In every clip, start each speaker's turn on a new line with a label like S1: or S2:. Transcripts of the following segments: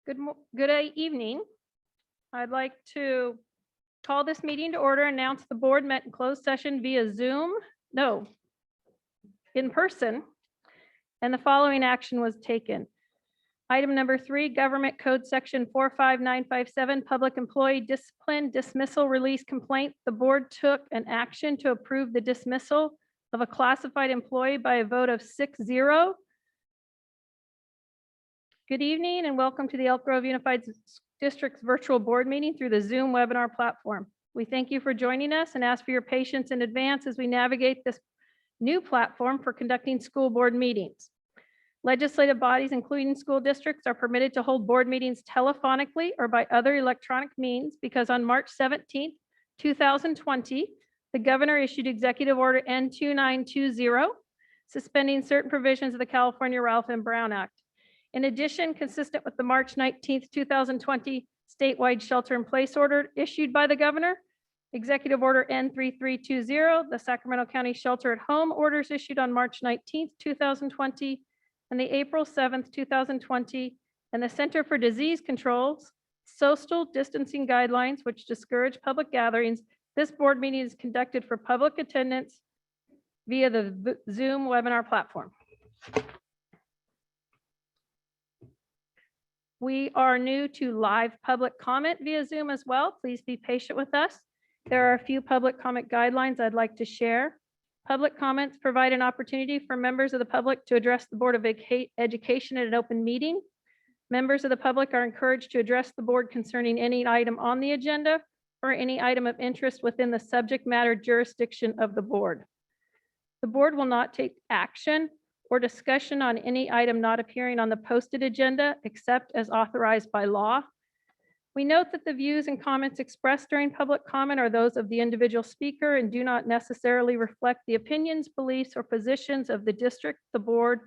S1: Good evening. I'd like to call this meeting to order, announce the board met in closed session via Zoom, in person, and the following action was taken. Item number 3, Government Code Section 45957, Public Employee Discipline Dismissal Release Complaint. The board took an action to approve the dismissal of a classified employee by a vote of 6-0. Good evening and welcome to the Elk Grove Unified District's virtual board meeting through the Zoom webinar platform. We thank you for joining us and ask for your patience in advance as we navigate this new platform for conducting school board meetings. Legislative bodies, including school districts, are permitted to hold board meetings telephonically or by other electronic means because on March 17th, 2020, the governor issued Executive Order N2920, suspending certain provisions of the California Ralph M. Brown Act. In addition, consistent with the March 19th, 2020 statewide shelter-in-place order issued by the governor, Executive Order N3320, the Sacramento County Shelter-at-Home orders issued on March 19th, 2020, and the April 7th, 2020, and the Center for Disease Control's social distancing guidelines, which discourage public gatherings. This board meeting is conducted for public attendance via the Zoom webinar platform. We are new to live public comment via Zoom as well. Please be patient with us. There are a few public comment guidelines I'd like to share. Public comments provide an opportunity for members of the public to address the Board of Education at an open meeting. Members of the public are encouraged to address the board concerning any item on the agenda or any item of interest within the subject matter jurisdiction of the board. The board will not take action or discussion on any item not appearing on the posted agenda except as authorized by law. We note that the views and comments expressed during public comment are those of the individual speaker and do not necessarily reflect the opinions, beliefs, or positions of the district, the board,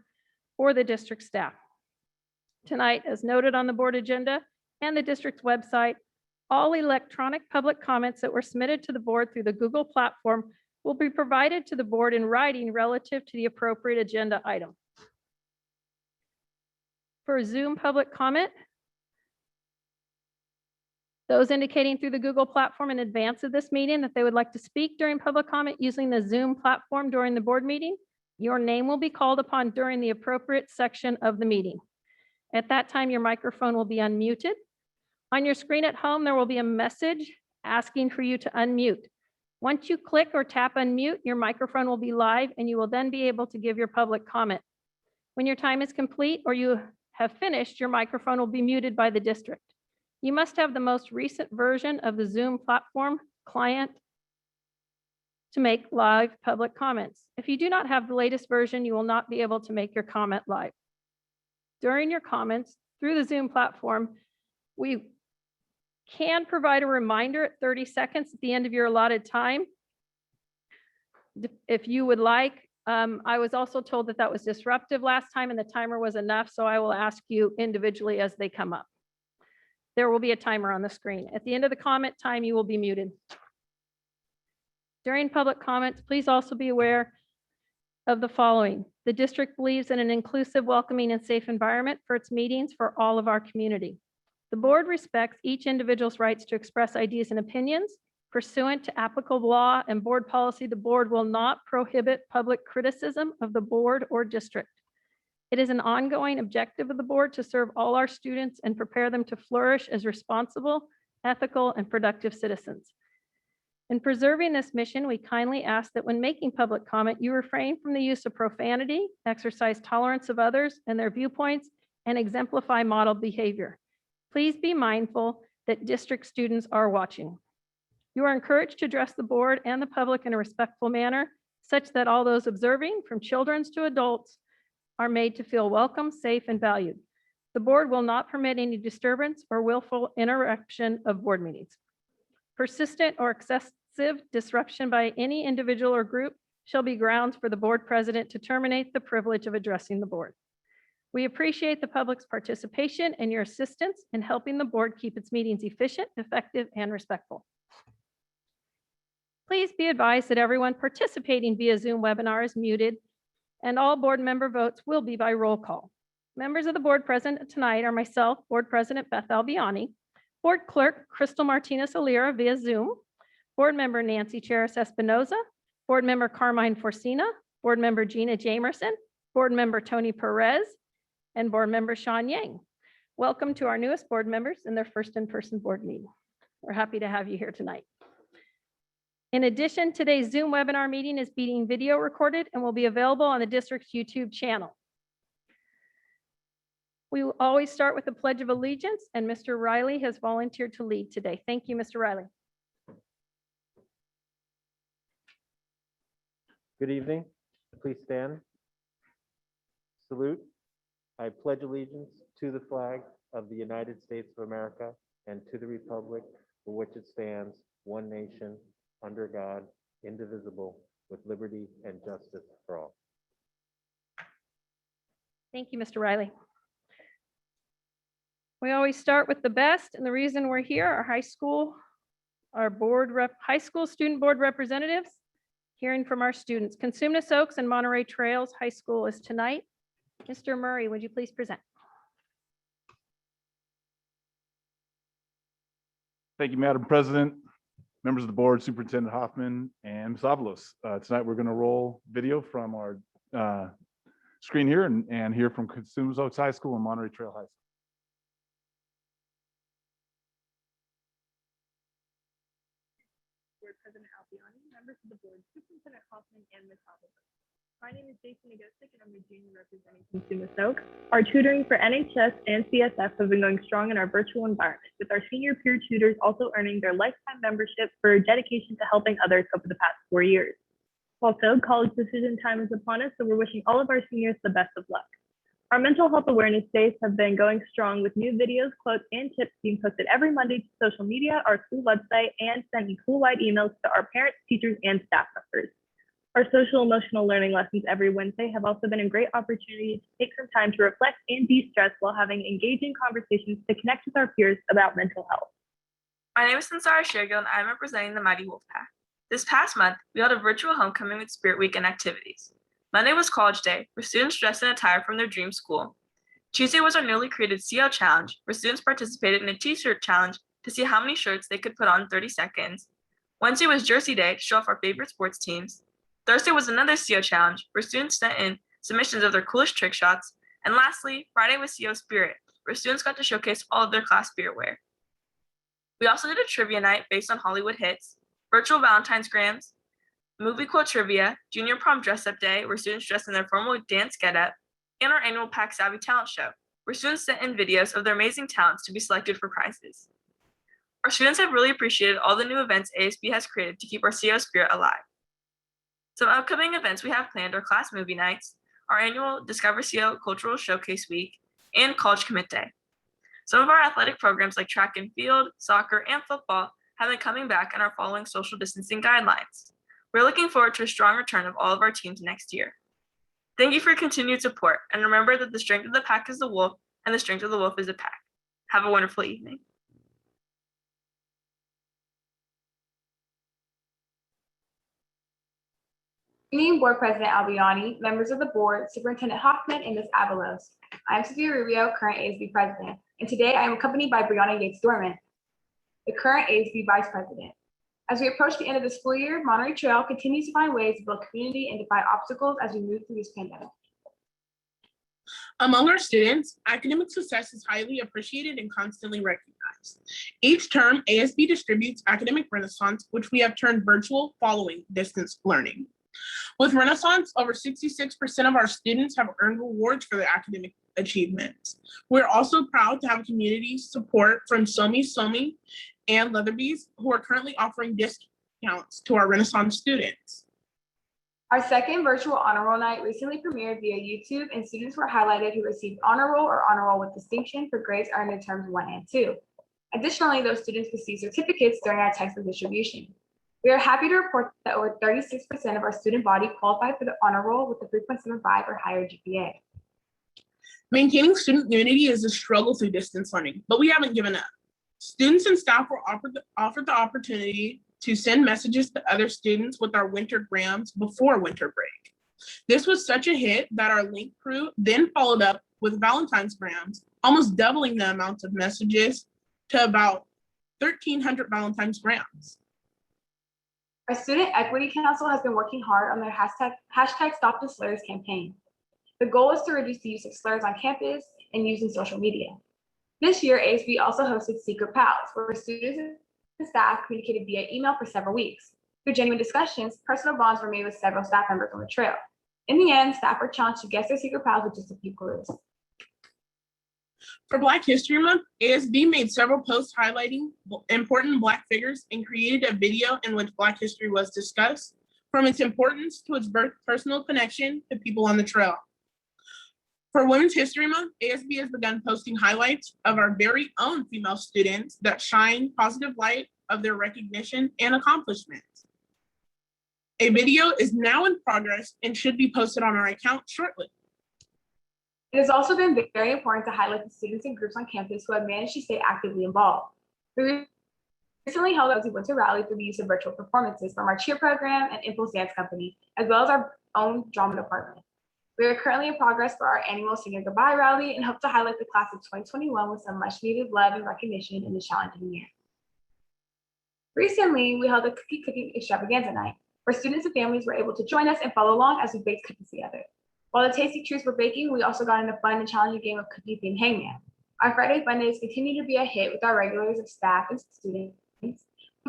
S1: or the district staff. Tonight, as noted on the board agenda and the district's website, all electronic public comments that were submitted to the board through the Google platform will be provided to the board in writing relative to the appropriate agenda item. For Zoom public comment, those indicating through the Google platform in advance of this meeting that they would like to speak during public comment using the Zoom platform during the board meeting, your name will be called upon during the appropriate section of the meeting. At that time, your microphone will be unmuted. On your screen at home, there will be a message asking for you to unmute. Once you click or tap unmute, your microphone will be live and you will then be able to give your public comment. When your time is complete or you have finished, your microphone will be muted by the district. You must have the most recent version of the Zoom platform client to make live public comments. If you do not have the latest version, you will not be able to make your comment live. During your comments through the Zoom platform, we can provide a reminder at 30 seconds at the end of your allotted time. If you would like, I was also told that that was disruptive last time and the timer was enough, so I will ask you individually as they come up. There will be a timer on the screen. At the end of the comment time, you will be muted. During public comments, please also be aware of the following. The district believes in an inclusive, welcoming, and safe environment for its meetings for all of our community. The board respects each individual's rights to express ideas and opinions. Pursuant to applicable law and board policy, the board will not prohibit public criticism of the board or district. It is an ongoing objective of the board to serve all our students and prepare them to flourish as responsible, ethical, and productive citizens. In preserving this mission, we kindly ask that when making public comment, you refrain from the use of profanity, exercise tolerance of others and their viewpoints, and exemplify model behavior. Please be mindful that district students are watching. You are encouraged to address the board and the public in a respectful manner, such that all those observing, from children to adults, are made to feel welcome, safe, and valued. The board will not permit any disturbance or willful interruption of board meetings. Persistent or excessive disruption by any individual or group shall be grounds for the board president to terminate the privilege of addressing the board. We appreciate the public's participation and your assistance in helping the board keep its meetings efficient, effective, and respectful. Please be advised that everyone participating via Zoom webinar is muted and all board member votes will be by roll call. Members of the board present tonight are myself, Board President Beth Albiani, Board Clerk Crystal Martinez Alira via Zoom, Board Member Nancy Cheris Espinoza, Board Member Carmine Forcina, Board Member Gina Jamerson, Board Member Tony Perez, and Board Member Sean Yang. Welcome to our newest board members in their first in-person board meeting. We're happy to have you here tonight. In addition, today's Zoom webinar meeting is being video recorded and will be available on the district's YouTube channel. We will always start with the Pledge of Allegiance, and Mr. Riley has volunteered to lead today. Thank you, Mr. Riley.
S2: Good evening. Please stand. Salute. I pledge allegiance to the flag of the United States of America and to the republic for which it stands, one nation, under God, indivisible, with liberty and justice for all.
S1: Thank you, Mr. Riley. We always start with the best, and the reason we're here, our high school student board representatives, hearing from our students. Cosumnes Oaks and Monterey Trails High School is tonight. Mr. Murray, would you please present?
S3: Thank you, Madam President, members of the board, Superintendent Hoffman, and Ms. Avalos. Tonight, we're going to roll video from our screen here and hear from Cosumnes Oaks High School and Monterey Trail High School.
S4: Board President Albiani, members of the board, Superintendent Hoffman, and Ms. Avalos. My name is Jason Negosic, and I'm a junior representing Cosumnes Oaks. Our tutoring for NHS and CSF have been going strong in our virtual environment, with our senior peer tutors also earning their lifetime membership for dedication to helping others over the past 4 years. Also, college decision time is upon us, so we're wishing all of our seniors the best of luck. Our mental health awareness days have been going strong with new videos, quotes, and tips being posted every Monday to social media, our school website, and sending school-wide emails to our parents, teachers, and staff members. Our social emotional learning lessons every Wednesday have also been a great opportunity to take some time to reflect and de-stress while having engaging conversations to connect with our peers about mental health.
S5: My name is Sansara Shergill, and I'm representing the Mighty Wolfpack. This past month, we held a virtual homecoming with Spirit Week and activities. Monday was College Day, where students dressed in attire from their dream school. Tuesday was our newly created CL Challenge, where students participated in a t-shirt challenge to see how many shirts they could put on in 30 seconds. Wednesday was Jersey Day to show off our favorite sports teams. Thursday was another CO Challenge, where students sent in submissions of their coolest trick shots. And lastly, Friday was CO Spirit, where students got to showcase all of their class spirit wear. We also did a trivia night based on Hollywood hits, virtual Valentine's grams, movie quote trivia, junior prom dress-up day, where students dressed in their formal dance get-up, and our annual Pack Savvy talent show, where students sent in videos of their amazing talents to be selected for prizes. Our students have really appreciated all the new events ASB has created to keep our CO spirit alive. Some upcoming events we have planned are class movie nights, our annual Discover CO Cultural Showcase Week, and College Commit Day. Some of our athletic programs like track and field, soccer, and football have been coming back and are following social distancing guidelines. We're looking forward to a strong return of all of our teams next year. Thank you for your continued support, and remember that the strength of the pack is the wolf, and the strength of the wolf is the pack. Have a wonderful evening.
S6: Good evening, Board President Albiani, members of the board, Superintendent Hoffman, and Ms. Avalos. I'm Sophia Rubio, current ASB President, and today I am accompanied by Brianna Yates-Dorman, the current ASB Vice President. As we approach the end of the school year, Monterey Trail continues to find ways to build community and defy obstacles as we move through this pandemic.
S7: Among our students, academic success is highly appreciated and constantly recognized. Each term, ASB distributes Academic Renaissance, which we have turned virtual following distance learning. With Renaissance, over 66% of our students have earned rewards for their academic achievements. We're also proud to have community support from SoMe and Leatherby's, who are currently offering discounts to our Renaissance students.
S6: Our second virtual honor roll night recently premiered via YouTube, and students were highlighted who received honor roll or honor roll with distinction for grades earned in terms 1 and 2. Additionally, those students received certificates during our textbook distribution. We are happy to report that over 36% of our student body qualified for the honor roll with a 3.75 or higher GPA.
S7: Maintaining student unity is a struggle through distance learning, but we haven't given up. Students and staff were offered the opportunity to send messages to other students with our winter grams before winter break. This was such a hit that our link crew then followed up with Valentine's grams, almost doubling the amount of messages to about 1,300 Valentine's grams.
S6: Our Student Equity Council has been working hard on their hashtag Stop the Slurs campaign. The goal is to reduce the use of slurs on campus and using social media. This year, ASB also hosted Secret Pals, where students and staff communicated via email for several weeks. Through genuine discussions, personal bonds were made with several staff members on the trail. In the end, staff were challenged to guess their secret pals with just a few clues.
S7: For Black History Month, ASB made several posts highlighting important Black figures and created a video in which Black history was discussed, from its importance to its personal connection to people on the trail. For Women's History Month, ASB has begun posting highlights of our very own female students that shine positive light of their recognition and accomplishments. A video is now in progress and should be posted on our account shortly.
S6: It has also been very important to highlight the students and groups on campus who have managed to stay actively involved. We recently held a winter rally through the use of virtual performances from our cheer program and Impulse Dance Company, as well as our own drama department. We are currently in progress for our annual Senior Goodbye Rally and hope to highlight the class of 2021 with some much needed love and recognition in this challenging year. Recently, we held a cookie cooking extravaganza night, where students and families were able to join us and follow along as we baked cookies together. While the tasty treats were baking, we also got in a fun and challenging game of cookie themed hangman. Our Friday fun days continue to be a hit with our regulars of staff and students who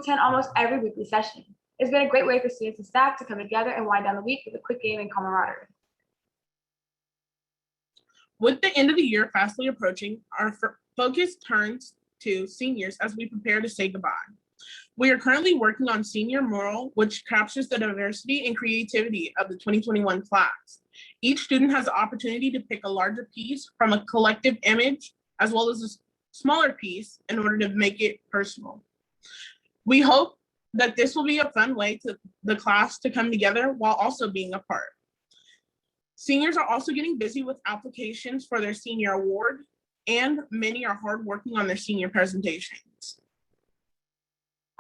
S6: attend almost every weekly session. It's been a great way for students and staff to come together and wind down the week with a quick game and camaraderie.
S7: With the end of the year fastly approaching, our focus turns to seniors as we prepare to say goodbye. We are currently working on Senior Mural, which captures the diversity and creativity of the 2021 class. Each student has the opportunity to pick a larger piece from a collective image, as well as a smaller piece in order to make it personal. We hope that this will be a fun way to the class to come together while also being a part. Seniors are also getting busy with applications for their senior award, and many are hard working on their senior presentations.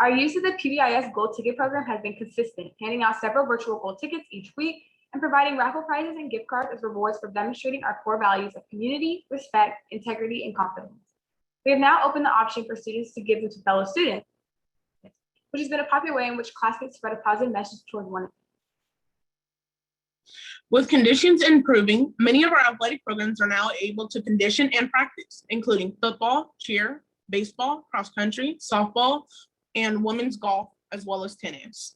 S6: Our use of the PBIS Gold Ticket Program has been consistent, handing out several virtual gold tickets each week and providing raffle prizes and gift cards as rewards for demonstrating our core values of community, respect, integrity, and confidence. We have now opened the option for students to give them to fellow students, which has been a popular way in which classmates spread a positive message towards one another.
S7: With conditions improving, many of our athletic programs are now able to condition and practice, including football, cheer, baseball, cross country, softball, and women's golf, as well as tennis.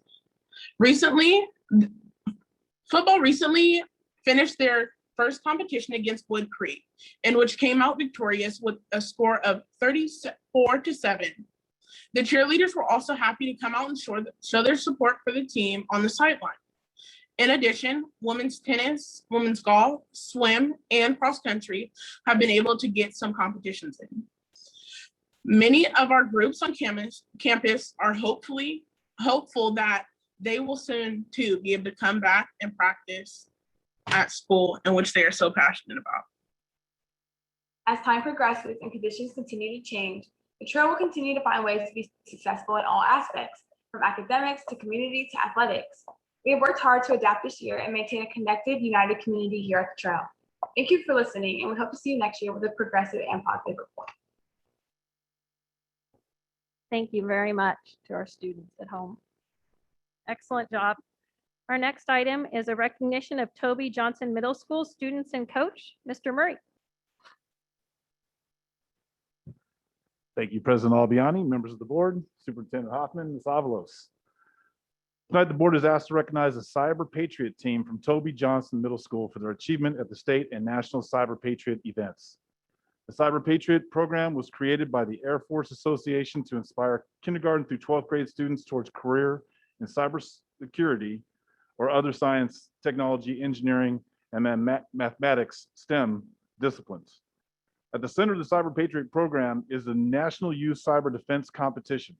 S7: Football recently finished their first competition against Wood Creek, in which came out victorious with a score of 34-7. The cheerleaders were also happy to come out and show their support for the team on the sideline. In addition, women's tennis, women's golf, swim, and cross country have been able to get some competitions in. Many of our groups on campus are hopeful that they will soon too be able to come back and practice at school, in which they are so passionate about.
S6: As time progresses and conditions continue to change, the trail will continue to find ways to be successful in all aspects, from academics to community to athletics. We have worked hard to adapt this year and maintain a connected, united community here at the trail. Thank you for listening, and we hope to see you next year with a progressive and positive report.
S1: Thank you very much to our students at home. Excellent job. Our next item is a recognition of Toby Johnson Middle School students and coach, Mr. Murray.
S3: Thank you, President Albiani, members of the board, Superintendent Hoffman, Ms. Avalos. Tonight, the board is asked to recognize the Cyber Patriot team from Toby Johnson Middle School for their achievement at the state and national Cyber Patriot events. The Cyber Patriot program was created by the Air Force Association to inspire kindergarten through 12th grade students towards career in cybersecurity or other science, technology, engineering, and mathematics STEM disciplines. At the center of the Cyber Patriot program is the National Youth Cyber Defense Competition.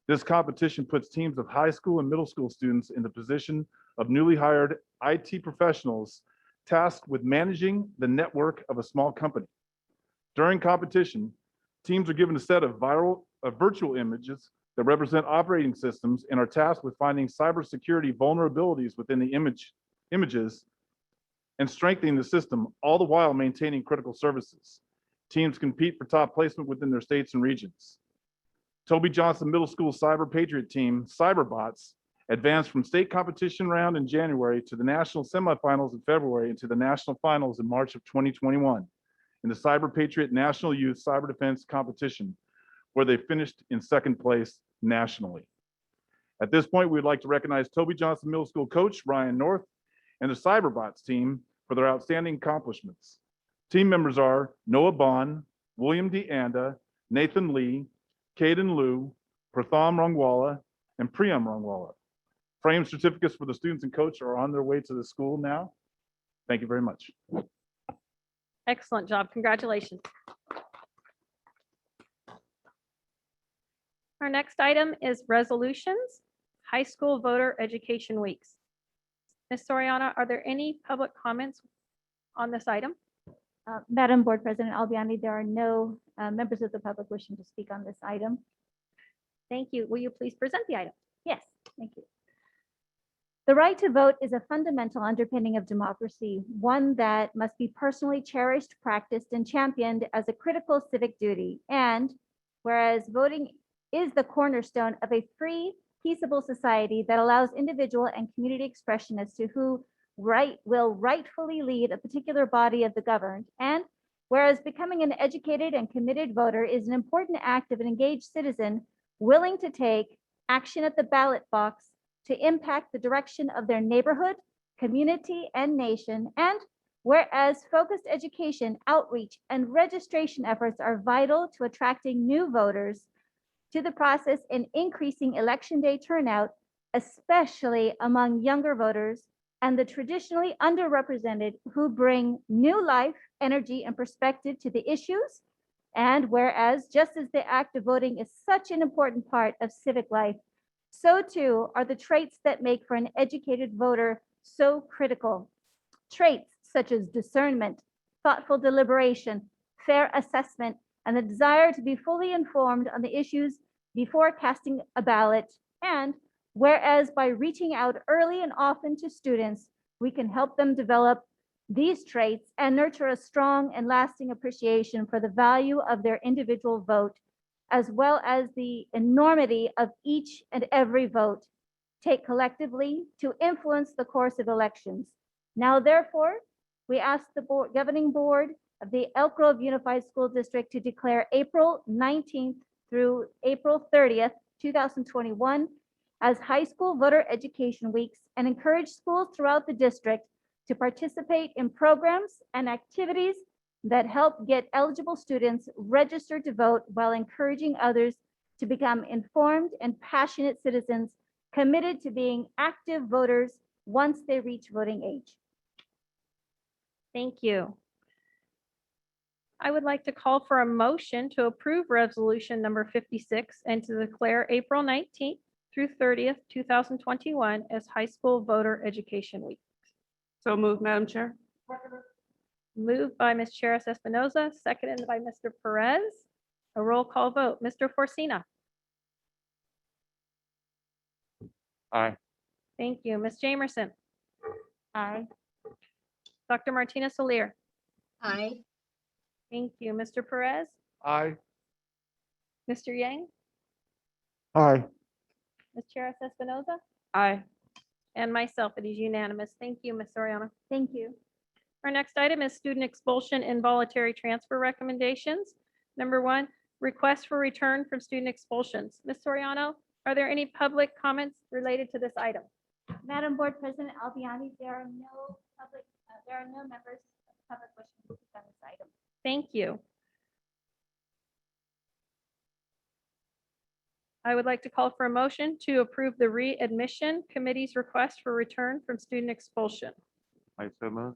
S3: This competition puts teams of high school and middle school students in the position of newly hired IT professionals tasked with managing the network of a small company. During competition, teams are given a set of virtual images that represent operating systems and are tasked with finding cybersecurity vulnerabilities within the images and strengthening the system, all the while maintaining critical services. Teams compete for top placement within their states and regions. Toby Johnson Middle School Cyber Patriot Team, Cyberbots, advanced from state competition round in January to the national semifinals in February and to the national finals in March of 2021 in the Cyber Patriot National Youth Cyber Defense Competition, where they finished in second place nationally. At this point, we'd like to recognize Toby Johnson Middle School coach Ryan North and the Cyberbots team for their outstanding accomplishments. Team members are Noah Bond, William D. Anda, Nathan Lee, Caden Liu, Pratham Rangwala, and Priyam Rangwala. Frame certificates for the students and coach are on their way to the school now. Thank you very much.
S1: Excellent job. Congratulations. Our next item is resolutions, high school voter education weeks. Ms. Soriano, are there any public comments on this item?
S8: Madam Board President Albiani, there are no members of the public wishing to speak on this item.
S1: Thank you. Will you please present the item?
S8: Yes, thank you. The right to vote is a fundamental underpinning of democracy, one that must be personally cherished, practiced, and championed as a critical civic duty. And whereas voting is the cornerstone of a free, peaceable society that allows individual and community expression as to who will rightfully lead a particular body of the governed, and whereas becoming an educated and committed voter is an important act of an engaged citizen willing to take action at the ballot box to impact the direction of their neighborhood, community, and nation, and whereas focused education, outreach, and registration efforts are vital to attracting new voters to the process and increasing election day turnout, especially among younger voters and the traditionally underrepresented who bring new life, energy, and perspective to the issues. And whereas just as the act of voting is such an important part of civic life, so too are the traits that make for an educated voter so critical. Traits such as discernment, thoughtful deliberation, fair assessment, and the desire to be fully informed on the issues before casting a ballot. And whereas by reaching out early and often to students, we can help them develop these traits and nurture a strong and lasting appreciation for the value of their individual vote, as well as the enormity of each and every vote, take collectively to influence the course of elections. Now, therefore, we ask the governing board of the Elk Grove Unified School District to declare April 19th through April 30th, 2021 as high school voter education weeks and encourage schools throughout the district to participate in programs and activities that help get eligible students registered to vote while encouraging others to become informed and passionate citizens committed to being active voters once they reach voting age.
S1: Thank you. I would like to call for a motion to approve resolution number 56 and to declare April 19th through 30th, 2021 as high school voter education week.
S9: So moved, Madam Chair.
S1: Moved by Ms. Cheris Espinoza, seconded by Mr. Perez. A roll call vote. Mr. Forcina.
S2: Aye.
S1: Thank you. Ms. Jamerson.
S8: Aye.
S1: Dr. Martina Solir.
S8: Aye.
S1: Thank you. Mr. Perez.
S3: Aye.
S1: Mr. Yang.
S3: Aye.
S1: Ms. Cheris Espinoza.
S9: Aye.
S1: And myself, it is unanimous. Thank you, Ms. Soriano.
S8: Thank you.
S1: Our next item is student expulsion and voluntary transfer recommendations. Number 1, request for return from student expulsions. Ms. Soriano, are there any public comments related to this item?
S8: Madam Board President Albiani, there are no members of the public wishing to speak on this item.
S1: Thank you. I would like to call for a motion to approve the readmission committee's request for return from student expulsion.
S2: I so move.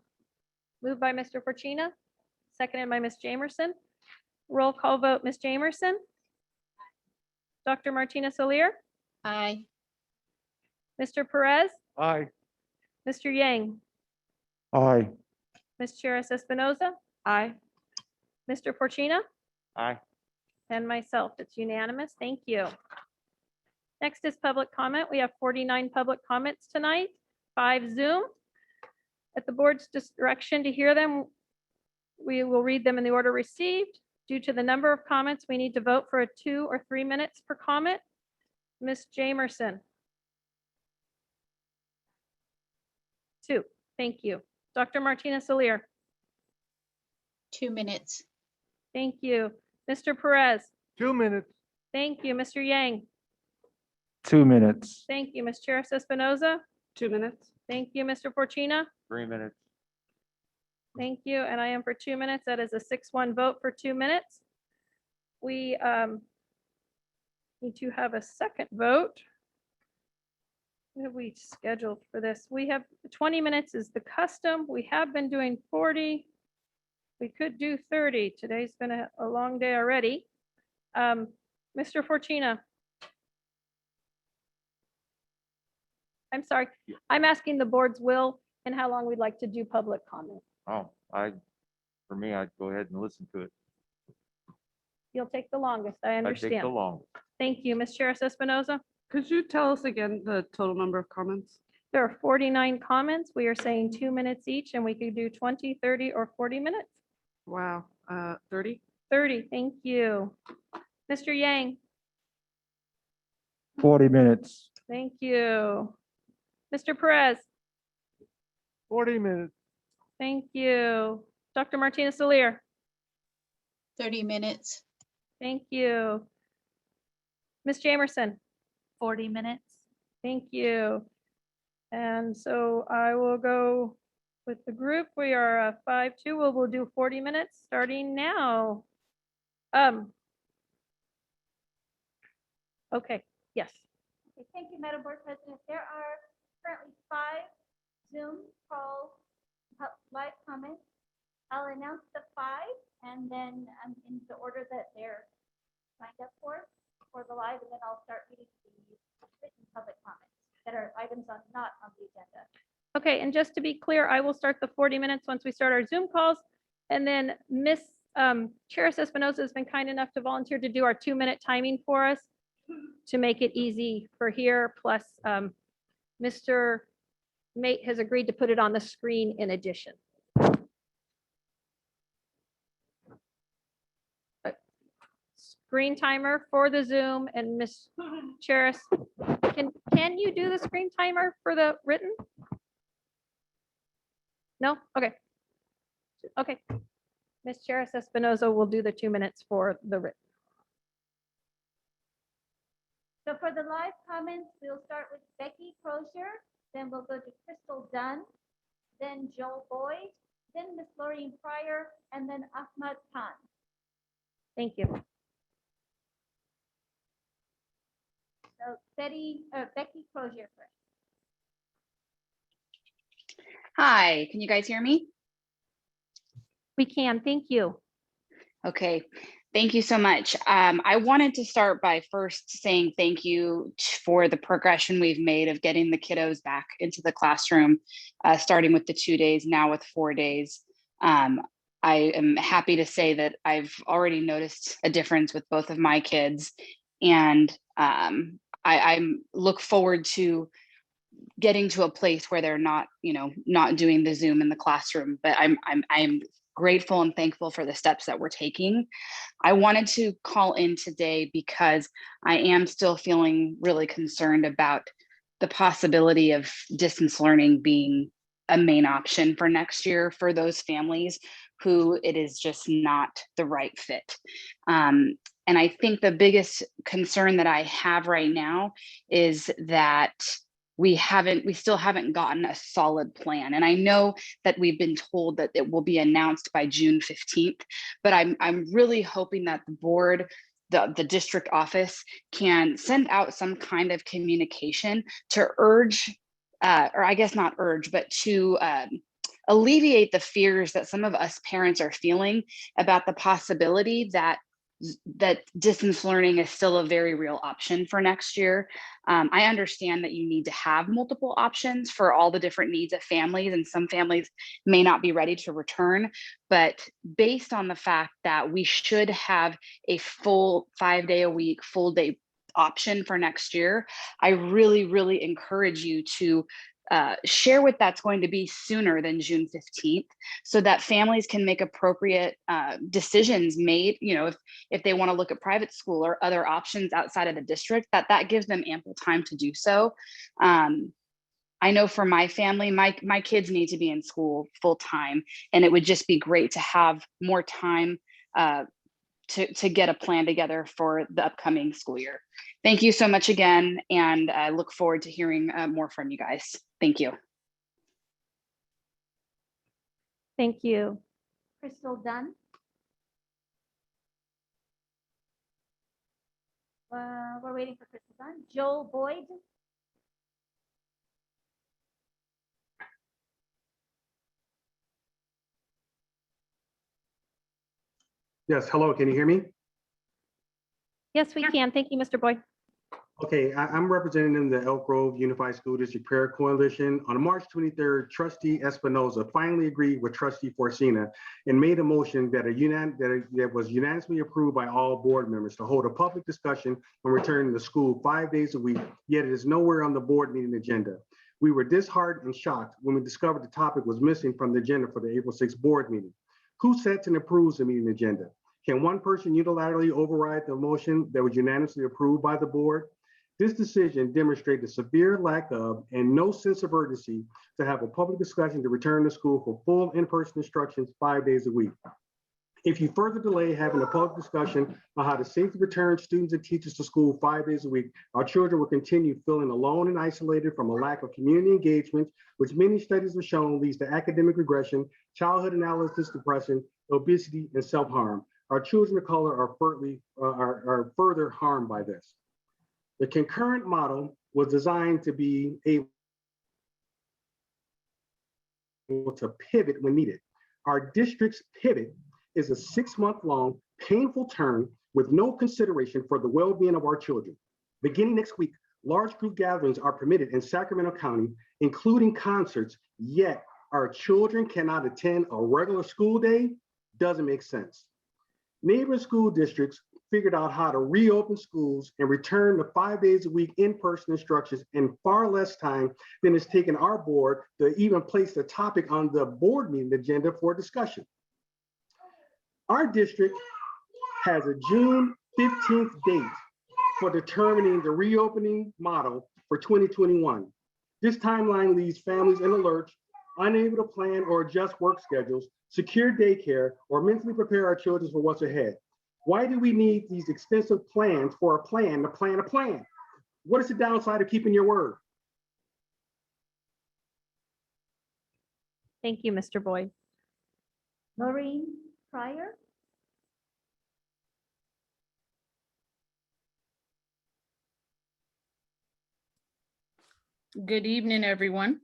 S1: Moved by Mr. Forcina, seconded by Ms. Jamerson. Roll call vote, Ms. Jamerson. Dr. Martina Solir,
S8: Aye.
S1: Mr. Perez,
S3: Aye.
S1: Mr. Yang,
S3: Aye.
S1: Ms. Cheris Espinoza,
S9: Aye.
S1: Mr. Forcina,
S2: Aye.
S1: and myself. It's unanimous. Thank you. Next is public comment. We have 49 public comments tonight, 5 Zoom. At the board's direction to hear them, we will read them in the order received. Due to the number of comments, we need to vote for a 2 or 3 minutes per comment. Ms. Jamerson. 2, thank you. Dr. Martinez Alier.
S10: 2 minutes.
S1: Thank you. Mr. Perez.
S2: 2 minutes.
S1: Thank you. Mr. Yang.
S2: 2 minutes.
S1: Thank you. Ms. Chair Espinoza.
S9: 2 minutes.
S1: Thank you. Mr. Fortuna.
S2: 3 minutes.
S1: Thank you. And I am for 2 minutes. That is a 6-1 vote for 2 minutes. We need to have a second vote. What have we scheduled for this? We have 20 minutes is the custom. We have been doing 40. We could do 30. Today's been a long day already. Mr. Fortuna. I'm sorry. I'm asking the board's will and how long we'd like to do public comment.
S11: Oh, for me, I'd go ahead and listen to it.
S1: You'll take the longest. I
S11: I'd take the
S1: understand.
S11: longest.
S1: Thank you. Ms. Chair Espinoza.
S9: Could you tell us again the total number of comments?
S1: There are 49 comments. We are saying 2 minutes each, and we could do 20, 30, or 40 minutes.
S9: Wow, 30?
S1: 30, thank you. Mr. Yang,
S2: 40 minutes.
S1: thank you. Mr. Perez,
S2: 40 minutes.
S1: thank you. Dr. Martinez Alier,
S10: 30 minutes.
S1: thank you. Ms. Jamerson,
S8: 40 minutes.
S1: thank you. And so I will go with the group. We are 5-2. We'll do 40 minutes starting now. Okay, yes.
S8: Okay, thank you, Madam Board President. There are currently 5 Zoom call live comments. I'll announce the 5 and then in the order that they're signed up for the live, and then I'll start reading the written public comments that are items not on the agenda.
S1: Okay, and just to be clear, I will start the 40 minutes once we start our Zoom calls. And then Ms. Chair Espinoza has been kind enough to volunteer to do our 2-minute timing for us to make it easy for here. Plus, Mr. Mate has agreed to put it on the screen in addition. Screen timer for the Zoom, and Ms. Charis, can you do the screen timer for the written? No? Okay. Okay. Ms. Charis Espinoza will do the 2 minutes for the written.
S8: So for the live comments, we'll start with Becky Crozier, then we'll go to Crystal Dunn, then Joel Boyd, then Miss Laureen Pryor, and then Ahmad Khan.
S1: Thank you.
S8: So Becky Crozier first.
S12: Hi, can you guys hear me?
S1: We can, thank you.
S12: Okay, thank you so much. I wanted to start by first saying thank you for the progression we've made of getting the kiddos back into the classroom, starting with the 2 days, now with 4 days. I am happy to say that I've already noticed a difference with both of my kids, and I look forward to getting to a place where they're not, not doing the Zoom in the classroom. But I'm grateful and thankful for the steps that we're taking. I wanted to call in today because I am still feeling really concerned about the possibility of distance learning being a main option for next year for those families who it is just not the right fit. And I think the biggest concern that I have right now is that we still haven't gotten a solid plan. And I know that we've been told that it will be announced by June 15th, but I'm really hoping that the board, the district office can send out some kind of communication to urge, or I guess not urge, but to alleviate the fears that some of us parents are feeling about the possibility that distance learning is still a very real option for next year. I understand that you need to have multiple options for all the different needs of families, and some families may not be ready to return, but based on the fact that we should have a full 5-day-a-week, full day option for next year, I really, really encourage you to share what that's going to be sooner than June 15th, so that families can make appropriate decisions made, if they want to look at private school or other options outside of the district, that gives them ample time to do so. I know for my family, my kids need to be in school full time, and it would just be great to have more time to get a plan together for the upcoming school year. Thank you so much again, and I look forward to hearing more from you guys. Thank you.
S8: Thank you. Crystal Dunn. We're waiting for Crystal Dunn. Joel Boyd.
S13: Yes, hello, can you hear me?
S1: Yes, we can. Thank you, Mr. Boyd.
S13: Okay, I'm representing the Elk Grove Unified School District Prayer Coalition. On March 23rd, Trustee Espinoza finally agreed with Trustee Forcina and made a motion that was unanimously approved by all board members to hold a public discussion on returning to school 5 days a week, yet it is nowhere on the board meeting agenda. We were disheartened and shocked when we discovered the topic was missing from the agenda for the April 6th board meeting. Who sets and approves the meeting agenda? Can one person unilaterally override the motion that was unanimously approved by the board? This decision demonstrates a severe lack of and no sense of urgency to have a public discussion to return to school for full in-person instructions 5 days a week. If you further delay having a public discussion on how to safely return students and teachers to school 5 days a week, our children will continue feeling alone and isolated from a lack of community engagement, which many studies have shown leads to academic regression, childhood and adolescent depression, obesity, and self-harm. Our children of color are further harmed by this. The concurrent model was designed to be able to pivot when needed. Our district's pivot is a 6-month-long painful turn with no consideration for the well-being of our children. Beginning next week, large group gatherings are permitted in Sacramento County, including concerts, yet our children cannot attend a regular school day. Doesn't make sense. Neighboring school districts figured out how to reopen schools and return to 5 days a week in-person instructions in far less time than it's taken our board to even place the topic on the board meeting agenda for discussion. Our district has a June 15th date for determining the reopening model for 2021. This timeline leaves families in a lurch, unable to plan or adjust work schedules, secure daycare, or mentally prepare our children for what's ahead. Why do we need these extensive plans for a plan to plan a plan? What is the downside of keeping your word?
S1: Thank you, Mr. Boyd.
S8: Maureen Pryor.
S14: Good evening, everyone.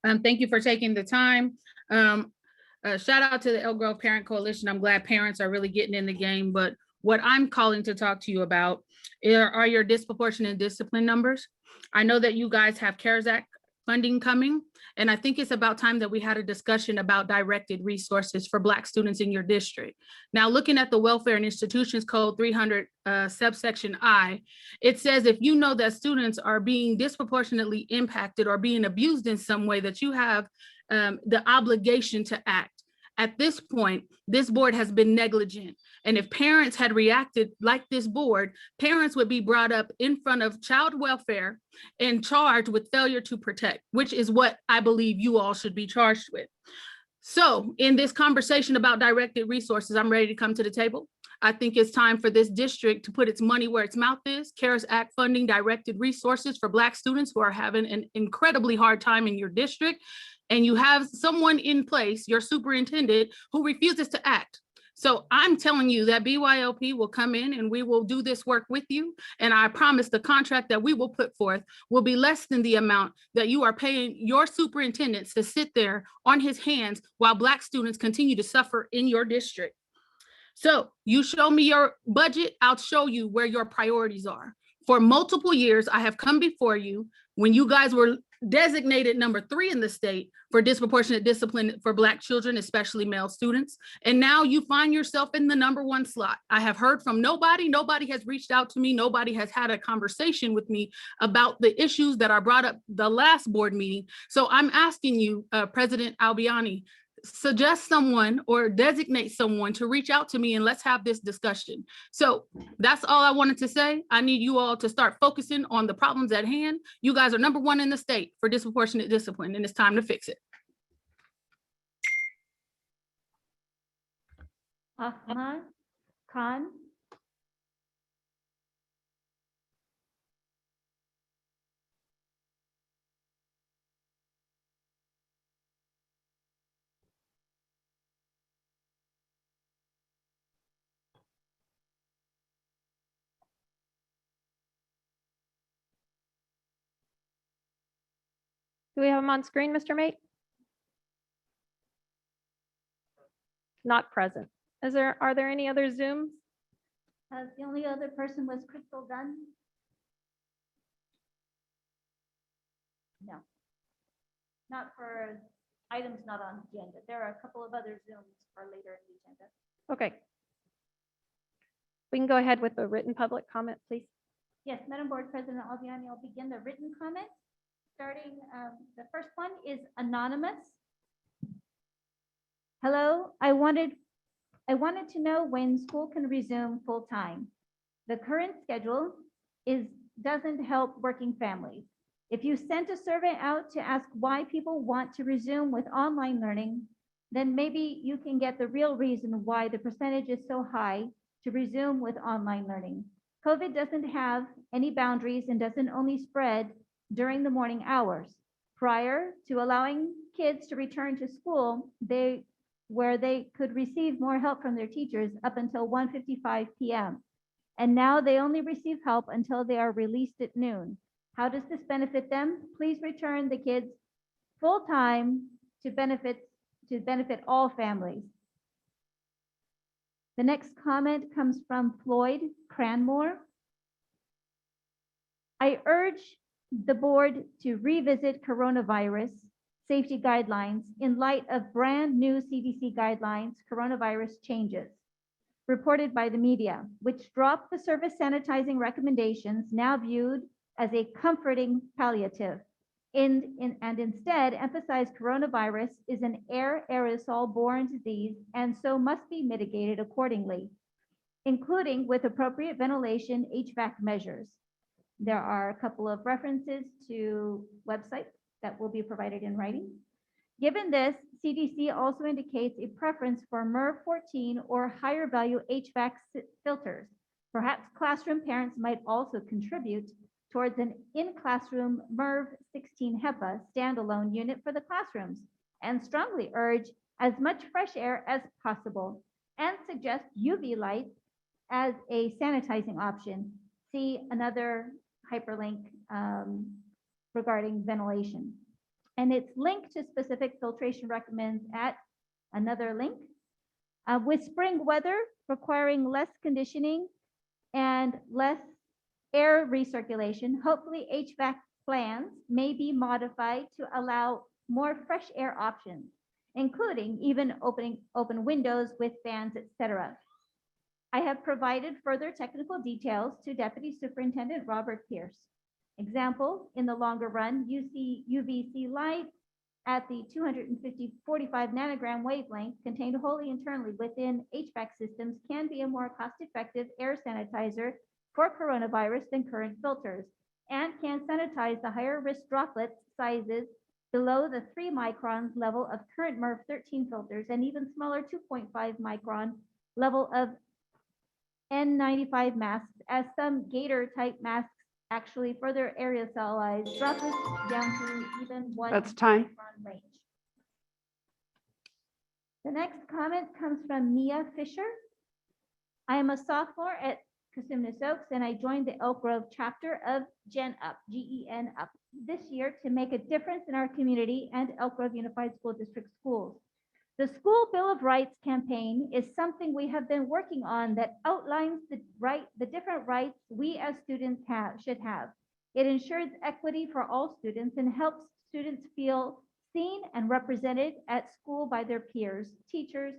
S14: Thank you for taking the time. Shout out to the Elk Grove Parent Coalition. I'm glad parents are really getting in the game, but what I'm calling to talk to you about are your disproportionate discipline numbers. I know that you guys have CARES Act funding coming, and I think it's about time that we had a discussion about directed resources for Black students in your district. Now, looking at the Welfare and Institutions Code 300 subsection I, it says if you know that students are being disproportionately impacted or being abused in some way, that you have the obligation to act. At this point, this board has been negligent. And if parents had reacted like this board, parents would be brought up in front of child welfare and charged with failure to protect, which is what I believe you all should be charged with. So in this conversation about directed resources, I'm ready to come to the table. I think it's time for this district to put its money where its mouth is. CARES Act funding directed resources for Black students who are having an incredibly hard time in your district. And you have someone in place, your superintendent, who refuses to act. So I'm telling you that BYLP will come in and we will do this work with you. And I promise the contract that we will put forth will be less than the amount that you are paying your superintendent to sit there on his hands while Black students continue to suffer in your district. So you show me your budget, I'll show you where your priorities are. For multiple years, I have come before you when you guys were designated number 3 in the state for disproportionate discipline for Black children, especially male students. And now you find yourself in the number 1 slot. I have heard from nobody. Nobody has reached out to me. Nobody has had a conversation with me about the issues that are brought up the last board meeting. So I'm asking you, President Albiani, suggest someone or designate someone to reach out to me and let's have this discussion. So that's all I wanted to say. I need you all to start focusing on the problems at hand. You guys are number 1 in the state for disproportionate discipline, and it's time to fix it.
S8: Ahmad Khan.
S1: Do we have him on screen, Mr. Mate? Not present. Are there any other Zooms?
S8: The only other person was Crystal Dunn. No. Not for items not on agenda. There are a couple of other Zooms for later in the agenda.
S1: Okay. We can go ahead with the written public comment, please.
S8: Yes, Madam Board President Albiani, I'll begin the written comments. Starting, the first one is anonymous. Hello, I wanted to know when school can resume full time. The current schedule doesn't help working families. If you sent a survey out to ask why people want to resume with online learning, then maybe you can get the real reason why the percentage is so high to resume with online learning. COVID doesn't have any boundaries and doesn't only spread during the morning hours. Prior to allowing kids to return to school, where they could receive more help from their teachers up until 1:55 p.m. And now they only receive help until they are released at noon. How does this benefit them? Please return the kids full-time to benefit all families. The next comment comes from Floyd Cranmore. I urge the board to revisit coronavirus safety guidelines in light of brand new CDC guidelines, coronavirus changes reported by the media, which dropped the surface sanitizing recommendations now viewed as a comforting palliative, and instead emphasize coronavirus is an aerosol-borne disease and so must be mitigated accordingly, including with appropriate ventilation HVAC measures. There are a couple of references to websites that will be provided in writing. Given this, CDC also indicates a preference for MERV 14 or higher value HVAC filters. Perhaps classroom parents might also contribute towards an in-classroom MERV 16 HEPA standalone unit for the classrooms, and strongly urge as much fresh air as possible and suggest UV light as a sanitizing option. See another hyperlink regarding ventilation. And it's linked to specific filtration recommends at another link. With spring weather requiring less conditioning and less air recirculation, hopefully HVAC plans may be modified to allow more fresh air options, including even open windows with fans, etc. I have provided further technical details to Deputy Superintendent Robert Pierce. Example, in the longer run, UVC light at the 245 nanogram wavelength contained wholly internally within HVAC systems can be a more cost-effective air sanitizer for coronavirus than current filters, and can sanitize the higher risk droplet sizes below the 3 micron level of current MERV 13 filters and even smaller 2.5 micron level of N95 masks, as some Gator type masks actually further aerosolize droplets down to even 1
S9: That's time.
S8: micron range. The next comment comes from Mia Fisher. I am a sophomore at Cosumnes Oaks, and I joined the Elk Grove chapter of Gen Up, GEN Up, this year to make a difference in our community and Elk Grove Unified School District schools. The School Bill of Rights campaign is something we have been working on that outlines the different rights we as students should have. It ensures equity for all students and helps students feel seen and represented at school by their peers, teachers,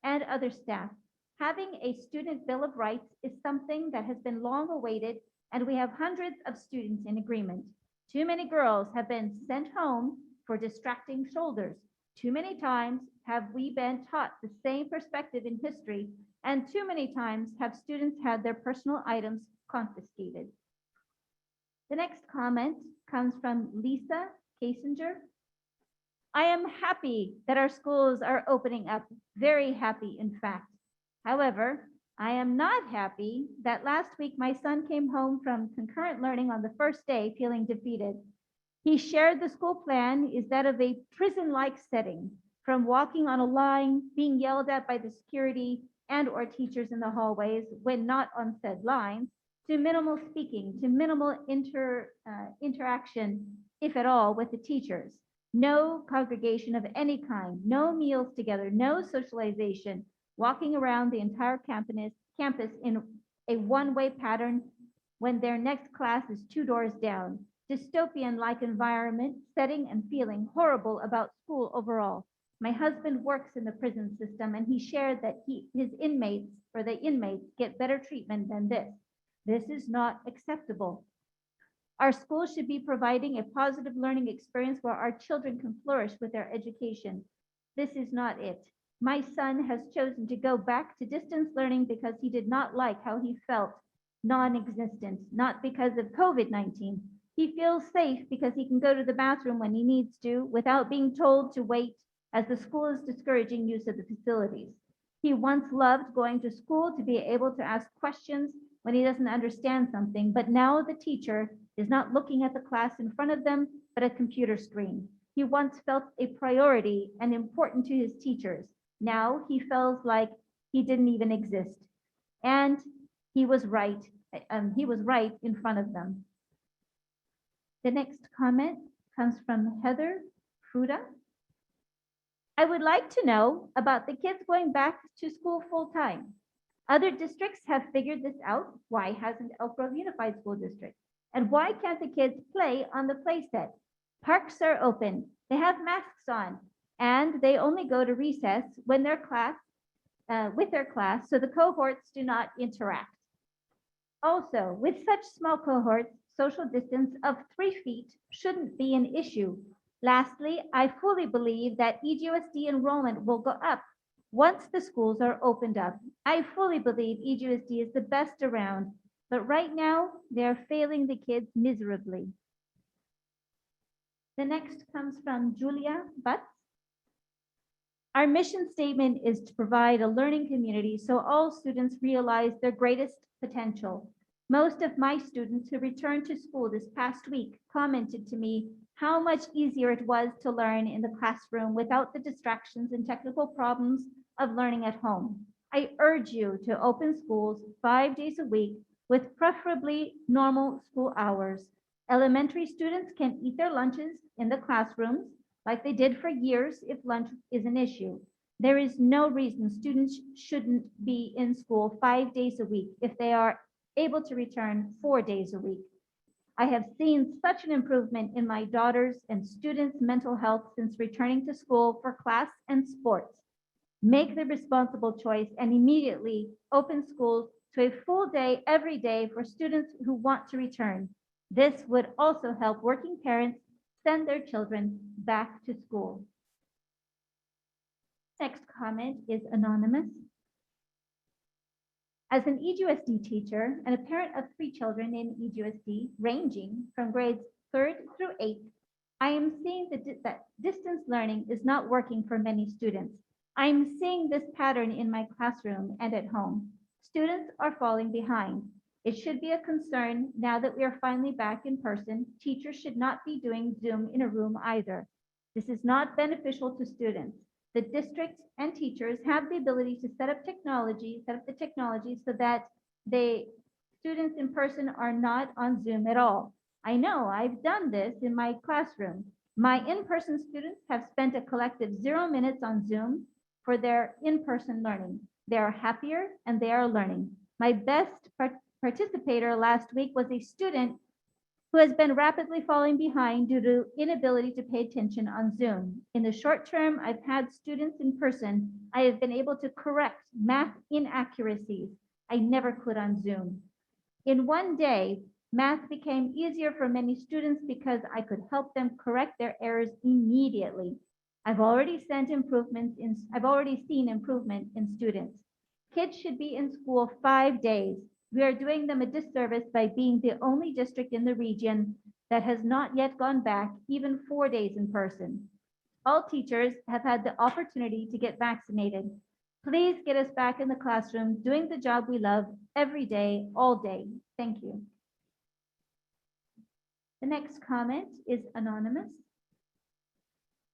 S8: and other staff. Having a student bill of rights is something that has been long awaited, and we have hundreds of students in agreement. Too many girls have been sent home for distracting shoulders. Too many times have we been taught the same perspective in history, and too many times have students had their personal items confiscated. The next comment comes from Lisa Kasinger. I am happy that our schools are opening up, very happy, in fact. However, I am not happy that last week my son came home from concurrent learning on the first day feeling defeated. He shared the school plan is that of a prison-like setting, from walking on a line, being yelled at by the security and or teachers in the hallways when not on said lines, to minimal speaking, to minimal interaction, if at all, with the teachers. No congregation of any kind, no meals together, no socialization, walking around the entire campus in a one-way pattern when their next class is 2 doors down. Dystopian-like environment, setting and feeling horrible about school overall. My husband works in the prison system and he shared that his inmates or the inmates get better treatment than this. This is not acceptable. Our schools should be providing a positive learning experience where our children can flourish with their education. This is not it. My son has chosen to go back to distance learning because he did not like how he felt non-existent, not because of COVID-19. He feels safe because he can go to the bathroom when he needs to without being told to wait as the school is discouraging use of the facilities. He once loved going to school to be able to ask questions when he doesn't understand something, but now the teacher is not looking at the class in front of them, but a computer screen. He once felt a priority and important to his teachers. Now he feels like he didn't even exist. And he was right. He was right in front of them. The next comment comes from Heather Fruda. I would like to know about the kids going back to school full time. Other districts have figured this out. Why hasn't Elk Grove Unified School District? And why can't the kids play on the play set? Parks are open. They have masks on, and they only go to recess when their class, with their class, so the cohorts do not interact. Also, with such small cohorts, social distance of 3 feet shouldn't be an issue. Lastly, I fully believe that EGUSD enrollment will go up once the schools are opened up. I fully believe EGUSD is the best around, but right now they're failing the kids miserably. The next comes from Julia Butts. Our mission statement is to provide a learning community so all students realize their greatest potential. Most of my students who returned to school this past week commented to me how much easier it was to learn in the classroom without the distractions and technical problems of learning at home. I urge you to open schools 5 days a week with preferably normal school hours. Elementary students can eat their lunches in the classrooms like they did for years if lunch is an issue. There is no reason students shouldn't be in school 5 days a week if they are able to return 4 days a week. I have seen such an improvement in my daughters and students' mental health since returning to school for class and sports. Make the responsible choice and immediately open schools to a full day every day for students who want to return. This would also help working parents send their children back to school. Next comment is anonymous. As an EGUSD teacher and a parent of 3 children in EGUSD, ranging from grades 3rd through 8th, I am seeing that distance learning is not working for many students. I am seeing this pattern in my classroom and at home. Students are falling behind. It should be a concern now that we are finally back in person. Teachers should not be doing Zoom in a room either. This is not beneficial to students. The districts and teachers have the ability to set up the technology so that the students in person are not on Zoom at all. I know I've done this in my classroom. My in-person students have spent a collective 0 minutes on Zoom for their in-person learning. They are happier and they are learning. My best participator last week was a student who has been rapidly falling behind due to inability to pay attention on Zoom. In the short term, I've had students in person. I have been able to correct math inaccuracies I never could on Zoom. In one day, math became easier for many students because I could help them correct their errors immediately. I've already seen improvement in students. Kids should be in school 5 days. We are doing them a disservice by being the only district in the region that has not yet gone back even 4 days in person. All teachers have had the opportunity to get vaccinated. Please get us back in the classroom doing the job we love every day, all day. Thank you. The next comment is anonymous.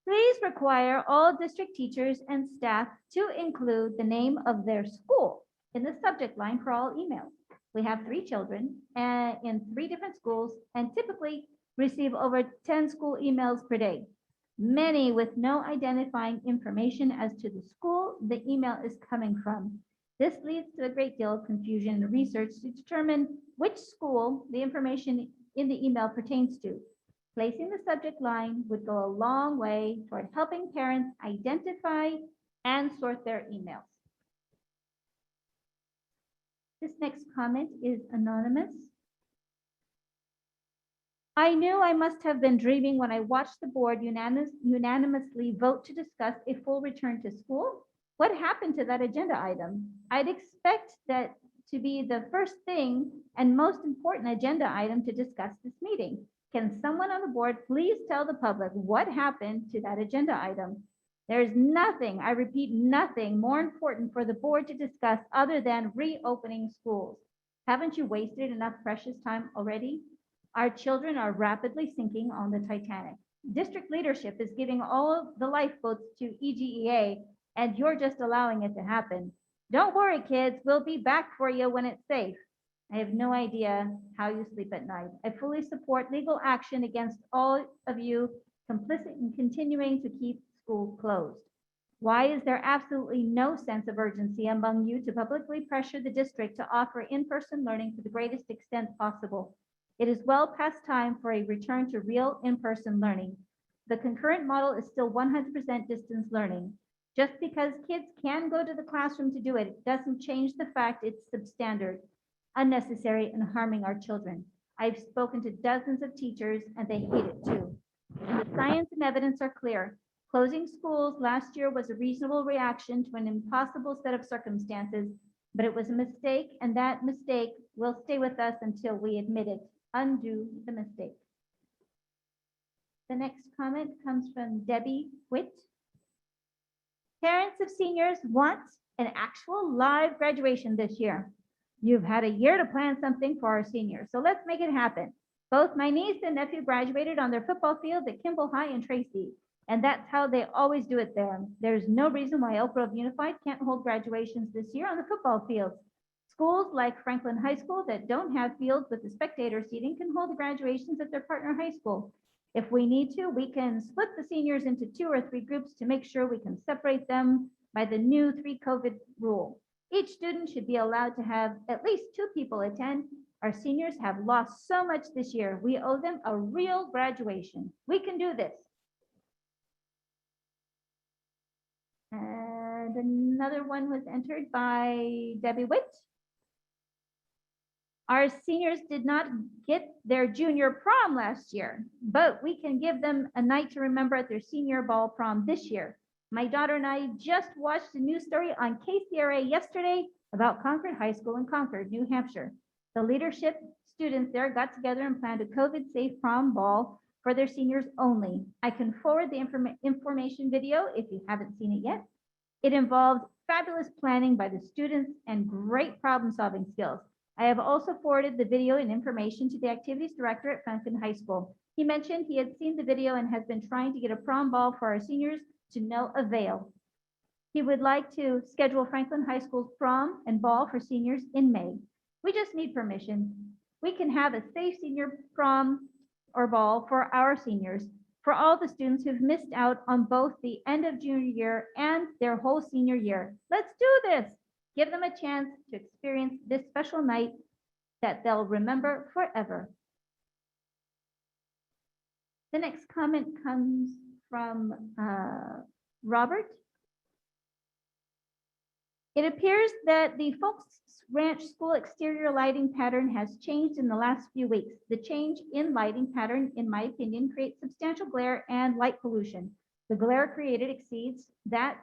S8: Please require all district teachers and staff to include the name of their school in the subject line for all emails. We have 3 children in 3 different schools and typically receive over 10 school emails per day, many with no identifying information as to the school the email is coming from. This leads to a great deal of confusion and research to determine which school the information in the email pertains to. Placing the subject line would go a long way toward helping parents identify and sort their emails. This next comment is anonymous. I knew I must have been dreaming when I watched the board unanimously vote to discuss a full return to school. What happened to that agenda item? I'd expect that to be the first thing and most important agenda item to discuss this meeting. Can someone on the board please tell the public what happened to that agenda item? There's nothing, I repeat, nothing more important for the board to discuss other than reopening schools. Haven't you wasted enough precious time already? Our children are rapidly sinking on the Titanic. District leadership is giving all the lifeboats to EGEA, and you're just allowing it to happen. Don't worry, kids, we'll be back for you when it's safe. I have no idea how you sleep at night. I fully support legal action against all of you complicit in continuing to keep schools closed. Why is there absolutely no sense of urgency among you to publicly pressure the district to offer in-person learning to the greatest extent possible? It is well past time for a return to real in-person learning. The concurrent model is still 100% distance learning. Just because kids can go to the classroom to do it doesn't change the fact it's substandard, unnecessary, and harming our children. I've spoken to dozens of teachers and they hate it too. The science and evidence are clear. Closing schools last year was a reasonable reaction to an impossible set of circumstances, but it was a mistake, and that mistake will stay with us until we admit it. Undo the mistake. The next comment comes from Debbie Witt. Parents of seniors want an actual live graduation this year. You've had a year to plan something for our seniors, so let's make it happen. Both my niece and nephew graduated on their football field at Kimball High in Tracy, and that's how they always do it there. There's no reason why Elk Grove Unified can't hold graduations this year on the football fields. Schools like Franklin High School that don't have fields with the spectator seating can hold the graduations at their partner high school. If we need to, we can split the seniors into 2 or 3 groups to make sure we can separate them by the new 3 COVID rule. Each student should be allowed to have at least 2 people attend. Our seniors have lost so much this year. We owe them a real graduation. We can do this. And another one was entered by Debbie Witt. Our seniors did not get their junior prom last year, but we can give them a night to remember at their senior ball prom this year. My daughter and I just watched a news story on KCRA yesterday about Concord High School in Concord, New Hampshire. The leadership students there got together and planned a COVID-safe prom ball for their seniors only. I can forward the information video if you haven't seen it yet. It involved fabulous planning by the students and great problem-solving skills. I have also forwarded the video and information to the activities director at Franklin High School. He mentioned he had seen the video and has been trying to get a prom ball for our seniors to no avail. He would like to schedule Franklin High School's prom and ball for seniors in May. We just need permission. We can have a safe senior prom or ball for our seniors, for all the students who've missed out on both the end of junior year and their whole senior year. Let's do this. Give them a chance to experience this special night that they'll remember forever. The next comment comes from Robert. It appears that the Folks Ranch School exterior lighting pattern has changed in the last few weeks. The change in lighting pattern, in my opinion, creates substantial glare and light pollution. The glare created exceeds that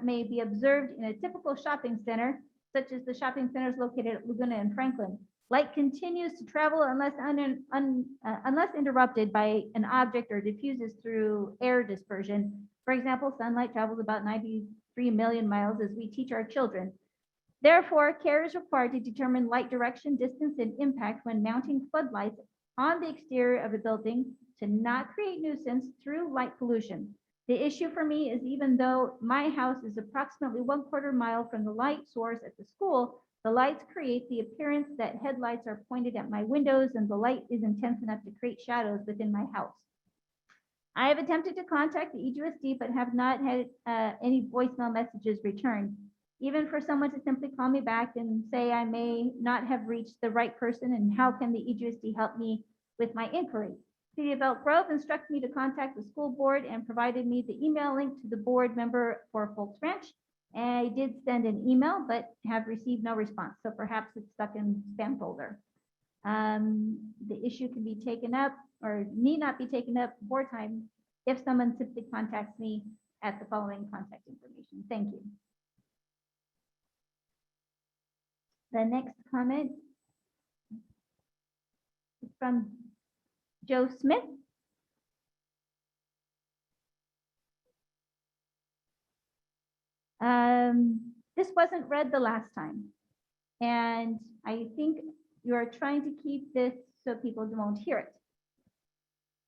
S8: may be observed in a typical shopping center, such as the shopping centers located at Laguna and Franklin. Light continues to travel unless interrupted by an object or diffuses through air dispersion. For example, sunlight travels about 93 million miles as we teach our children. Therefore, care is required to determine light direction, distance, and impact when mounting floodlights on the exterior of a building to not create nuisance through light pollution. The issue for me is even though my house is approximately 1/4 mile from the light source at the school, the lights create the appearance that headlights are pointed at my windows and the light is intense enough to create shadows within my house. I have attempted to contact the EGUSD but have not had any voicemail messages returned. Even for someone to simply call me back and say I may not have reached the right person and how can the EGUSD help me with my inquiry? City of Elk Grove instructed me to contact the school board and provided me the email link to the board member for Folks Ranch. I did send an email, but have received no response. So perhaps it's stuck in spam folder. The issue can be taken up or need not be taken up more time if someone simply contacts me at the following contact information. Thank you. The next comment is from Joe Smith. This wasn't read the last time, and I think you are trying to keep this so people won't hear it.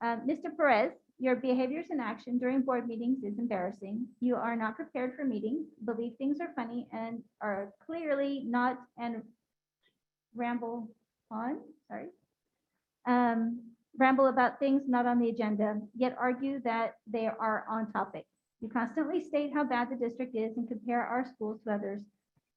S8: Mr. Perez, your behaviors and action during board meetings is embarrassing. You are not prepared for meetings, believe things are funny, and are clearly not and ramble on, ramble about things not on the agenda, yet argue that they are on topic. You constantly state how bad the district is and compare our schools to others,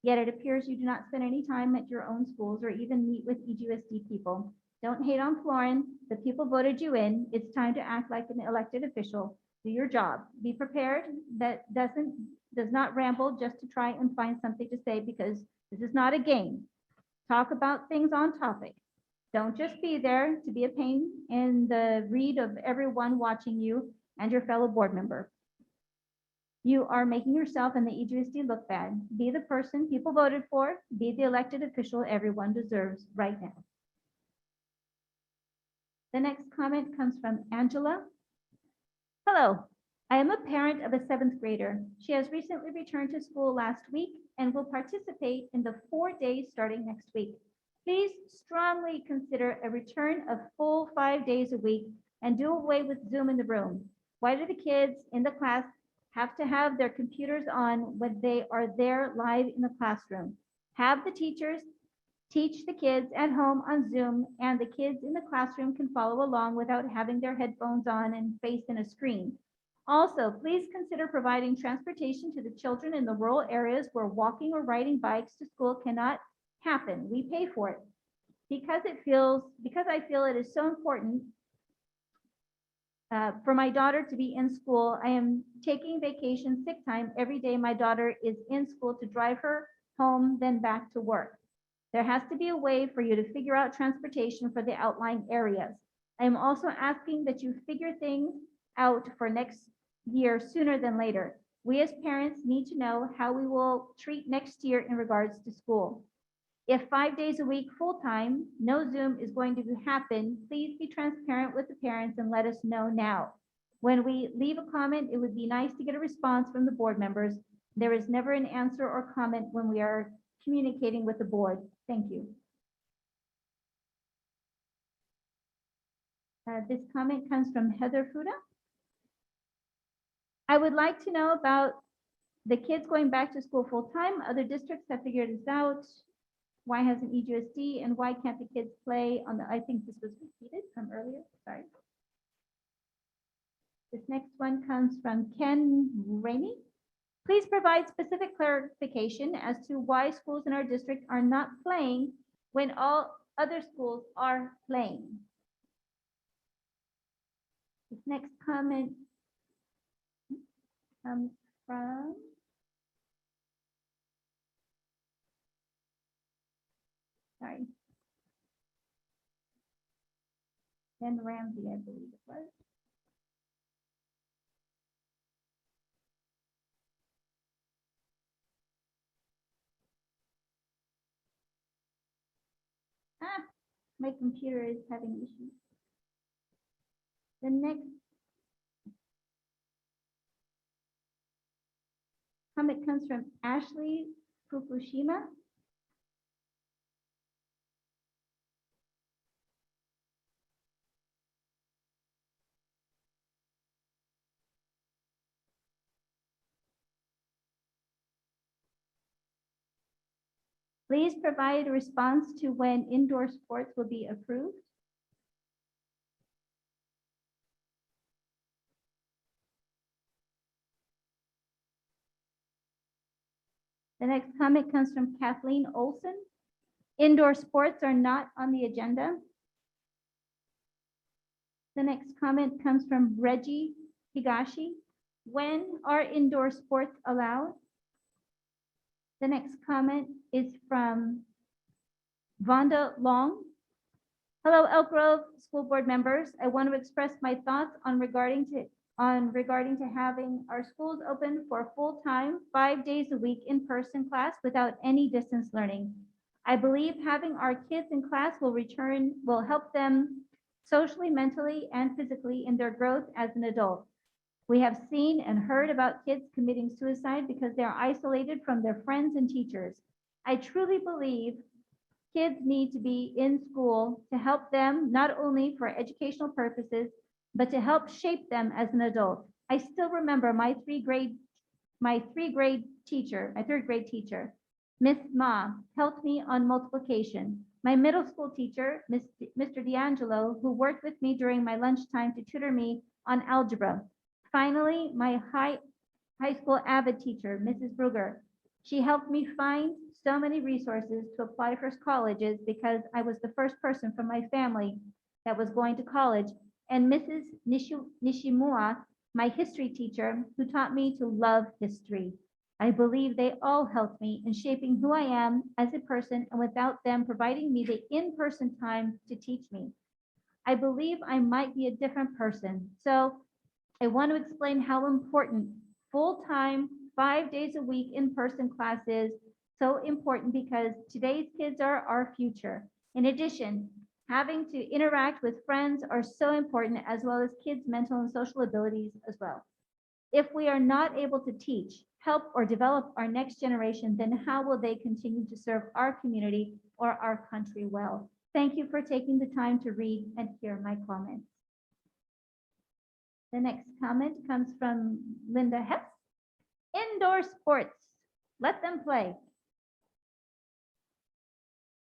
S8: yet it appears you do not spend any time at your own schools or even meet with EGUSD people. Don't hate on Florin. The people voted you in. It's time to act like an elected official. Do your job. Be prepared. That does not ramble just to try and find something to say because this is not a game. Talk about things on topic. Don't just be there to be a pain in the read of everyone watching you and your fellow board member. You are making yourself and the EGUSD look bad. Be the person people voted for. Be the elected official everyone deserves right now. The next comment comes from Angela. Hello, I am a parent of a 7th grader. She has recently returned to school last week and will participate in the 4 days starting next week. Please strongly consider a return of full 5 days a week and do away with Zoom in the room. Why do the kids in the class have to have their computers on when they are there live in the classroom? Have the teachers teach the kids at home on Zoom and the kids in the classroom can follow along without having their headphones on and face in a screen. Also, please consider providing transportation to the children in the rural areas where walking or riding bikes to school cannot happen. We pay for it. Because I feel it is so important for my daughter to be in school, I am taking vacation sick time every day my daughter is in school to drive her home, then back to work. There has to be a way for you to figure out transportation for the outlying areas. I am also asking that you figure things out for next year sooner than later. We as parents need to know how we will treat next year in regards to school. If 5 days a week full-time, no Zoom is going to happen, please be transparent with the parents and let us know now. When we leave a comment, it would be nice to get a response from the board members. There is never an answer or comment when we are communicating with the board. Thank you. This comment comes from Heather Fuda. I would like to know about the kids going back to school full-time. Other districts have figured this out. Why hasn't EGUSD and why can't the kids play on the, I think this was repeated from earlier, sorry. This next one comes from Ken Rainey. Please provide specific clarification as to why schools in our district are not playing when all other schools are playing. This next comment comes from sorry. Ben Ramsey, I believe it was. My computer is having issues. The next comment comes from Ashley Fukushima. Please provide a response to when indoor sports will be approved. The next comment comes from Kathleen Olson. Indoor sports are not on the agenda. The next comment comes from Reggie Higashi. When are indoor sports allowed? The next comment is from Vonda Long. Hello, Elk Grove School Board members. I want to express my thoughts on regarding to having our schools open for full-time, 5 days a week in-person class without any distance learning. I believe having our kids in class will help them socially, mentally, and physically in their growth as an adult. We have seen and heard about kids committing suicide because they are isolated from their friends and teachers. I truly believe kids need to be in school to help them, not only for educational purposes, but to help shape them as an adult. I still remember my third grade teacher, Miss Ma, helped me on multiplication. My middle school teacher, Mr. D'Angelo, who worked with me during my lunchtime to tutor me on algebra. Finally, my high school AVID teacher, Mrs. Brugger. She helped me find so many resources to apply for colleges because I was the first person from my family that was going to college. And Mrs. Nishimura, my history teacher, who taught me to love history. I believe they all helped me in shaping who I am as a person, and without them providing me the in-person time to teach me, I believe I might be a different person. So I want to explain how important full-time, 5 days a week in-person class is. So important because today's kids are our future. In addition, having to interact with friends are so important, as well as kids' mental and social abilities as well. If we are not able to teach, help, or develop our next generation, then how will they continue to serve our community or our country well? Thank you for taking the time to read and hear my comments. The next comment comes from Linda Hess. Indoor sports, let them play.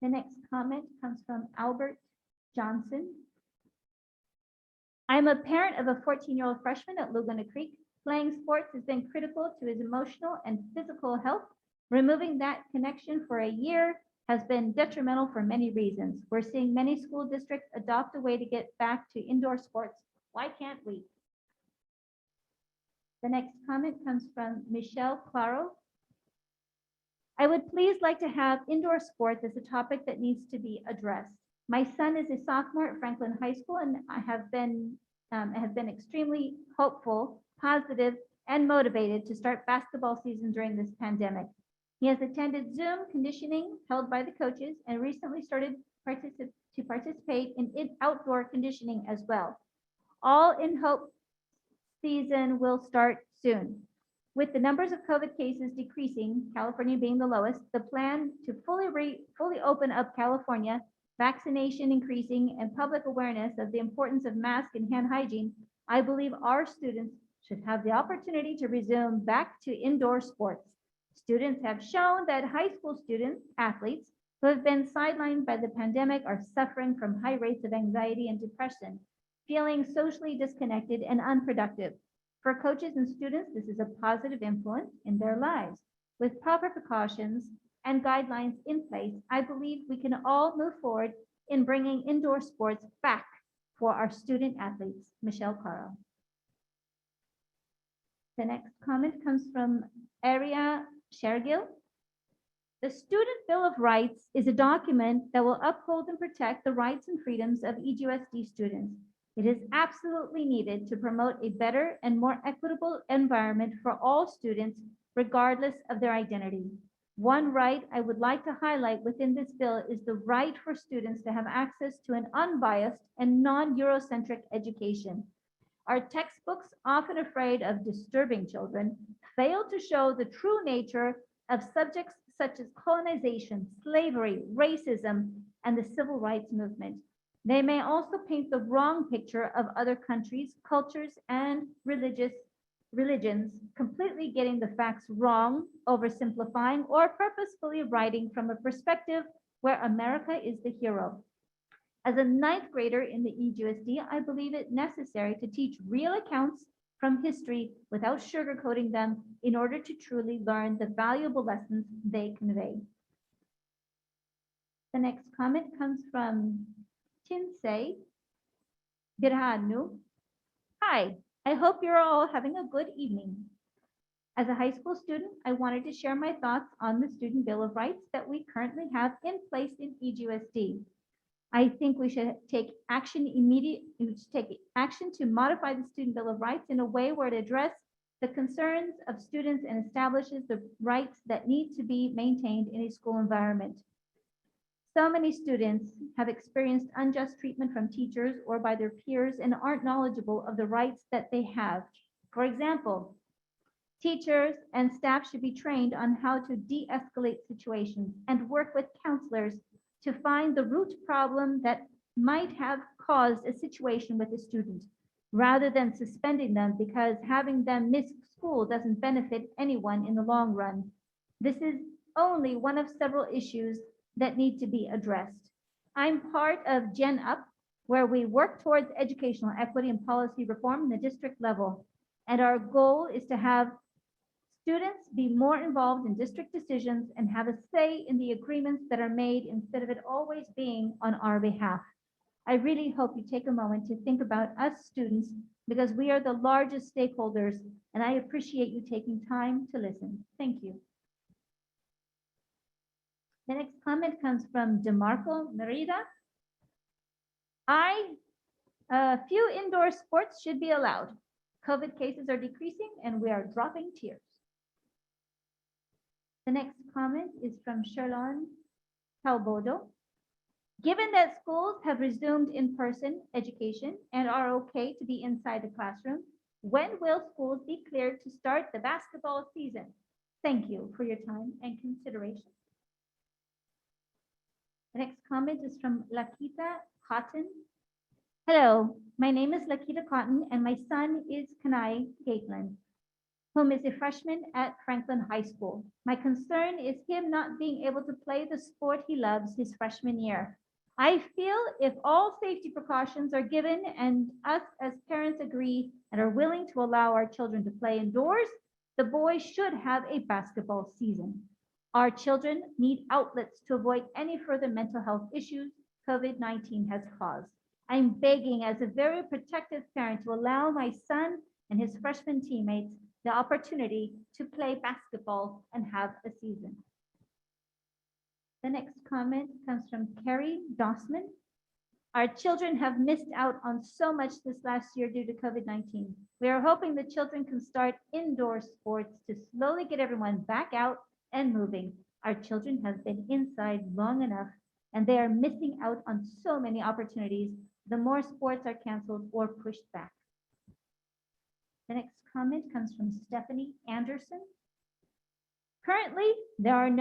S8: The next comment comes from Albert Johnson. I'm a parent of a 14-year-old freshman at Laguna Creek. Playing sports has been critical to his emotional and physical health. Removing that connection for a year has been detrimental for many reasons. We're seeing many school districts adopt a way to get back to indoor sports. Why can't we? The next comment comes from Michelle Claro. I would please like to have indoor sports as a topic that needs to be addressed. My son is a sophomore at Franklin High School, and I have been extremely hopeful, positive, and motivated to start basketball season during this pandemic. He has attended Zoom conditioning held by the coaches and recently started to participate in outdoor conditioning as well. All in hope season will start soon. With the numbers of COVID cases decreasing, California being the lowest, the plan to fully open up California, vaccination increasing, and public awareness of the importance of mask and hand hygiene, I believe our students should have the opportunity to resume back to indoor sports. Students have shown that high school students, athletes, who have been sidelined by the pandemic are suffering from high rates of anxiety and depression, feeling socially disconnected and unproductive. For coaches and students, this is a positive influence in their lives. With proper precautions and guidelines in place, I believe we can all move forward in bringing indoor sports back for our student athletes. Michelle Caro. The next comment comes from Aria Shergill. The Student Bill of Rights is a document that will uphold and protect the rights and freedoms of EGUSD students. It is absolutely needed to promote a better and more equitable environment for all students, regardless of their identity. One right I would like to highlight within this bill is the right for students to have access to an unbiased and non-Eurocentric education. Our textbooks, often afraid of disturbing children, fail to show the true nature of subjects such as colonization, slavery, racism, and the civil rights movement. They may also paint the wrong picture of other countries, cultures, and religions, completely getting the facts wrong, oversimplifying, or purposefully writing from a perspective where America is the hero. As a ninth grader in the EGUSD, I believe it necessary to teach real accounts from history without sugarcoating them in order to truly learn the valuable lessons they convey. The next comment comes from Tinsei Birhanu. Hi, I hope you're all having a good evening. As a high school student, I wanted to share my thoughts on the Student Bill of Rights that we currently have in place in EGUSD. I think we should take action to modify the Student Bill of Rights in a way where it addresses the concerns of students and establishes the rights that need to be maintained in a school environment. So many students have experienced unjust treatment from teachers or by their peers and aren't knowledgeable of the rights that they have. For example, teachers and staff should be trained on how to de-escalate situations and work with counselors to find the root problem that might have caused a situation with a student, rather than suspending them because having them miss school doesn't benefit anyone in the long run. This is only one of several issues that need to be addressed. I'm part of Gen Up, where we work towards educational equity and policy reform in the district level. And our goal is to have students be more involved in district decisions and have a say in the agreements that are made instead of it always being on our behalf. I really hope you take a moment to think about us students because we are the largest stakeholders and I appreciate you taking time to listen. Thank you. The next comment comes from DeMarco Merida. Few indoor sports should be allowed. COVID cases are decreasing and we are dropping tears. The next comment is from Sherlon Talbodo. Given that schools have resumed in-person education and are okay to be inside the classroom, when will schools be cleared to start the basketball season? Thank you for your time and consideration. The next comment is from Lakita Cotton. Hello, my name is Lakita Cotton and my son is Kanai Gatland, whom is a freshman at Franklin High School. My concern is him not being able to play the sport he loves his freshman year. I feel if all safety precautions are given and us as parents agree and are willing to allow our children to play indoors, the boys should have a basketball season. Our children need outlets to avoid any further mental health issues COVID-19 has caused. I'm begging as a very protective parent to allow my son and his freshman teammates the opportunity to play basketball and have a season. The next comment comes from Carrie Dossman. Our children have missed out on so much this last year due to COVID-19. We are hoping the children can start indoor sports to slowly get everyone back out and moving. Our children have been inside long enough and they are missing out on so many opportunities. The more sports are canceled or pushed back. The next comment comes from Stephanie Anderson. Currently, there are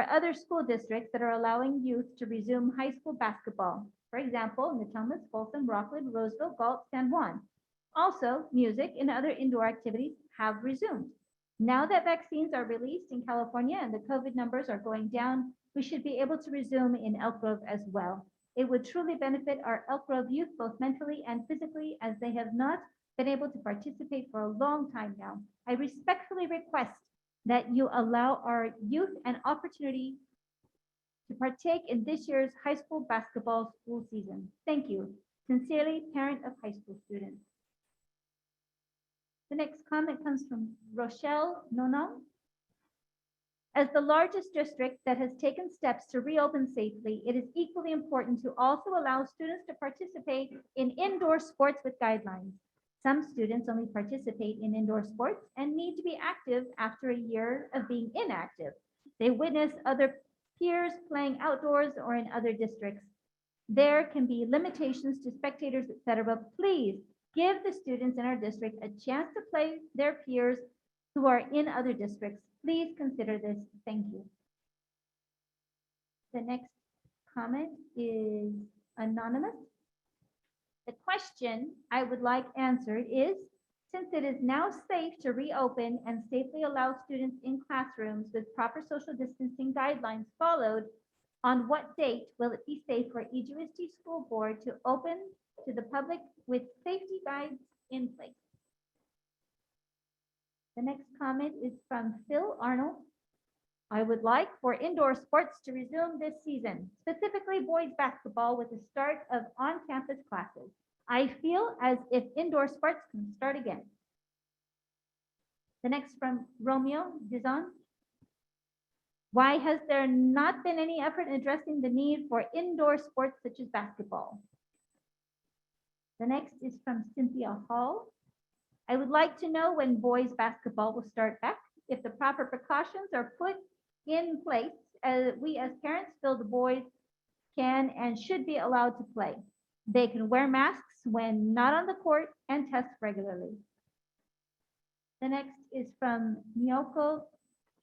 S8: other school districts that are allowing youth to resume high school basketball. For example, Natomas, Folsom, Rockland, Roseville, Galt, San Juan. Also, music and other indoor activities have resumed. Now that vaccines are released in California and the COVID numbers are going down, we should be able to resume in Elk Grove as well. It would truly benefit our Elk Grove youth both mentally and physically as they have not been able to participate for a long time now. I respectfully request that you allow our youth an opportunity to partake in this year's high school basketball school season. Thank you. Sincerely, parent of high school students. The next comment comes from Rochelle Nono. As the largest district that has taken steps to reopen safely, it is equally important to also allow students to participate in indoor sports with guidelines. Some students only participate in indoor sports and need to be active after a year of being inactive. They witness other peers playing outdoors or in other districts. There can be limitations to spectators, etc., but please give the students in our district a chance to play their peers who are in other districts. Please consider this. Thank you. The next comment is anonymous. The question I would like answered is, since it is now safe to reopen and safely allow students in classrooms with proper social distancing guidelines followed, on what date will it be safe for EGUST School Board to open to the public with safety guides in place? The next comment is from Phil Arnold. I would like for indoor sports to resume this season, specifically boys basketball with the start of on-campus classes. I feel as if indoor sports can start again. The next from Romeo Dizon. Why has there not been any effort in addressing the need for indoor sports such as basketball? The next is from Cynthia Hall. I would like to know when boys basketball will start back, if the proper precautions are put in place, as we as parents feel the boys can and should be allowed to play. They can wear masks when not on the court and test regularly. The next is from Miyoko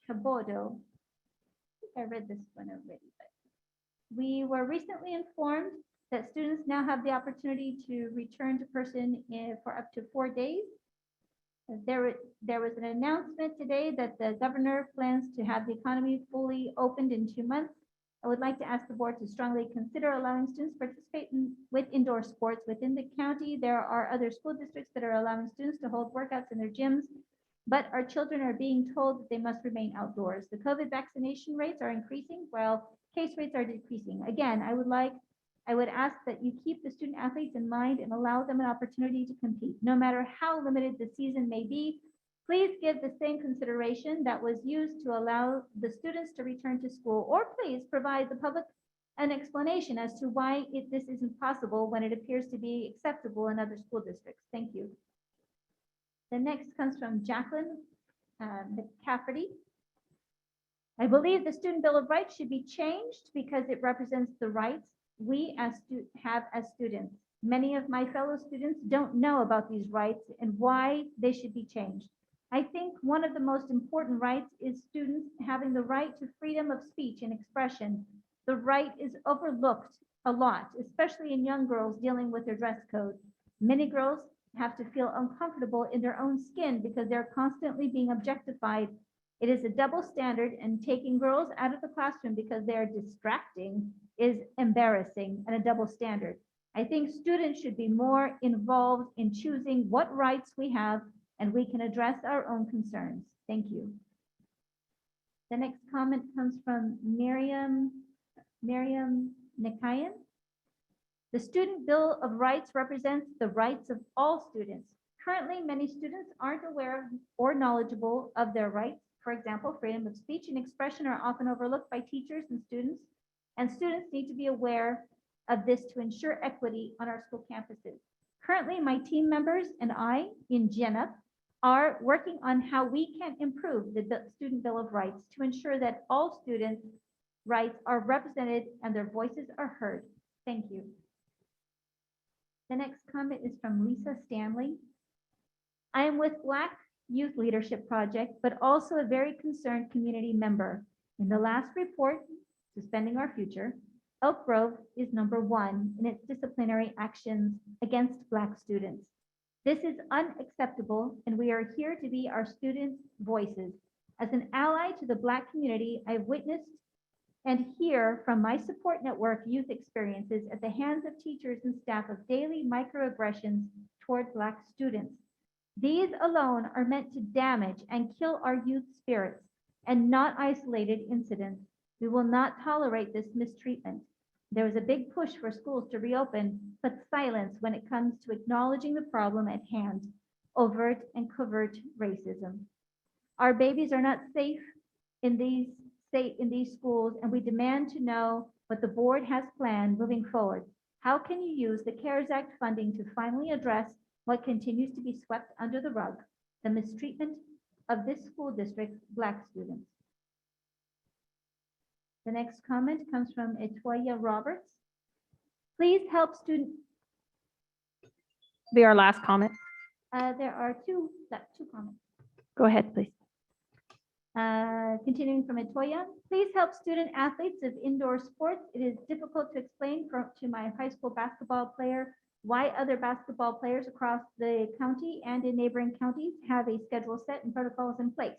S8: Chabodo. I think I read this one already, but we were recently informed that students now have the opportunity to return to person for up to 4 days. There was an announcement today that the governor plans to have the economy fully opened in 2 months. I would like to ask the board to strongly consider allowing students to participate with indoor sports within the county. There are other school districts that are allowing students to hold workouts in their gyms, but our children are being told that they must remain outdoors. The COVID vaccination rates are increasing while case rates are decreasing. Again, I would ask that you keep the student athletes in mind and allow them an opportunity to compete. No matter how limited the season may be, please give the same consideration that was used to allow the students to return to school, or please provide the public an explanation as to why this isn't possible when it appears to be acceptable in other school districts. Thank you. The next comes from Jacqueline McCafferty. I believe the Student Bill of Rights should be changed because it represents the rights we have as students. Many of my fellow students don't know about these rights and why they should be changed. I think one of the most important rights is students having the right to freedom of speech and expression. The right is overlooked a lot, especially in young girls dealing with their dress code. Many girls have to feel uncomfortable in their own skin because they're constantly being objectified. It is a double standard, and taking girls out of the classroom because they are distracting is embarrassing and a double standard. I think students should be more involved in choosing what rights we have, and we can address our own concerns. Thank you. The next comment comes from Miriam Nikayan. The Student Bill of Rights represents the rights of all students. Currently, many students aren't aware or knowledgeable of their rights. For example, freedom of speech and expression are often overlooked by teachers and students need to be aware of this to ensure equity on our school campuses. Currently, my team members and I in GenUp are working on how we can improve the Student Bill of Rights to ensure that all students' rights are represented and their voices are heard. Thank you. The next comment is from Lisa Stanley. I am with Black Youth Leadership Project, but also a very concerned community member. In the last report, Suspending Our Future, Elk Grove is #1 in its disciplinary actions against Black students. This is unacceptable, and we are here to be our students' voices. As an ally to the Black community, I've witnessed and hear from my support network youth experiences at the hands of teachers and staff of daily microaggressions toward Black students. These alone are meant to damage and kill our youth spirits and not isolated incidents. We will not tolerate this mistreatment. There is a big push for schools to reopen, but silence when it comes to acknowledging the problem at hand, overt and covert racism. Our babies are not safe in these schools, and we demand to know what the board has planned moving forward. How can you use the CARES Act funding to finally address what continues to be swept under the rug, the mistreatment of this school district's Black students? The next comment comes from Etoya Roberts. Please help student.
S1: Be our last comment.
S8: There are two comments.
S1: Go ahead, please.
S8: Continuing from Etoya, please help student athletes of indoor sports. It is difficult to explain to my high school basketball player why other basketball players across the county and in neighboring counties have a schedule set and protocols in place.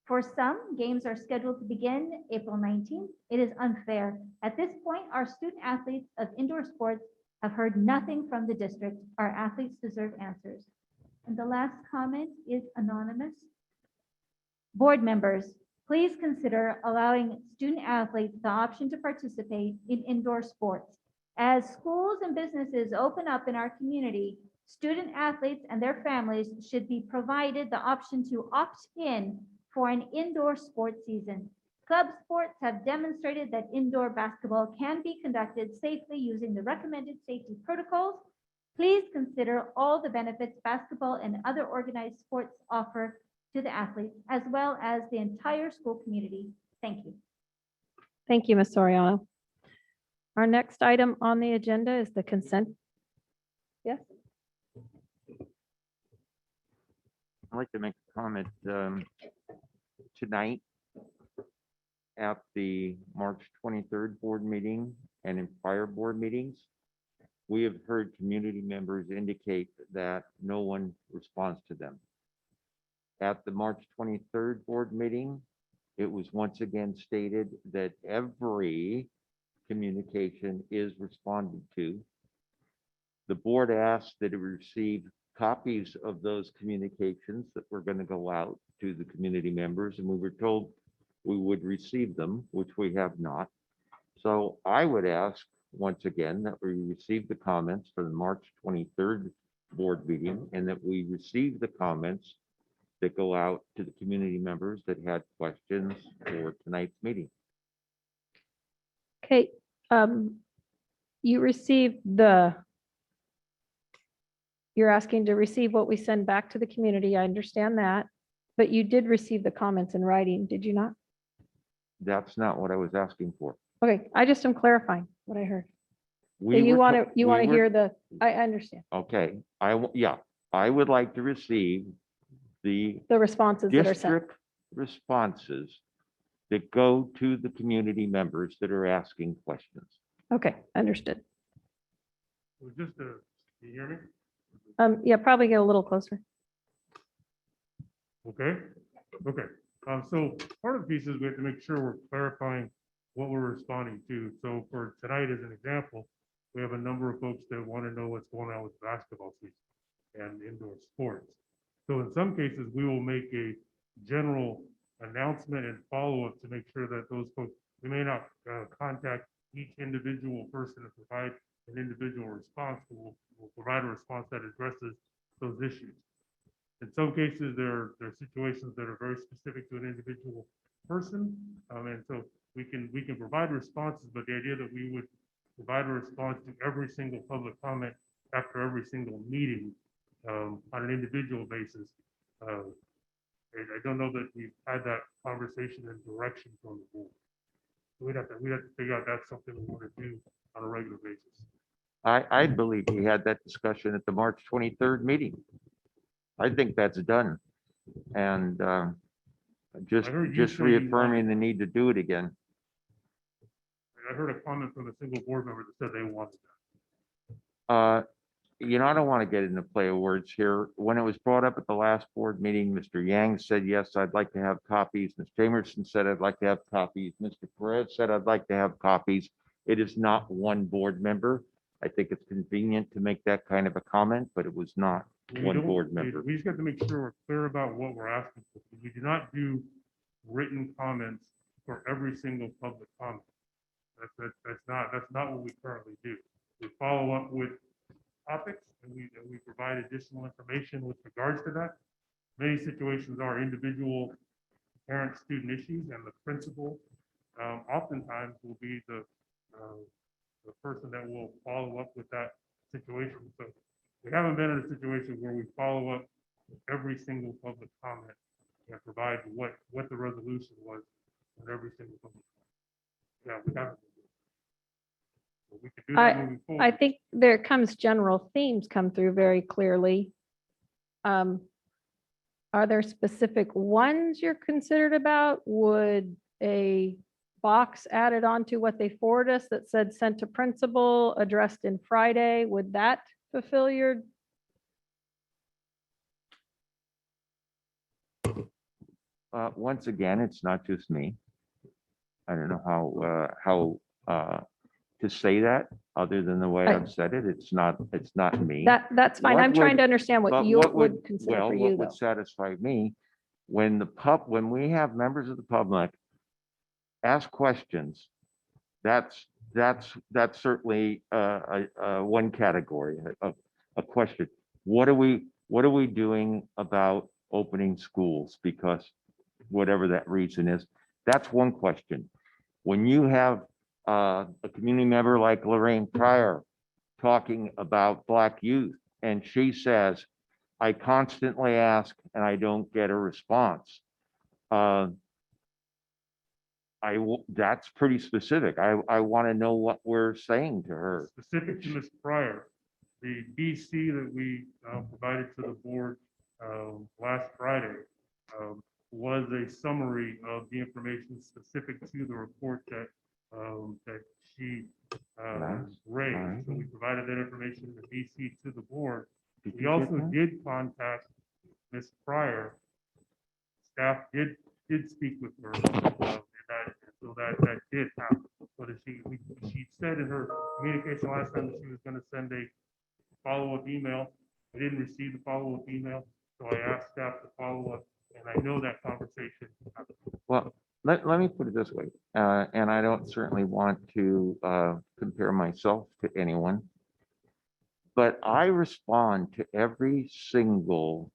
S8: For some, games are scheduled to begin April 19th. It is unfair. At this point, our student athletes of indoor sports have heard nothing from the district. Our athletes deserve answers. And the last comment is anonymous. Board members, please consider allowing student athletes the option to participate in indoor sports. As schools and businesses open up in our community, student athletes and their families should be provided the option to opt in for an indoor sports season. Club sports have demonstrated that indoor basketball can be conducted safely using the recommended safety protocols. Please consider all the benefits basketball and other organized sports offer to the athletes, as well as the entire school community. Thank you.
S1: Thank you, Ms. Soriano. Our next item on the agenda is the consent. Yes,
S11: I'd like to make a comment. Tonight at the March 23rd board meeting and in prior board meetings, we have heard community members indicate that no one responds to them. At the March 23rd board meeting, it was once again stated that every communication is responded to. The board asked that it receive copies of those communications that were going to go out to the community members, and we were told we would receive them, which we have not. So I would ask once again that we receive the comments for the March 23rd board meeting, and that we receive the comments that go out to the community members that had questions for tonight's meeting.
S1: okay. You received you're asking to receive what we send back to the community. I understand that, but you did receive the comments in writing, did you not?
S11: That's not what I was asking for.
S1: Okay, I just am clarifying what I heard. So
S11: We
S1: you
S11: were
S1: want
S11: to-
S1: to,
S11: we were-
S1: hear I understand
S11: Okay, yeah, I would like to receive the
S1: the responses that are sent.
S11: district responses that go to the community members that are asking questions.
S1: Okay, understood.
S15: Just to, you hear me?
S1: Yeah, probably get a little closer.
S15: Okay, okay. So part of the piece is we have to make sure we're clarifying what we're responding to. So for tonight, as an example, we have a number of folks that want to know what's going on with basketball season and indoor sports. So in some cases, we will make a general announcement and follow-up to make sure that those folks, we may not contact each individual person to provide an individual response, but we'll provide a response that addresses those issues. In some cases, there are situations that are very specific to an individual person. And so we can provide responses, but the idea that we would provide a response to every single public comment after every single meeting on an individual basis. I don't know that we've had that conversation and direction from the board. We'd have to figure out that's something we want to do on a regular basis.
S11: I believe we had that discussion at the March 23rd meeting. I think that's done. And just
S15: say you
S11: reaffirming the need to do it again.
S15: I heard a comment from a single board member that said they wanted that.
S11: I don't want to get into play of words here. When it was brought up at the last board meeting, Mr. Yang said, yes, I'd like to have copies. Ms. Jamerson said, I'd like to have copies. Mr. Perez said, I'd like to have copies. It is not one board member. I think it's convenient to make that kind of a comment, but it was not one board member.
S15: We just got to make sure we're clear about what we're asking for. We do not do written comments for every single public comment. That's not what we currently do. We follow up with topics and we provide additional information with regards to that. Many situations are individual parent-student issues, and the principal oftentimes will be the person that will follow up with that situation. So we haven't been in a situation where we follow up with every single public comment and provide what the resolution was on every single public comment. Yeah, we haven't. But we can do that moving forward.
S1: I think there comes general themes come through very clearly. Are there specific ones you're considered about? Would a box added onto what they forward us that said sent to principal, addressed in Friday, would that fulfill your?
S11: Once again, it's not just me. I don't know how to say that other than the way I've said it. It's not me.
S1: That's fine.
S11: What
S1: I'm trying
S11: would-
S1: to understand what
S11: But
S1: you
S11: what
S1: would consider
S11: well,
S1: for
S11: what
S1: you
S11: would
S1: though.
S11: satisfy me when we have members of the public ask questions, that's certainly one category of a question. What are we doing about opening schools? Because whatever that reason is, that's one question. When you have a community member like Lorraine Pryor talking about Black youth, and she says, I constantly ask and I don't get a response. That's pretty specific. I want to know what we're saying to her.
S15: Specific to Ms. Pryor, the BC that we provided to the board last Friday was a summary of the information specific to the report that she raised. So we provided that information to BC to the board. We also did contact Ms. Pryor. Staff did speak with her, so that did happen. But she said in her communication last time that she was going to send a follow-up email. I didn't receive the follow-up email, so I asked staff to follow up, and I know that conversation happened.
S11: Well, let me put it this way, and I don't certainly want to compare myself to anyone, but I respond to every single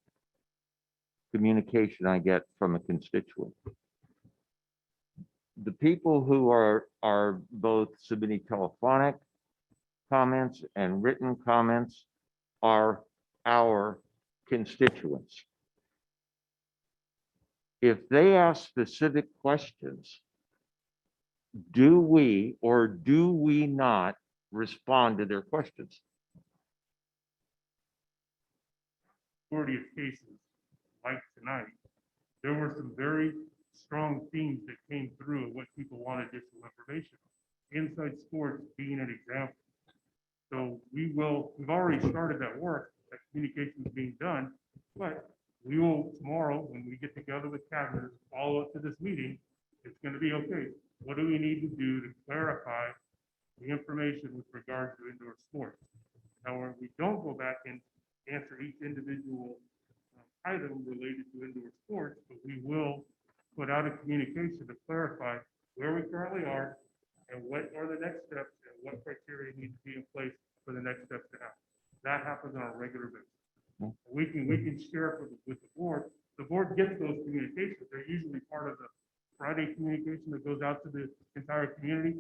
S11: communication I get from a constituent. The people who are both submitting telephonic comments and written comments are our constituents. If they ask specific questions, do we or do we not respond to their questions?
S15: Majority of cases, like tonight, there were some very strong themes that came through of what people want additional information. Inside sports being an example. So we've already started that work, that communication is being done, but we will tomorrow, when we get together with cabinet, follow up to this meeting, it's going to be, okay, what do we need to do to clarify the information with regard to indoor sports? Now, where we don't go back and answer each individual item related to indoor sports, but we will put out a communication to clarify where we currently are and what are the next steps and what criteria need to be in place for the next steps to happen. That happens on a regular basis. We can share with the board. The board gets those communications. They're usually part of the Friday communication that goes out to the entire community.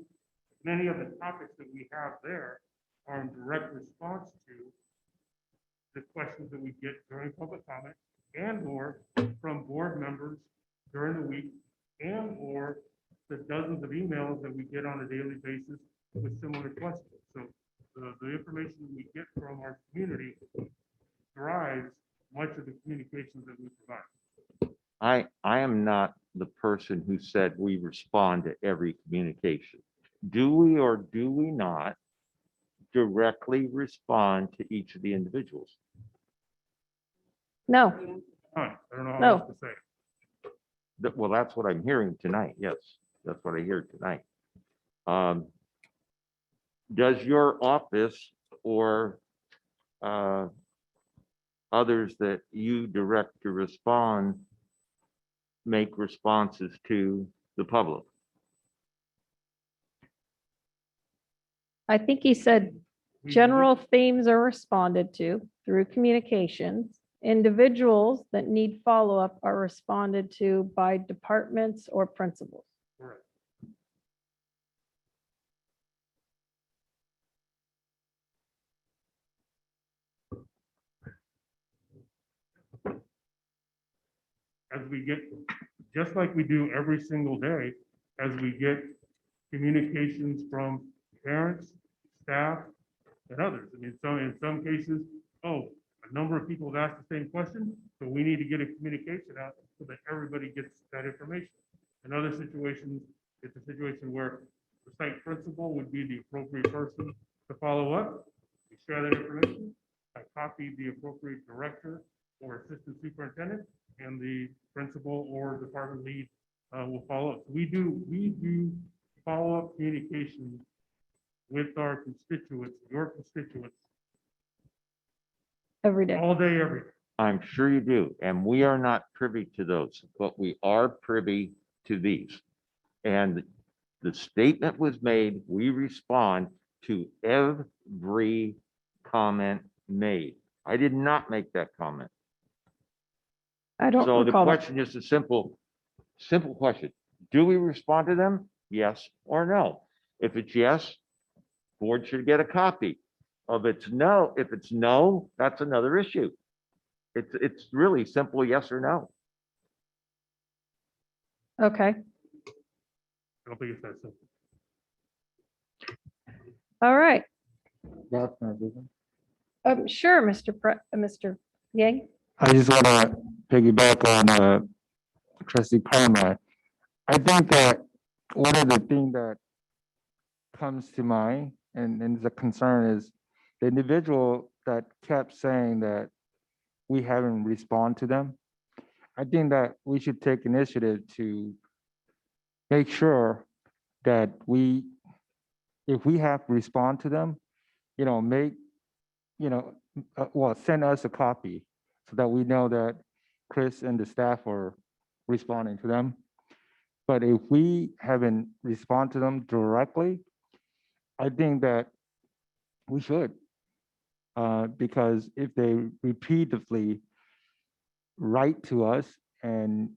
S15: Many of the topics that we have there are in direct response to the questions that we get during public comment and or from board members during the week and or the dozens of emails that we get on a daily basis with similar questions. So the information that we get from our community drives much of the communications that we provide.
S11: I am not the person who said we respond to every communication. Do we or do we not directly respond to each of the individuals?
S1: No.
S15: I don't know how
S1: No.
S15: else to say.
S11: Well, that's what I'm hearing tonight. Yes, that's what I hear tonight. Does your office or others that you direct to respond make responses to the public?
S1: I think he said general themes are responded to through communications. Individuals that need follow-up are responded to by departments or principals.
S15: Correct. As we get, just like we do every single day, as we get communications from parents, staff, and others. I mean, so in some cases, oh, a number of people have asked the same question, so we need to get a communication out so that everybody gets that information. In other situations, it's a situation where the site principal would be the appropriate person to follow up. We share that information. I copy the appropriate director or assistant superintendent, and the principal or department lead will follow up. We do follow-up communication with our constituents, your constituents,
S1: Every day.
S15: all day, every day.
S11: I'm sure you do, and we are not privy to those, but we are privy to these. And the statement was made, we respond to every comment made. I did not make that comment.
S1: I don't
S11: So the
S1: recall that.
S11: question is a simple question. Do we respond to them? Yes or no? If it's yes, board should get a copy. If it's no, that's another issue. It's really simple, yes or no.
S1: Okay.
S15: I don't think it's that simple.
S1: All right.
S16: That's not good.
S1: Sure, Mr. Yang.
S16: I just want to piggyback on Trustee Conrad. I think that one of the things that comes to mind and the concern is the individual that kept saying that we haven't responded to them. I think that we should take initiative to make sure that if we have to respond to them, send us a copy so that we know that Chris and the staff are responding to them. But if we haven't responded to them directly, I think that we should. Because if they repeatedly write to us and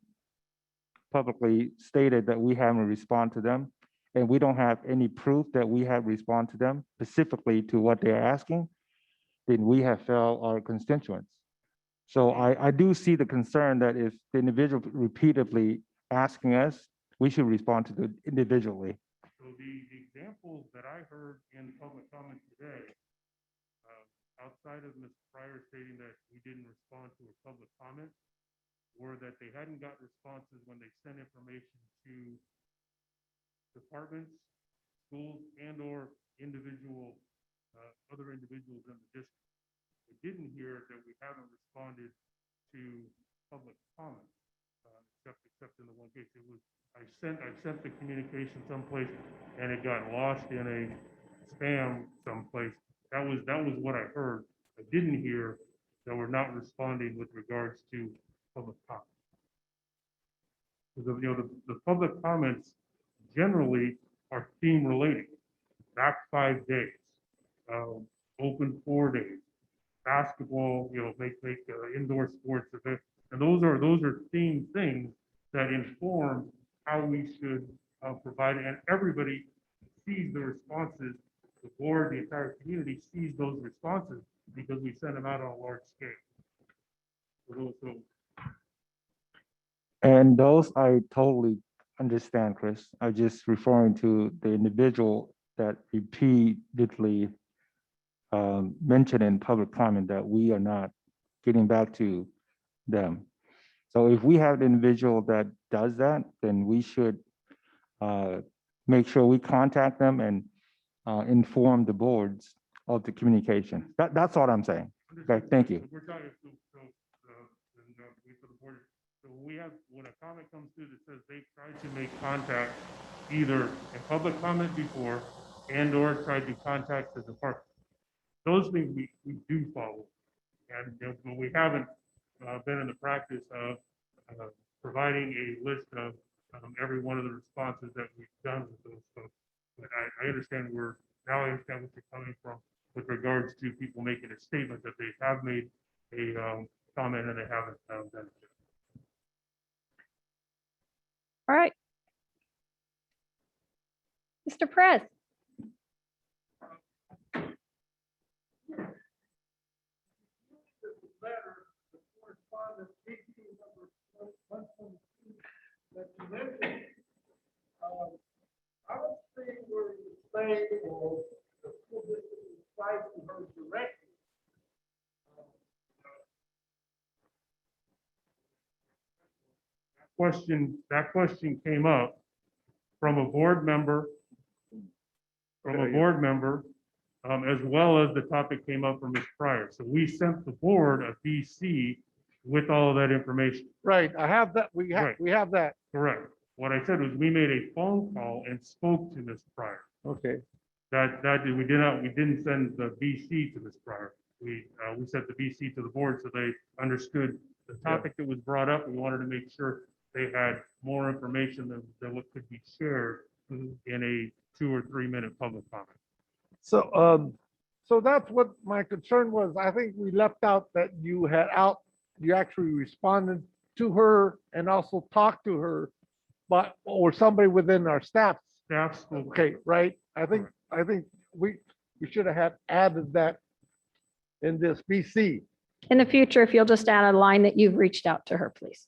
S16: publicly stated that we haven't responded to them, and we don't have any proof that we have responded to them specifically to what they're asking, then we have failed our constituents. So I do see the concern that if the individual repeatedly asking us, we should respond to them individually.
S15: So the examples that I heard in public comment today, outside of Ms. Pryor stating that we didn't respond to a public comment, were that they hadn't got responses when they sent information to departments, schools, and or other individuals in the district. I didn't hear that we haven't responded to public comment, except in the one case. It was I sent the communication someplace and it got lost in a spam someplace. That was what I heard. I didn't hear that we're not responding with regards to public comment. Because the public comments generally are theme related. Back 5 days, open 4 days, basketball, make indoor sports event, and those are theme things that inform how we should provide it. And everybody sees the responses. The board, the entire community sees those responses because we send them out on a large scale. So
S16: And those I totally understand, Chris. I'm just referring to the individual that repeatedly mentioned in public comment that we are not getting back to them. So if we have an individual that does that, then we should make sure we contact them and inform the boards of the communication. That's all I'm saying. Okay, thank you.
S15: we're talking, for the board. So when a comment comes through that says they've tried to make contact either in public comment before and or tried to contact the department. Those things we do follow. And but we haven't been in the practice of providing a list of every one of the responses that we've done with those folks. But I understand where now I understand what you're coming from with regards to people making a statement that they have made a comment and they haven't done it.
S1: All right. Mr. Perez.
S17: I don't see where you say or the school district applies to her directly.
S15: That question came up from a board member, as well as the topic came up from Ms. Pryor. So we sent the board a BC with all of that information.
S17: Right, I have that, we
S15: Right.
S17: have that.
S15: Correct. What I said was we made a phone call and spoke to Ms. Pryor.
S17: Okay.
S15: We didn't send the BC to Ms. Pryor. We sent the BC to the board so they understood the topic that was brought up. We wanted to make sure they had more information than what could be shared in a 2 or 3 minute public comment.
S17: So, so that's what my concern was. I think we left out that you actually responded to her and also talked to her, or somebody within our staff.
S15: Staff.
S17: Okay, right? I think we should have had added that in this BC.
S1: In the future, if you'll just add a line that you've reached out to her, please.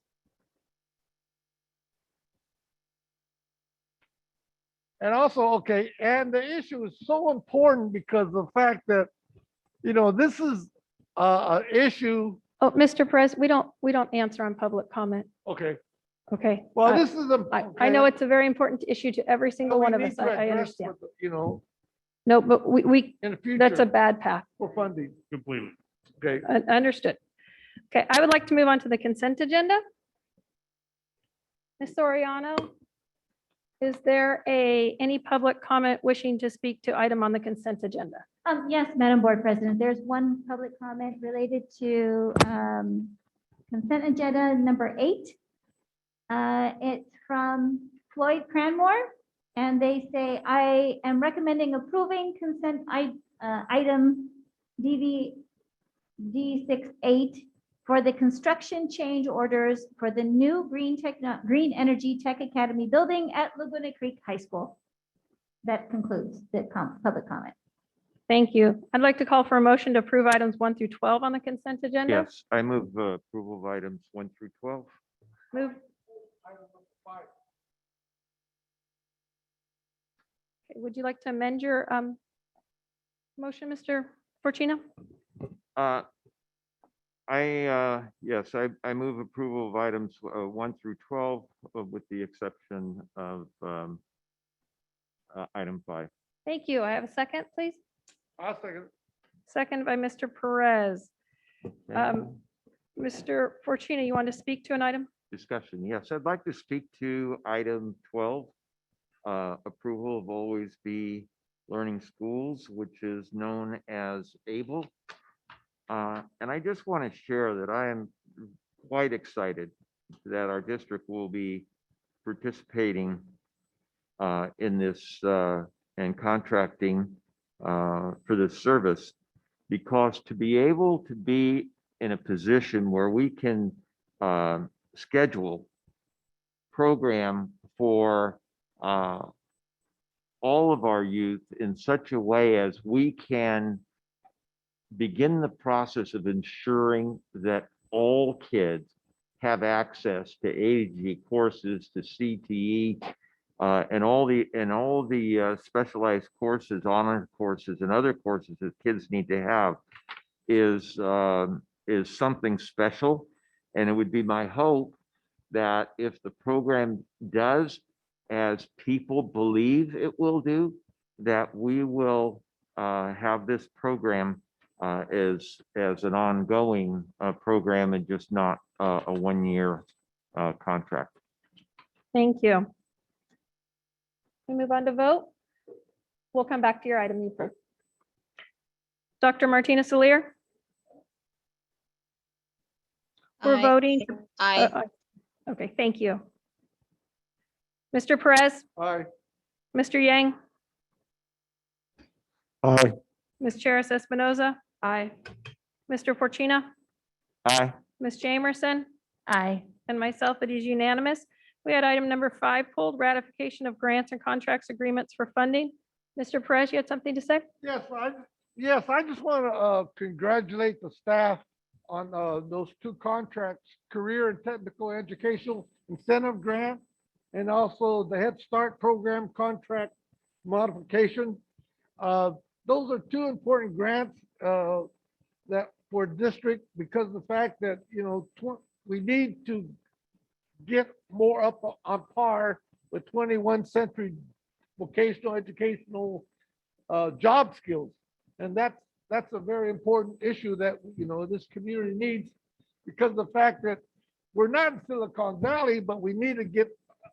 S17: And also, okay, and the issue is so important because the fact that, this is an issue.
S1: Oh, Mr. Perez, we don't answer on public comment.
S17: Okay.
S1: Okay.
S17: Well, this is
S1: I know it's a very important issue to every single one of us. I understand. No, but we,
S17: in the future,
S1: that's a bad path.
S17: for funding.
S15: Completely.
S17: Okay.
S1: Understood. Okay, I would like to move on to the consent agenda. Ms. Soriano, is there any public comment wishing to speak to item on the consent agenda?
S8: Yes, Madam Board President, there's one public comment related to consent agenda number 8. It's from Floyd Cranmore, and they say, I am recommending approving consent item D68 for the construction change orders for the new Green Energy Tech Academy building at Laguna Creek High School. That concludes the public comment.
S1: Thank you. I'd like to call for a motion to approve items 1 through 12 on the consent agenda.
S11: Yes, I move approval of items 1 through 12.
S1: Move. Okay, would you like to amend your motion, Mr. Fortino?
S11: Yes, I move approval of items 1 through 12 with the exception of item 5.
S1: Thank you. I have a second, please.
S17: I'll second.
S1: Second by Mr. Perez. Mr. Fortino, you want to speak to an item?
S11: Discussion, yes, I'd like to speak to item 12, approval of Always Be Learning Schools, which is known as ABLE. And I just want to share that I am quite excited that our district will be participating in this and contracting for this service, because to be able to be in a position where we can schedule program for all of our youth in such a way as we can begin the process of ensuring that all kids have access to AG courses, to CTE, and all the specialized courses, honor courses, and other courses that kids need to have is something special. And it would be my hope that if the program does as people believe it will do, that we will have this program as an ongoing program and just not a 1-year contract.
S1: Thank you. We move on to vote. We'll come back to your item. Dr. Martinez-Alier? We're voting.
S10: Aye.
S1: Okay, thank you. Mr. Perez?
S17: Aye.
S1: Mr. Yang?
S16: Aye.
S1: Ms. Charis Espinoza,
S9: Aye.
S1: Mr. Fortuna,
S11: Aye.
S1: Ms. Jamerson,
S8: Aye.
S1: and myself, it is unanimous. We had item number 5 pulled, ratification of grants and contracts agreements for funding. Mr. Perez, you had something to say?
S17: Yes, I just want to congratulate the staff on those 2 contracts, career and technical educational incentive grant, and also the Head Start program contract modification. Those are 2 important grants that for district, because of the fact that, we need to get more up on par with 21st century vocational educational job skills. And that's a very important issue that, this community needs, because of the fact that we're not in Silicon Valley, but we need to get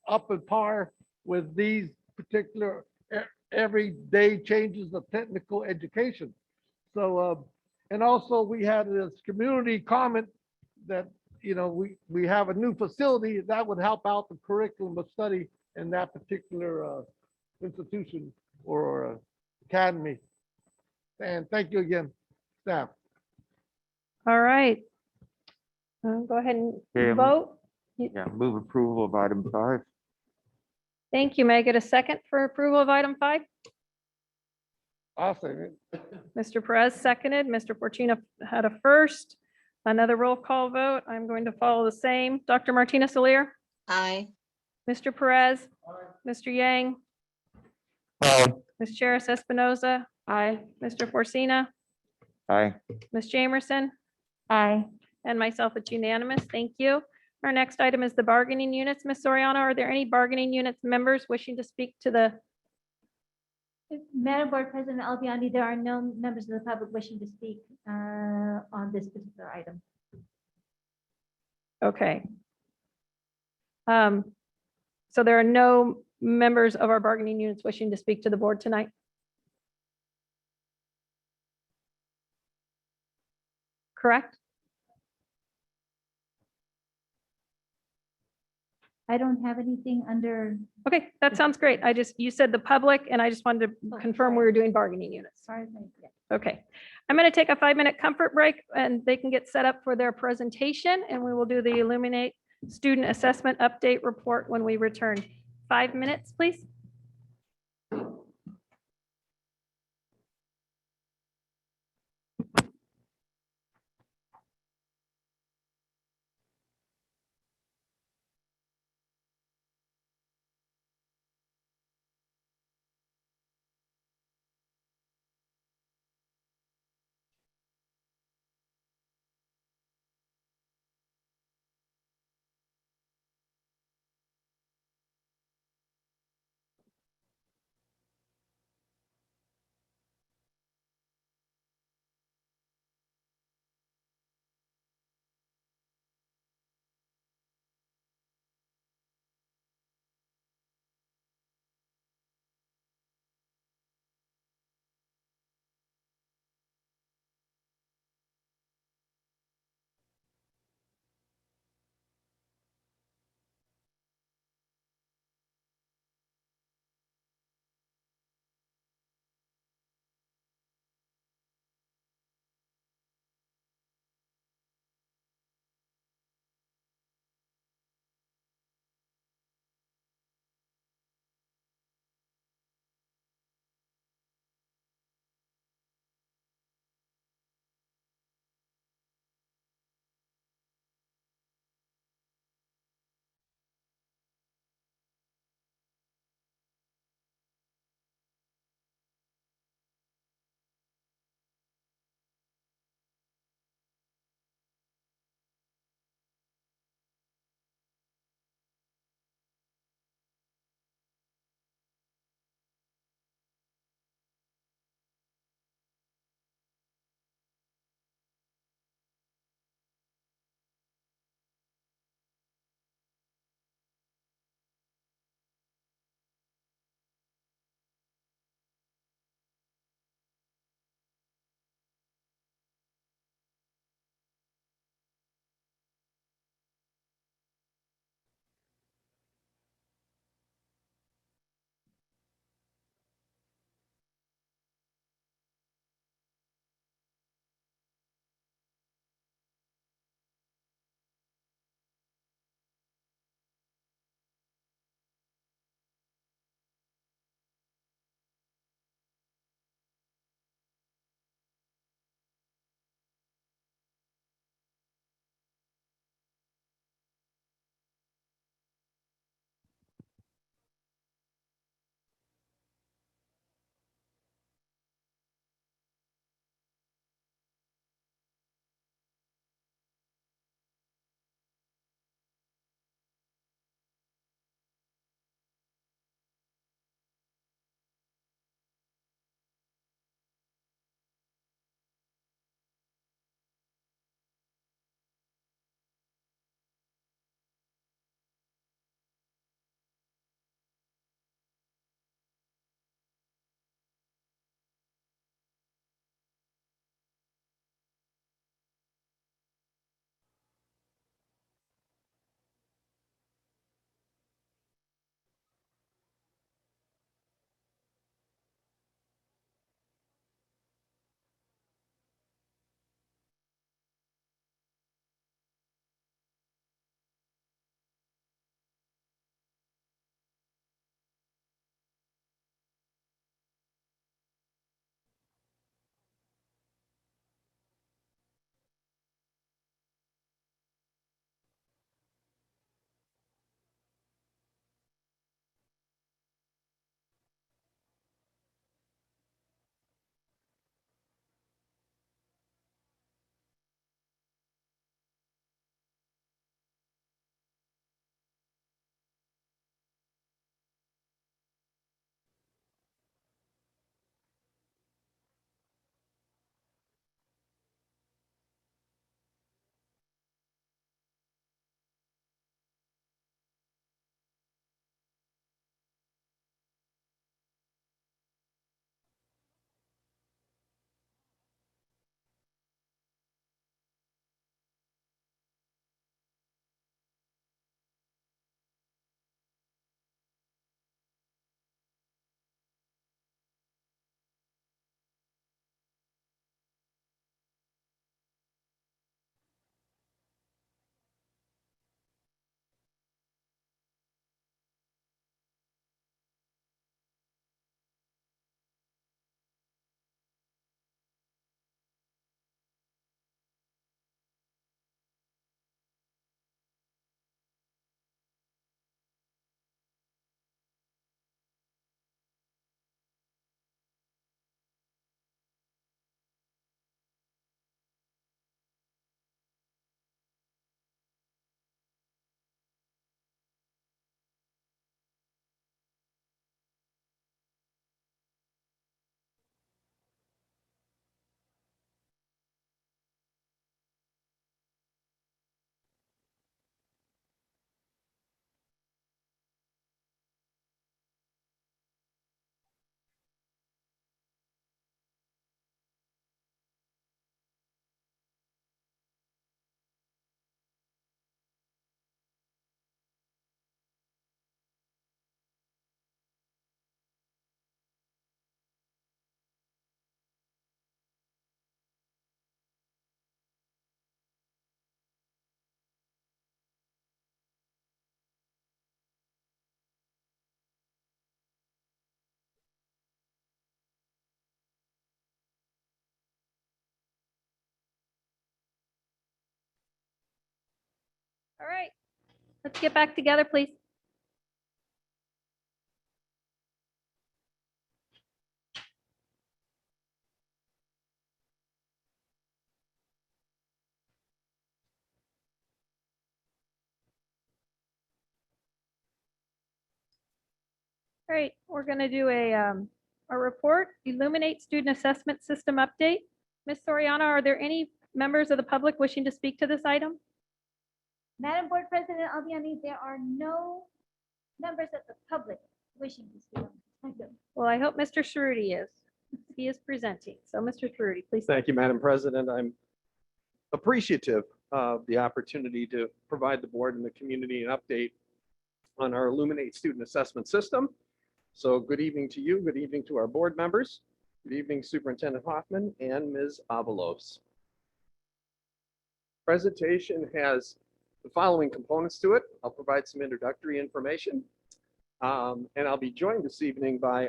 S17: up at par with these particular everyday changes of technical education. So, and also we had this community comment that, we have a new facility that would help out the curriculum of study in that particular institution or academy. And thank you again, staff.
S1: All right. Go ahead and
S11: Okay,
S1: vote.
S11: Yeah, move approval of item 5.
S1: Thank you. May I get a second for approval of item 5?
S17: I'll say it.
S1: Mr. Perez seconded. Mr. Fortuna had a first. Another roll call vote. I'm going to follow the same. Dr. Martinez Alier,
S10: Aye.
S1: Mr. Perez, Mr. Yang,
S16: Aye.
S1: Ms. Charis Espinoza. Aye. Mr. Forcina,
S11: Aye.
S1: Ms. Jamerson,
S8: Aye.
S1: and myself, it's unanimous. Thank you. Our next item is the bargaining units. Ms. Soriano, are there any bargaining units members wishing to speak to the,
S8: Madam Board President Albiani, there are no members of the public wishing to speak on this particular item.
S1: okay. So there are no members of our bargaining units wishing to speak to the board tonight? Correct?
S8: I don't have anything under.
S1: Okay, that sounds great. You said the public, and I just wanted to confirm we were doing bargaining units.
S8: Sorry.
S1: Okay. I'm going to take a 5-minute comfort break, and they can get set up for their presentation, and we will do the Illuminate Student Assessment Update Report when we return. 5 minutes, please. All right, let's get back together, please. All right, we're going to do a report, Illuminate Student Assessment System Update. Ms. Soriano, are there any members of the public wishing to speak to this item?
S8: Madam Board President Albiani, there are no members of the public wishing to speak. Thank you.
S1: Well, I hope Mr. Cerruti is. He is presenting. So Mr. Cerruti, please.
S18: Thank you, Madam President. I'm appreciative of the opportunity to provide the board and the community an update on our Illuminate student assessment system. So good evening to you. Good evening to our board members. Good evening, Superintendent Hoffman and Ms. Avalos. Presentation has the following components to it. I'll provide some introductory information. And I'll be joined this evening by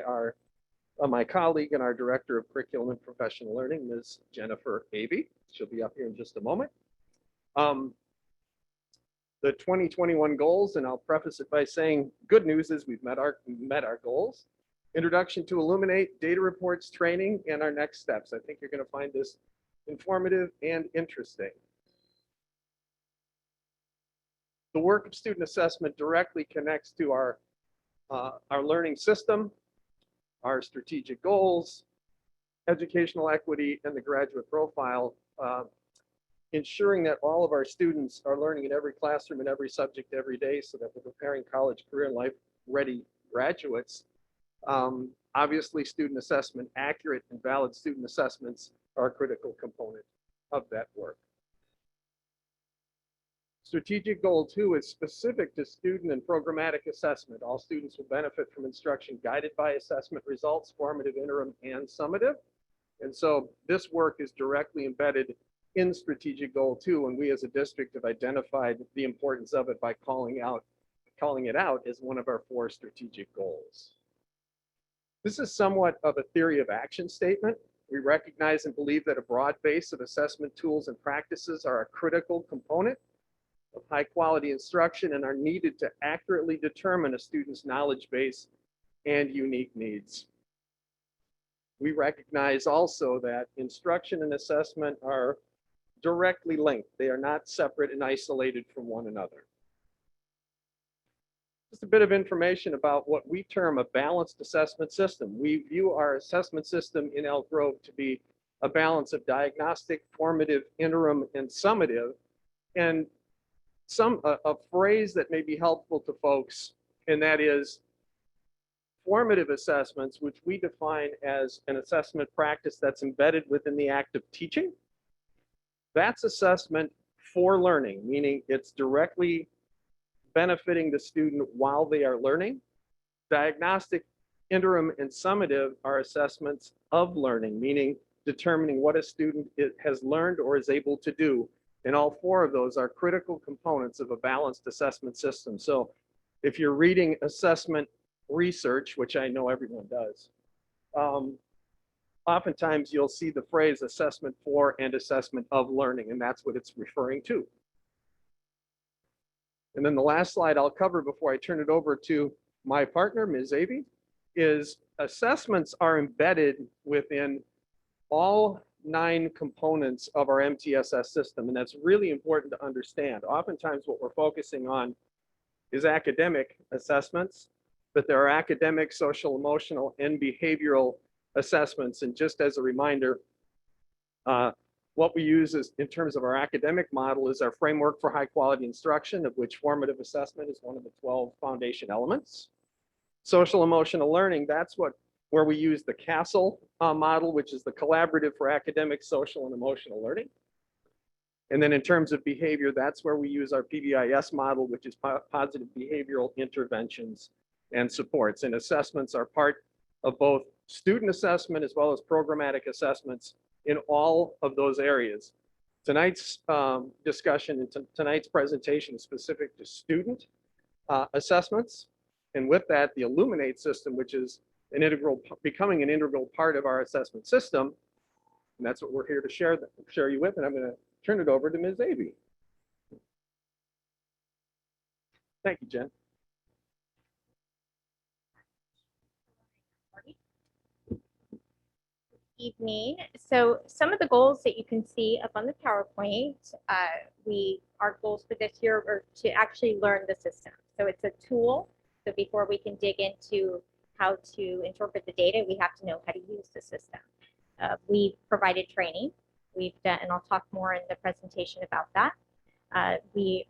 S18: my colleague and our Director of Curriculum and Professional Learning, Ms. Jennifer Avey. She'll be up here in just a moment. The 2021 goals, and I'll preface it by saying good news is we've met our goals. Introduction to Illuminate, data reports, training, and our next steps. I think you're going to find this informative and interesting. The work of student assessment directly connects to our learning system, our strategic goals, educational equity, and the graduate profile, ensuring that all of our students are learning in every classroom and every subject every day so that we're preparing college, career, and life-ready graduates. Obviously, student assessment, accurate and valid student assessments are a critical component of that work. Strategic goal 2 is specific to student and programmatic assessment. All students will benefit from instruction guided by assessment results, formative, interim, and summative. And so this work is directly embedded in strategic goal 2, and we as a district have identified the importance of it by calling it out as one of our 4 strategic goals. This is somewhat of a theory of action statement. We recognize and believe that a broad base of assessment tools and practices are a critical component of high quality instruction and are needed to accurately determine a student's knowledge base and unique needs. We recognize also that instruction and assessment are directly linked. They are not separate and isolated from one another. Just a bit of information about what we term a balanced assessment system. We view our assessment system in Elk Grove to be a balance of diagnostic, formative, interim, and summative. And a phrase that may be helpful to folks, and that is formative assessments, which we define as an assessment practice that's embedded within the act of teaching. That's assessment for learning, meaning it's directly benefiting the student while they are learning. Diagnostic, interim, and summative are assessments of learning, meaning determining what a student has learned or is able to do. And all 4 of those are critical components of a balanced assessment system. So if you're reading assessment research, which I know everyone does, oftentimes you'll see the phrase assessment for and assessment of learning, and that's what it's referring to. And then the last slide I'll cover before I turn it over to my partner, Ms. Avey, is assessments are embedded within all 9 components of our MTSS system, and that's really important to understand. Oftentimes what we're focusing on is academic assessments, but there are academic, social, emotional, and behavioral assessments. And just as a reminder, what we use is, in terms of our academic model, is our framework for high quality instruction, of which formative assessment is one of the 12 foundation elements. Social emotional learning, that's where we use the CASEL model, which is the collaborative for academic, social, and emotional learning. And then in terms of behavior, that's where we use our PBIS model, which is positive behavioral interventions and supports. And assessments are part of both student assessment as well as programmatic assessments in all of those areas. Tonight's discussion and tonight's presentation is specific to student assessments. And with that, the Illuminate system, which is becoming an integral part of our assessment system. And that's what we're here to share you with. And I'm going to turn it over to Ms. Avey. Thank you, Jen.
S19: Evening. So some of the goals that you can see up on the PowerPoint, our goals for this year are to actually learn the system. So it's a tool. So before we can dig into how to interpret the data, we have to know how to use the system. We provided training. We've done, and I'll talk more in the presentation about that.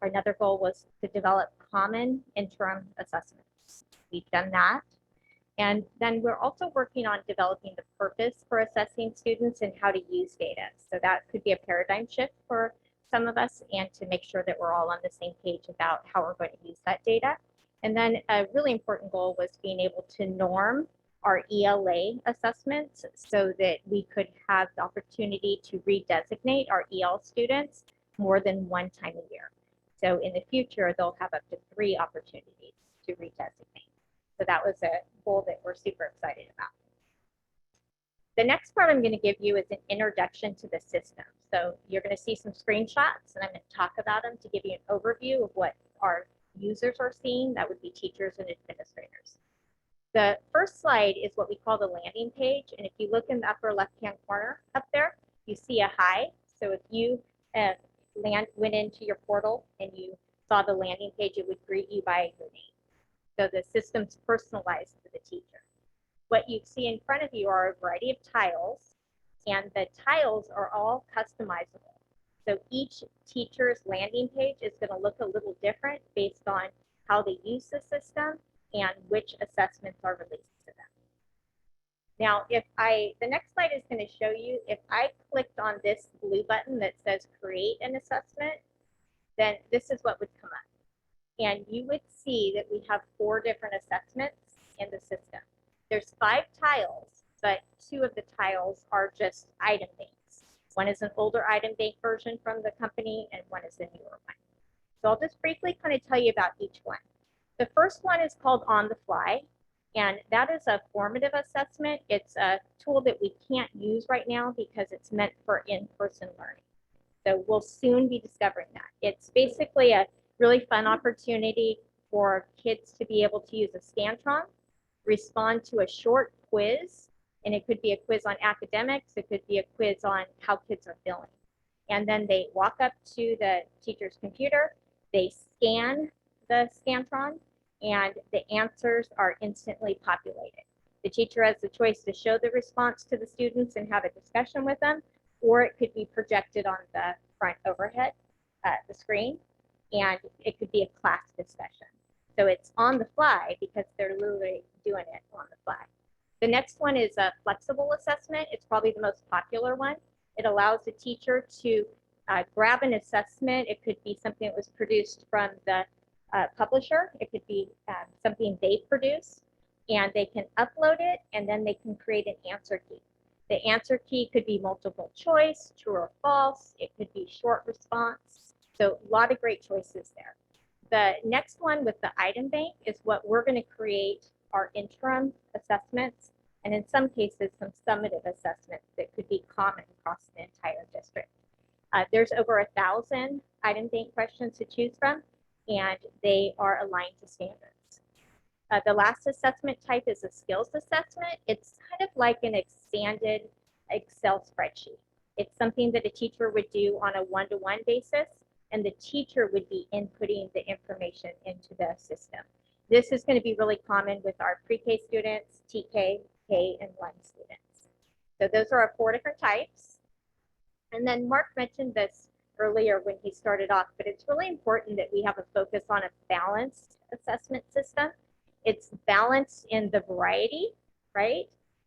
S19: Another goal was to develop common interim assessments. We've done that. And then we're also working on developing the purpose for assessing students and how to use data. So that could be a paradigm shift for some of us, and to make sure that we're all on the same page about how we're going to use that data. And then a really important goal was being able to norm our ELA assessments so that we could have the opportunity to redesignate our EL students more than one time a year. So in the future, they'll have up to 3 opportunities to redesignate. So that was a goal that we're super excited about. The next part I'm going to give you is an introduction to the system. So you're going to see some screenshots, and I'm going to talk about them to give you an overview of what our users are seeing. That would be teachers and administrators. The first slide is what we call the landing page. And if you look in the upper left-hand corner up there, you see a hi. So if you went into your portal and you saw the landing page, it would greet you by your name. So the system's personalized for the teacher. What you see in front of you are a variety of tiles, and the tiles are all customizable. So each teacher's landing page is going to look a little different based on how they use the system and which assessments are released to them. Now, the next slide is going to show you, if I clicked on this blue button that says create an assessment, then this is what would come up. And you would see that we have 4 different assessments in the system. There's 5 tiles, but 2 of the tiles are just item banks. One is an older item bank version from the company, and one is a newer one. So I'll just briefly kind of tell you about each one. The first one is called On the Fly, and that is a formative assessment. It's a tool that we can't use right now because it's meant for in-person learning. So we'll soon be discovering that. It's basically a really fun opportunity for kids to be able to use a Scantron, respond to a short quiz, and it could be a quiz on academics, it could be a quiz on how kids are feeling. And then they walk up to the teacher's computer, they scan the Scantron, and the answers are instantly populated. The teacher has the choice to show the response to the students and have a discussion with them, or it could be projected on the front overhead, the screen, and it could be a class discussion. So it's on the fly because they're literally doing it on the fly. The next one is a flexible assessment. It's probably the most popular one. It allows the teacher to grab an assessment. It could be something that was produced from the publisher. It could be something they produce, and they can upload it, and then they can create an answer key. The answer key could be multiple choice, true or false. It could be short response. So a lot of great choices there. The next one with the item bank is what we're going to create our interim assessments, and in some cases, some summative assessments that could be common across the entire district. There's over 1,000 item bank questions to choose from, and they are aligned to standards. The last assessment type is a skills assessment. It's kind of like an expanded Excel spreadsheet. It's something that a teacher would do on a one-to-one basis, and the teacher would be inputting the information into the system. This is going to be really common with our pre-K students, TK, K, and 1 students. So those are our 4 different types. And then Mark mentioned this earlier when he started off, but it's really important that we have a focus on a balanced assessment system. It's balanced in the variety, right?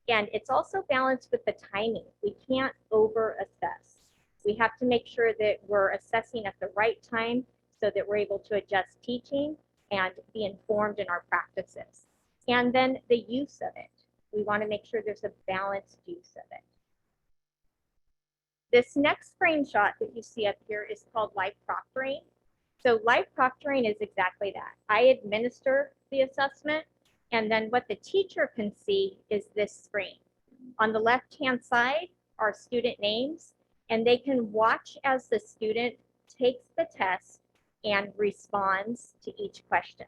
S19: And it's also balanced with the timing. We can't over-assess. We have to make sure that we're assessing at the right time so that we're able to adjust teaching and be informed in our practices. And then the use of it. We want to make sure there's a balanced use of it. This next screenshot that you see up here is called live proctoring. So live proctoring is exactly that. I administer the assessment, and then what the teacher can see is this screen. On the left-hand side are student names, and they can watch as the student takes the test and responds to each question.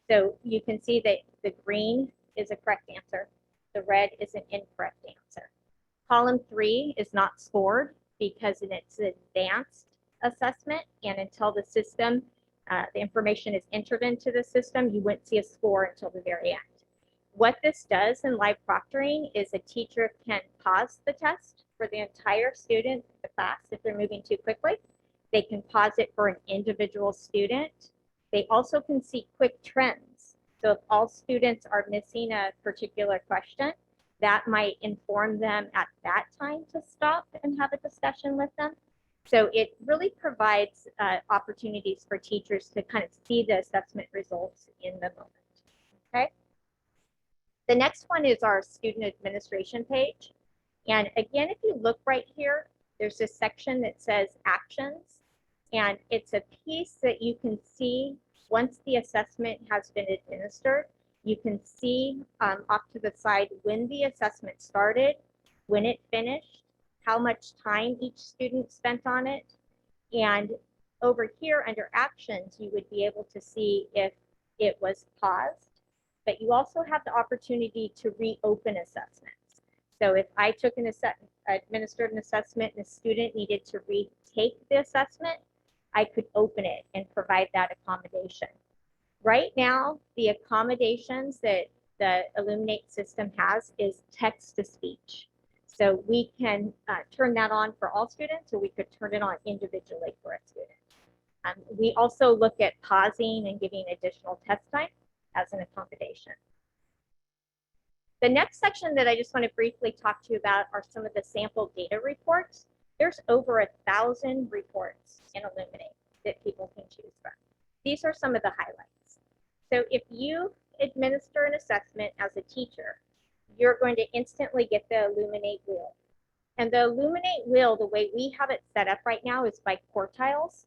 S19: So you can see that the green is a correct answer. The red is an incorrect answer. Column 3 is not scored because it's an advanced assessment, and until the system, the information is entered into the system, you wouldn't see a score until the very end. What this does in live proctoring is a teacher can pause the test for the entire student, the class, if they're moving too quickly. They can pause it for an individual student. They also can see quick trends. So if all students are missing a particular question, that might inform them at that time to stop and have a discussion with them. So it really provides opportunities for teachers to kind of see the assessment results in the moment, okay? The next one is our student administration page. And again, if you look right here, there's this section that says actions, and it's a piece that you can see once the assessment has been administered. You can see off to the side when the assessment started, when it finished, how much time each student spent on it. And over here under actions, you would be able to see if it was paused, but you also have the opportunity to reopen assessments. So if I took administered an assessment and a student needed to retake the assessment, I could open it and provide that accommodation. Right now, the accommodations that the Illuminate system has is text to speech. So we can turn that on for all students, or we could turn it on individually for a student. We also look at pausing and giving additional test time as an accommodation. The next section that I just want to briefly talk to you about are some of the sample data reports. There's over 1,000 reports in Illuminate that people can choose from. These are some of the highlights. So if you administer an assessment as a teacher, you're going to instantly get the Illuminate wheel. And the Illuminate wheel, the way we have it set up right now, is by quartiles.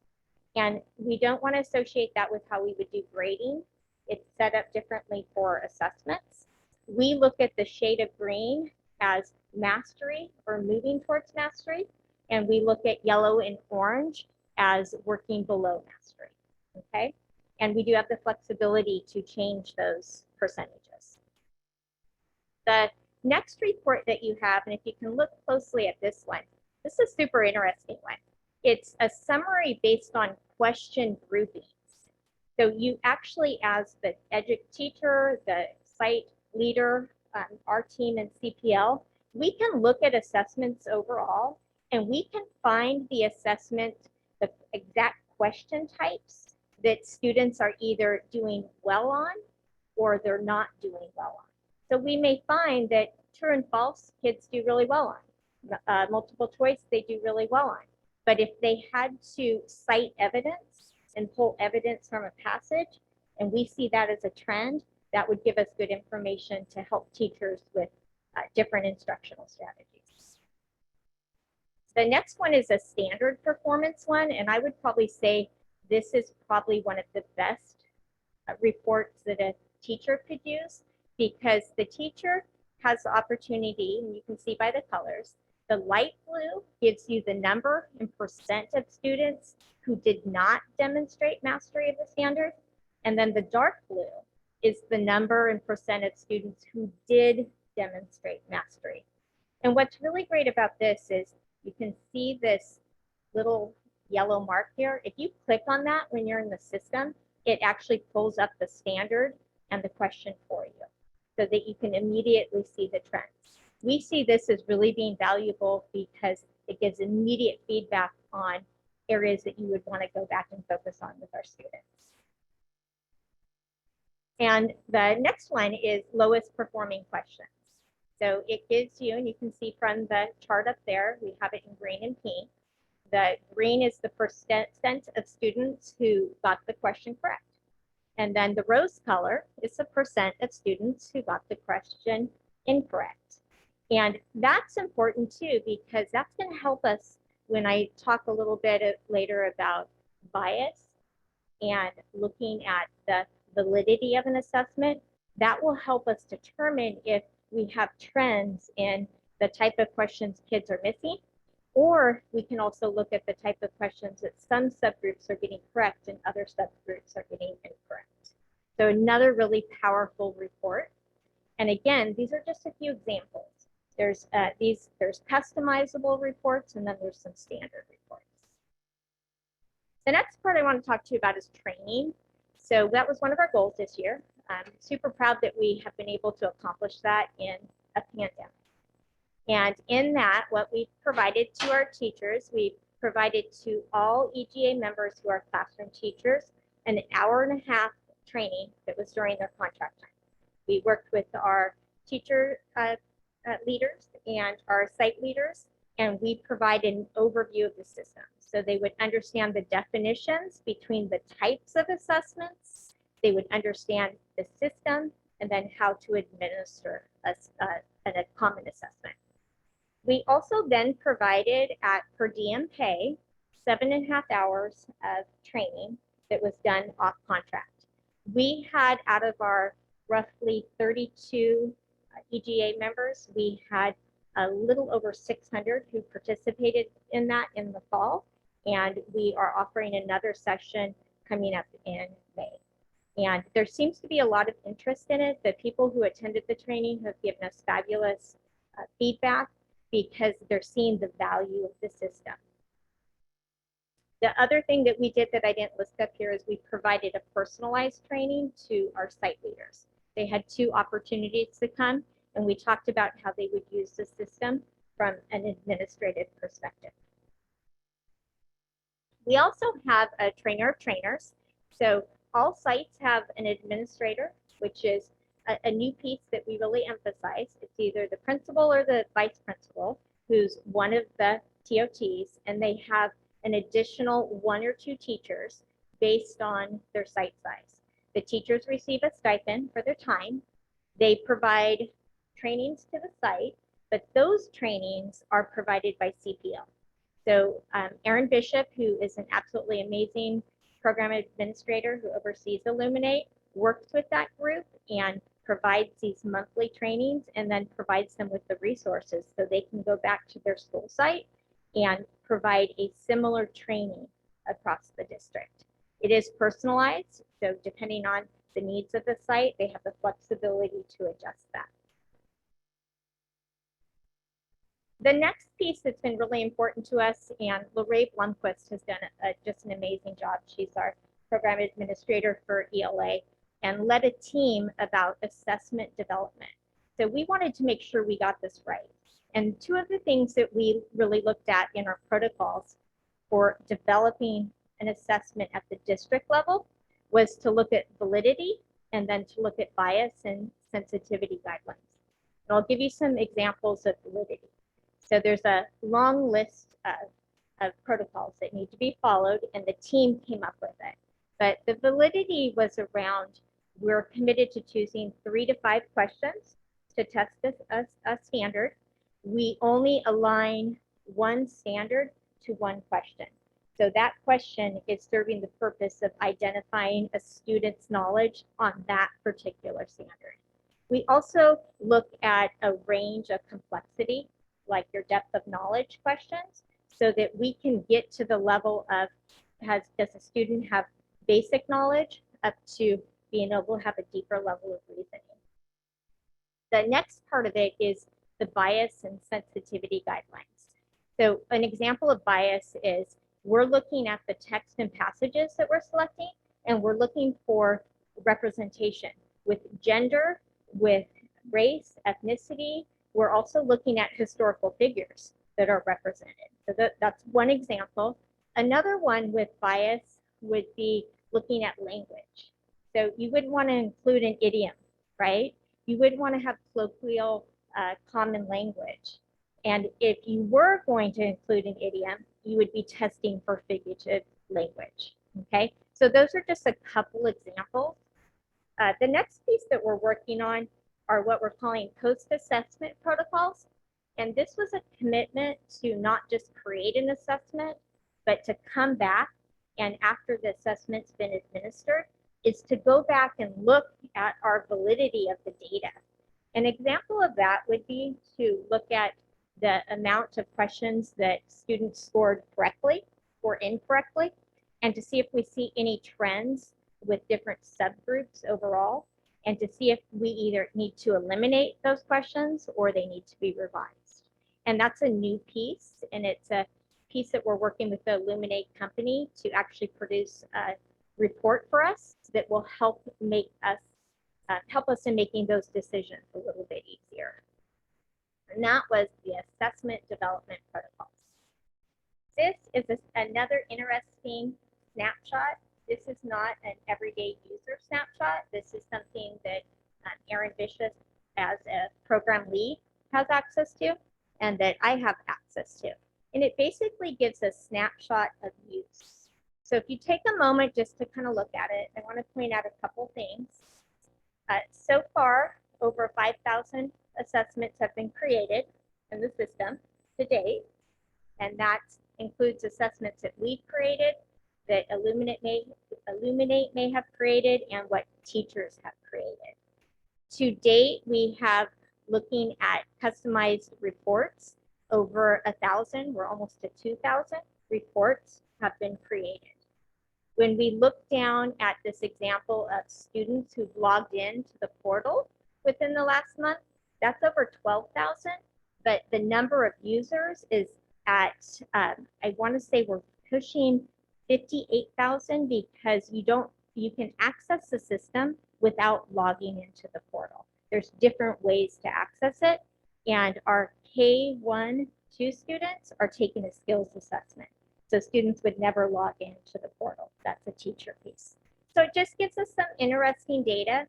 S19: And we don't want to associate that with how we would do grading. It's set up differently for assessments. We look at the shade of green as mastery or moving towards mastery. And we look at yellow and orange as working below mastery, okay? And we do have the flexibility to change those percentages. The next report that you have, and if you can look closely at this one, this is a super interesting one. It's a summary based on question groupings. So you actually, as the teacher, the site leader, our team in CPL, we can look at assessments overall, and we can find the assessment, the exact question types that students are either doing well on or they're not doing well on. So we may find that true and false kids do really well on. Multiple choice, they do really well on. But if they had to cite evidence and pull evidence from a passage, and we see that as a trend, that would give us good information to help teachers with different instructional strategies. The next one is a standard performance one, and I would probably say this is probably one of the best reports that a teacher could use, because the teacher has the opportunity, and you can see by the colors, the light blue gives you the number and percent of students who did not demonstrate mastery of the standard, and then the dark blue is the number and percent of students who did demonstrate mastery. And what's really great about this is you can see this little yellow mark here. If you click on that when you're in the system, it actually pulls up the standard and the question for you so that you can immediately see the trends. We see this as really being valuable because it gives immediate feedback on areas that you would want to go back and focus on with our students. And the next one is lowest performing questions. So it gives you, and you can see from the chart up there, we have it in green and pink. The green is the percent of students who got the question correct. And then the rose color is the percent of students who got the question incorrect. And that's important too, because that's going to help us when I talk a little bit later about bias and looking at the validity of an assessment. That will help us determine if we have trends in the type of questions kids are missing Or we can also look at the type of questions that some subgroups are getting correct and other subgroups are getting incorrect. So another really powerful report. And again, these are just a few examples. There's customizable reports, and then there's some standard reports. The next part I want to talk to you about is training. So that was one of our goals this year. I'm super proud that we have been able to accomplish that in a pandemic. And in that, what we provided to our teachers, we provided to all EGA members who are classroom teachers an hour-and-a-half training that was during their contract time. We worked with our teacher leaders and our site leaders, and we provided an overview of the system. So they would understand the definitions between the types of assessments, they would understand the system, and then how to administer a common assessment. We also then provided at per diem pay 7.5 hours of training that was done off contract. We had, out of our roughly 32 EGA members, we had a little over 600 who participated in that in the fall, and we are offering another session coming up in May. And there seems to be a lot of interest in it. The people who attended the training have given us fabulous feedback because they're seeing the value of the system. The other thing that we did that I didn't list up here is we provided a personalized training to our site leaders. They had 2 opportunities to come, and we talked about how they would use the system from an administrative perspective. We also have a trainer of trainers. So all sites have an administrator, which is a new piece that we really emphasize. It's either the principal or the vice principal, who's one of the TOTs, and they have an additional 1 or 2 teachers based on their site size. The teachers receive a stipend for their time. They provide trainings to the site, but those trainings are provided by CPL. So Erin Bishop, who is an absolutely amazing program administrator who oversees Illuminate, works with that group and provides these monthly trainings and then provides them with the resources so they can go back to their school site and provide a similar training across the district. It is personalized, so depending on the needs of the site, they have the flexibility to adjust that. The next piece that's been really important to us, and Lorraine Blomquist has done just an amazing job. She's our program administrator for ELA and led a team about assessment development. So we wanted to make sure we got this right. And 2 of the things that we really looked at in our protocols for developing an assessment at the district level was to look at validity and then to look at bias and sensitivity guidelines. And I'll give you some examples of validity. So there's a long list of protocols that need to be followed, and the team came up with it. But the validity was around, we're committed to choosing 3 to 5 questions to test this a standard. We only align 1 standard to 1 question. So that question is serving the purpose of identifying a student's knowledge on that particular standard. We also look at a range of complexity, like your depth of knowledge questions, so that we can get to the level of, does a student have basic knowledge up to being able to have a deeper level of reasoning. The next part of it is the bias and sensitivity guidelines. So an example of bias is we're looking at the text and passages that we're selecting, and we're looking for representation with gender, with race, ethnicity. We're also looking at historical figures that are represented. So that's one example. Another one with bias would be looking at language. So you wouldn't want to include an idiom, right? You would want to have colloquial common language. And if you were going to include an idiom, you would be testing for figurative language, okay? So those are just a couple examples. The next piece that we're working on are what we're calling post-assessment protocols. And this was a commitment to not just create an assessment, but to come back and after the assessment's been administered, is to go back and look at our validity of the data. An example of that would be to look at the amount of questions that students scored correctly or incorrectly, and to see if we see any trends with different subgroups overall, and to see if we either need to eliminate those questions or they need to be revised. And that's a new piece, and it's a piece that we're working with the Illuminate company to actually produce a report for us that will help us in making those decisions a little bit easier. And that was the assessment development protocols. This is another interesting snapshot. This is not an everyday user snapshot. This is something that Erin Vicious, as a program lead, has access to, and that I have access to. And it basically gives a snapshot of use. So if you take a moment just to kind of look at it, I want to point out a couple things. So far, over 5,000 assessments have been created in the system to date, and that includes assessments that we've created, that Illuminate may have created, and what teachers have created. To date, we have, looking at customized reports, over 1,000, we're almost to 2,000 reports have been created. When we look down at this example of students who've logged into the portal within the last month, that's over 12,000, but the number of users is at, I want to say we're pushing 58,000, because you can access the system without logging into the portal. There's different ways to access it, and our K1-2 students are taking a skills assessment. So students would never log into the portal. That's a teacher piece. So it just gives us some interesting data.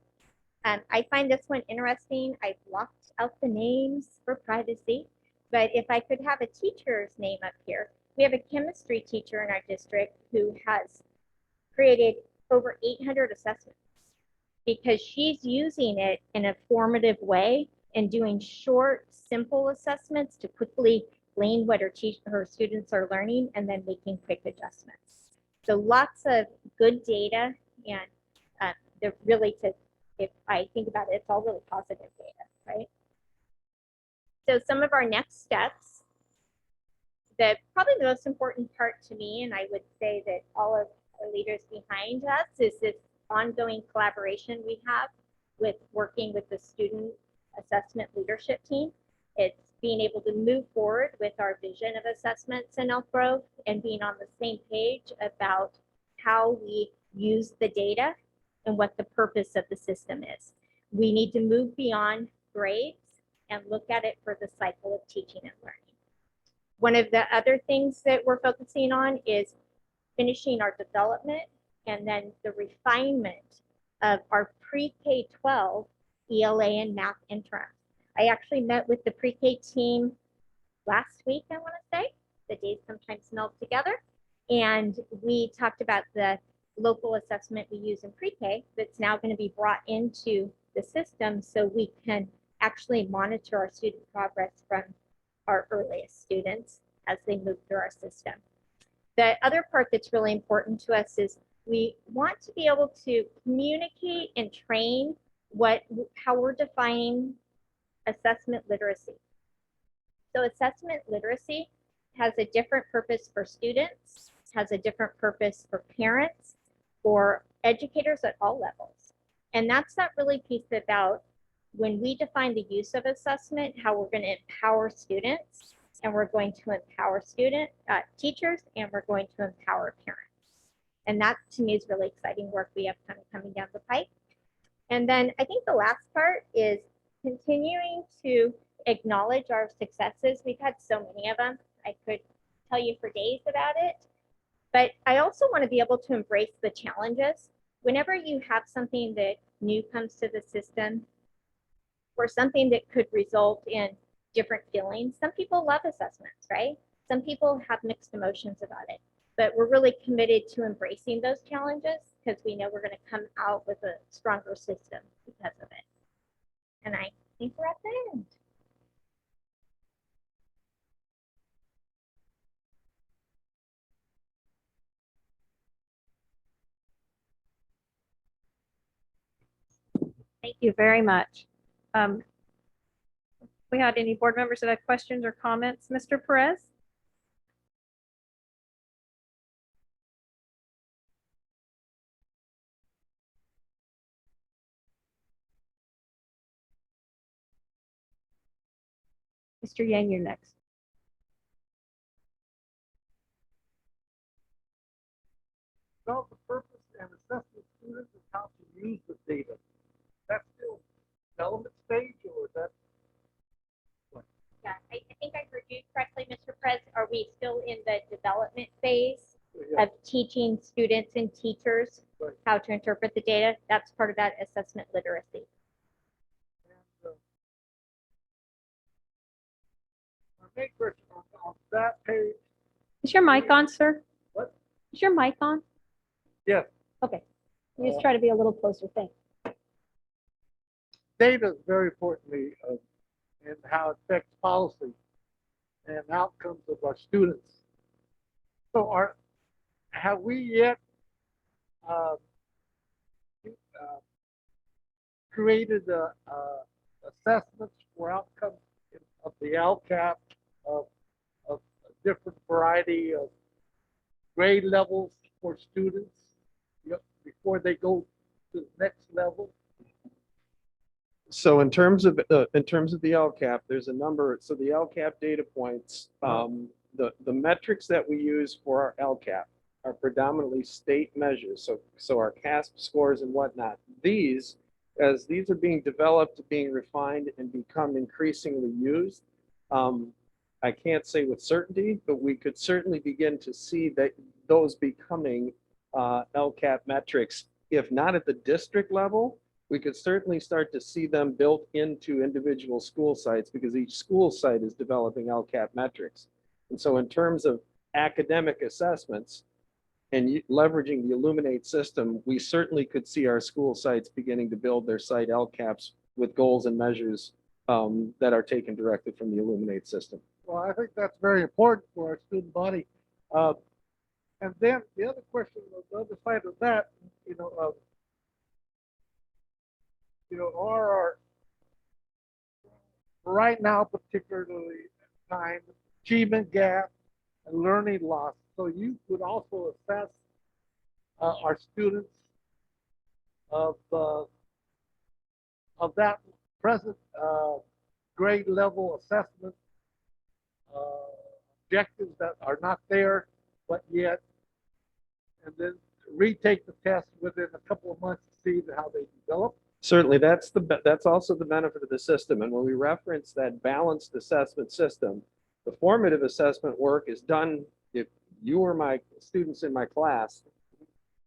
S19: I find this one interesting. I've blocked out the names for privacy, but if I could have a teacher's name up here, we have a chemistry teacher in our district who has created over 800 assessments because she's using it in a formative way and doing short, simple assessments to quickly glean what her students are learning and then making quick adjustments. So lots of good data, and they're really, if I think about it, it's all really positive data, right? So some of our next steps, probably the most important part to me, and I would say that all of the leaders behind us, is this ongoing collaboration we have with working with the student assessment leadership team. It's being able to move forward with our vision of assessments in Elk Grove and being on the same page about how we use the data and what the purpose of the system is. We need to move beyond grades and look at it for the cycle of teaching and learning. One of the other things that we're focusing on is finishing our development and then the refinement of our pre-K-12 ELA and math interim. I actually met with the pre-K team last week, I want to say. The days sometimes melt together. And we talked about the local assessment we use in pre-K that's now going to be brought into the system so we can actually monitor our student progress from our earliest students as they move through our system. The other part that's really important to us is we want to be able to communicate and train how we're defining assessment literacy. So assessment literacy has a different purpose for students, has a different purpose for parents, for educators at all levels. And that's that really piece about when we define the use of assessment, how we're going to empower students, and we're going to empower teachers, and we're going to empower parents. And that to me is really exciting work we have kind of coming down the pipe. And then I think the last part is continuing to acknowledge our successes. We've had so many of them. I could tell you for days about it. But I also want to be able to embrace the challenges. Whenever you have something that new comes to the system, or something that could result in different feelings, some people love assessments, right? Some people have mixed emotions about it. But we're really committed to embracing those challenges because we know we're going to come out with a stronger system because of it. And I think we're at the end. Thank you very much.
S1: we had any board members that had questions or comments. Mr. Perez? Mr. Yang, you're next.
S17: Develop the purpose and assess the students and how to use the data. That's still development stage, or is that?
S19: Yeah, I think I heard you correctly, Mr. Perez. Are we still in the development phase of teaching students and teachers how to interpret the data? That's part of that assessment literacy.
S17: My main question on that page.
S1: Is your mic on, sir?
S17: What?
S1: Is your mic on?
S17: Yes.
S1: Okay. You just try to be a little closer. Thanks.
S17: Data is very importantly and how it affects policy and outcomes of our students. So have we yet created assessments for outcomes of the LCAP of a different variety of grade levels for students before they go to the next level?
S18: So in terms of the LCAP, there's a number. So the LCAP data points, the metrics that we use for our LCAP are predominantly state measures. So our CASP scores and whatnot. As these are being developed, being refined, and become increasingly used, I can't say with certainty, but we could certainly begin to see that those becoming LCAP metrics, if not at the district level, we could certainly start to see them built into individual school sites because each school site is developing LCAP metrics. And so in terms of academic assessments and leveraging the Illuminate system, we certainly could see our school sites beginning to build their site LCAPs with goals and measures that are taken directly from the Illuminate system.
S17: Well, I think that's very important for our student body. And then the other question, the other side of that, are our, right now, particularly time, achievement gap and learning loss. So you could also assess our students of that present grade level assessment objectives that are not there, but yet, and then retake the test within a couple of months to see how they develop.
S18: Certainly, that's also the benefit of the system. And when we reference that balanced assessment system, the formative assessment work is done if you were my students in my class.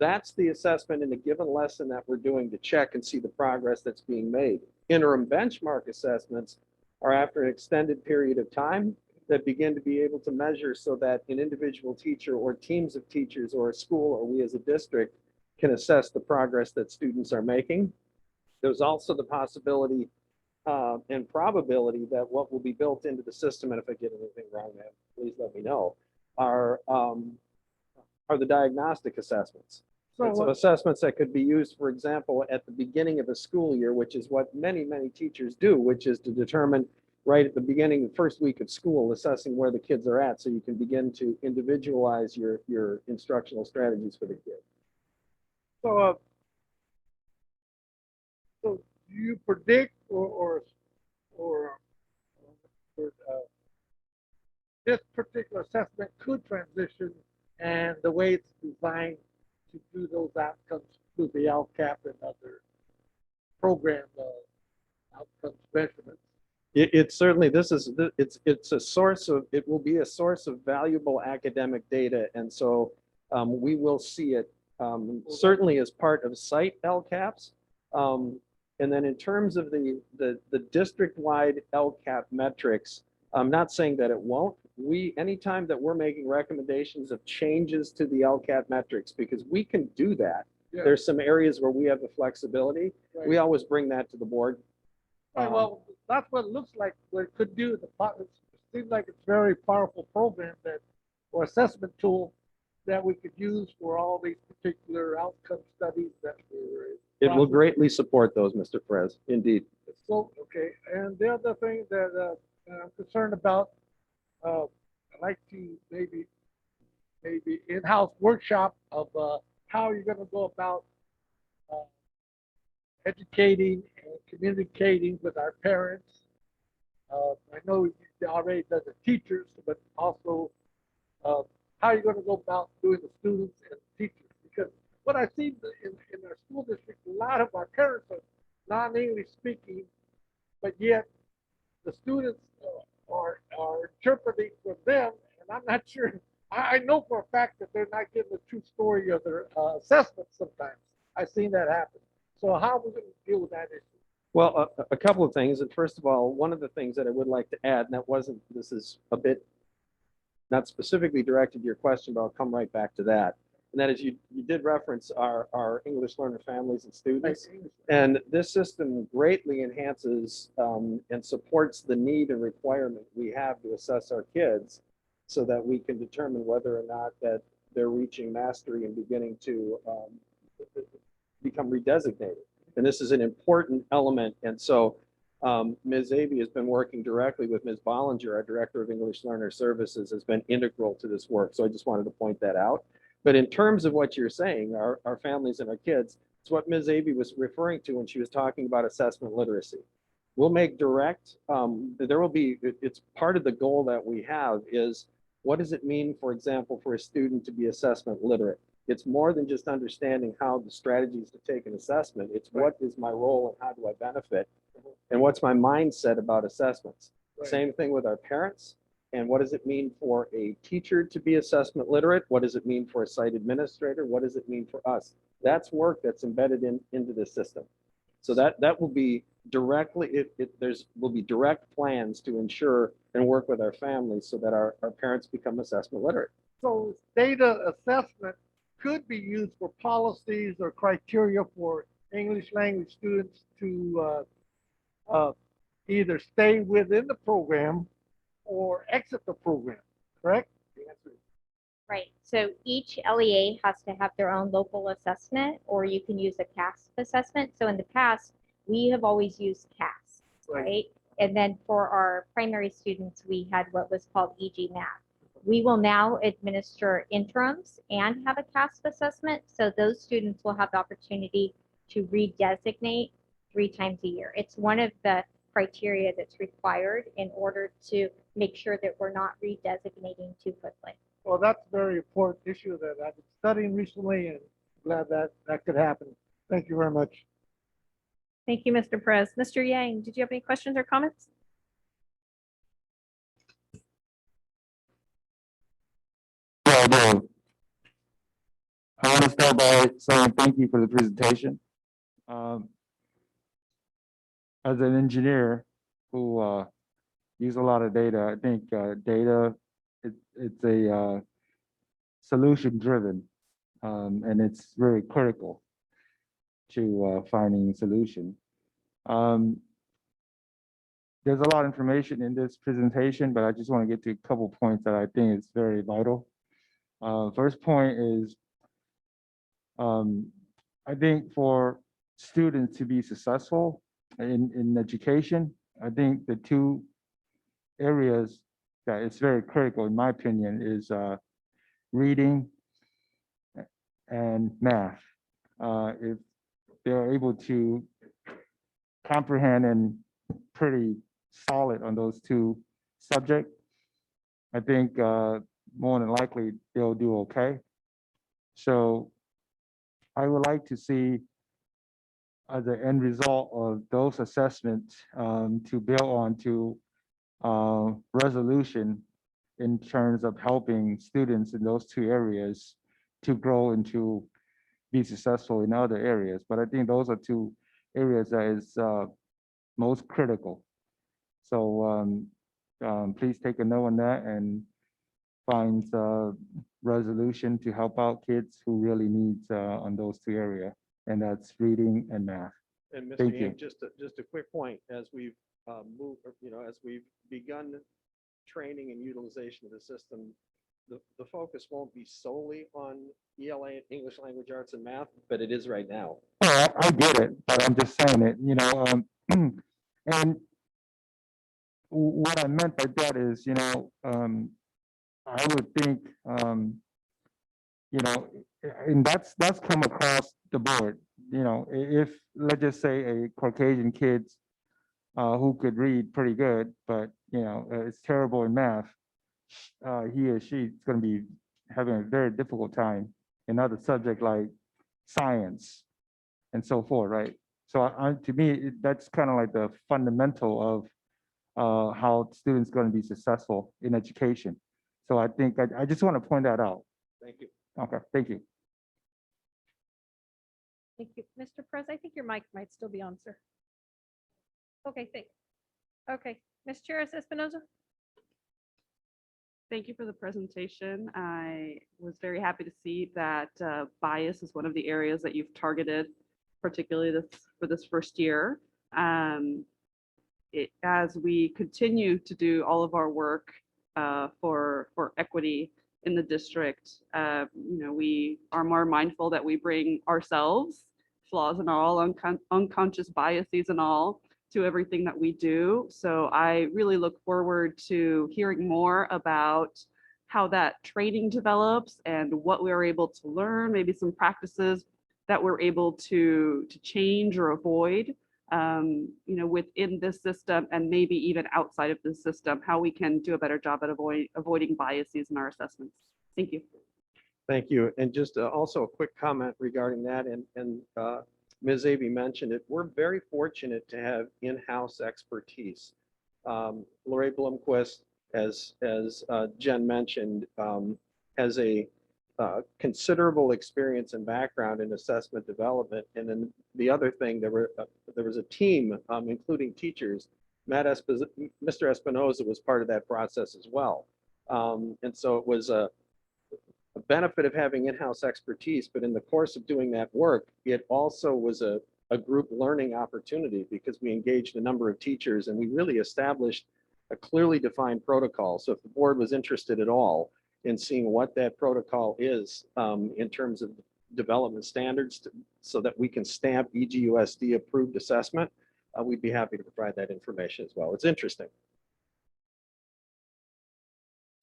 S18: That's the assessment in a given lesson that we're doing to check and see the progress that's being made. Interim benchmark assessments are after an extended period of time that begin to be able to measure so that an individual teacher or teams of teachers or a school or we as a district can assess the progress that students are making. There's also the possibility and probability that what will be built into the system, and if I get anything wrong, man, please let me know, are the diagnostic assessments. So assessments that could be used, for example, at the beginning of a school year, which is what many, many teachers do, which is to determine right at the beginning, the first week of school, assessing where the kids are at so you can begin to individualize your instructional strategies for the kids.
S17: So, so do you predict or this particular assessment could transition and the way it's designed to do those outcomes through the LCAP and other program outcomes measurements?
S18: It certainly, it's a source of, it will be a source of valuable academic data. And so we will see it certainly as part of site LCAPs. And then in terms of the district-wide LCAP metrics, I'm not saying that it won't. Anytime that we're making recommendations of changes to the LCAP metrics, because we can do that. Yeah. There's some areas where we have the flexibility. Right. We always bring that to the board.
S17: Right, well, that's what it looks like what it could do. It seems like it's a very powerful program or assessment tool that we could use for all these particular outcome studies that we're.
S18: It will greatly support those, Mr. Perez, indeed.
S17: So, okay, and the other thing that I'm concerned about, I'd like to maybe in-house workshop of how you're gonna go about educating and communicating with our parents. I know you already done the teachers, but also how you're gonna go about doing the students and teachers. Because what I see in our school district, a lot of our parents are non-English speaking, but yet the students are interpreting for them, and I'm not sure. I know for a fact that they're not getting the true story of their assessments sometimes. I've seen that happen. So how are we going to deal with that issue?
S18: Well, a couple of things. And first of all, one of the things that I would like to add, and that wasn't, this is a bit not specifically directed to your question, but I'll come right back to that. And that is you did reference our English learner families and students. And this system greatly enhances and supports the need and requirement we have to assess our kids so that we can determine whether or not that they're reaching mastery and beginning to become redesignated. And this is an important element. And so Ms. Avey has been working directly with Ms. Bollinger, our Director of English Learner Services, has been integral to this work. So I just wanted to point that out. But in terms of what you're saying, our families and our kids, it's what Ms. Avey was referring to when she was talking about assessment literacy. We'll make direct, there will be, it's part of the goal that we have is what does it mean, for example, for a student to be assessment literate? It's more than just understanding how the strategies to take an assessment. It's what is my role and how do I benefit? And what's my mindset about assessments? Right. Same thing with our parents. And what does it mean for a teacher to be assessment literate? What does it mean for a site administrator? What does it mean for us? That's work that's embedded into the system. So that will be directly, will be direct plans to ensure and work with our families so that our parents become assessment literate.
S17: So data assessment could be used for policies or criteria for English language students to either stay within the program or exit the program, correct?
S19: Right. So each LEA has to have their own local assessment, or you can use a CASP assessment. So in the past, we have always used CASP, right? And then for our primary students, we had what was called EG Math. We will now administer interims and have a CASP assessment. So those students will have the opportunity to redesignate 3 times a year. It's one of the criteria that's required in order to make sure that we're not redesignating too quickly.
S17: Well, that's a very important issue that I've been studying recently, and glad that could happen. Thank you very much.
S1: Thank you, Mr. Perez. Mr. Yang, did you have any questions or comments?
S16: Yeah, I do. I want to start by saying thank you for the presentation. As an engineer who use a lot of data, I think data, it's a solution driven, and it's very critical to finding solution. There's a lot of information in this presentation, but I just want to get to a couple points that I think is very vital. First point is, I think for students to be successful in education, I think the 2 areas that is very critical, in my opinion, is reading and math. If they're able to comprehend and pretty solid on those 2 subjects, I think more than likely they'll do okay. So I would like to see the end result of those assessments to build on to resolution in terms of helping students in those 2 areas to grow and to be successful in other areas. But I think those are 2 areas that is most critical. So please take a note on that and find resolution to help out kids who really need on those 2 areas, and that's reading and math.
S18: And Mr.
S16: Thank you.
S18: Yang, just a quick point, as we've moved, as we've begun training and utilization of the system the focus won't be solely on ELA, English Language Arts and Math, but it is right now.
S16: I get it, but I'm just saying it, and what I meant by that is, I would think, and that's come across the board, if, let's just say a Caucasian kid who could read pretty good, but, is terrible in math, he or she is going to be having a very difficult time in other subjects like science and so forth, right? So to me, that's kind of like the fundamental of how students going to be successful in education. So I think I just want to point that out.
S18: Thank you.
S16: Okay, thank you.
S1: Thank you. Mr. Prez, I think your mic might still be on, sir. Okay, thanks. Okay, Ms. Charis Espinoza?
S9: Thank you for the presentation. I was very happy to see that bias is one of the areas that you've targeted, particularly for this first year. As we continue to do all of our work for equity in the district, we are more mindful that we bring ourselves, flaws and all, unconscious biases and all, to everything that we do. So I really look forward to hearing more about how that training develops and what we're able to learn, maybe some practices that we're able to change or avoid, within this system and maybe even outside of the system, how we can do a better job at avoiding biases in our assessments. Thank you.
S18: Thank you. And just also a quick comment regarding that, and Ms. Avey mentioned it. We're very fortunate to have in-house expertise. Lori Blomquist, as Jen mentioned, has a considerable experience and background in assessment development. And then the other thing, there was a team, including teachers. Mr. Espinoza was part of that process as well. And so it was a benefit of having in-house expertise, but in the course of doing that work, it also was a group learning opportunity because we engaged a number of teachers and we really established a clearly defined protocol. So if the board was interested at all in seeing what that protocol is in terms of development standards so that we can stamp EGUSD approved assessment, we'd be happy to provide that information as well. It's interesting.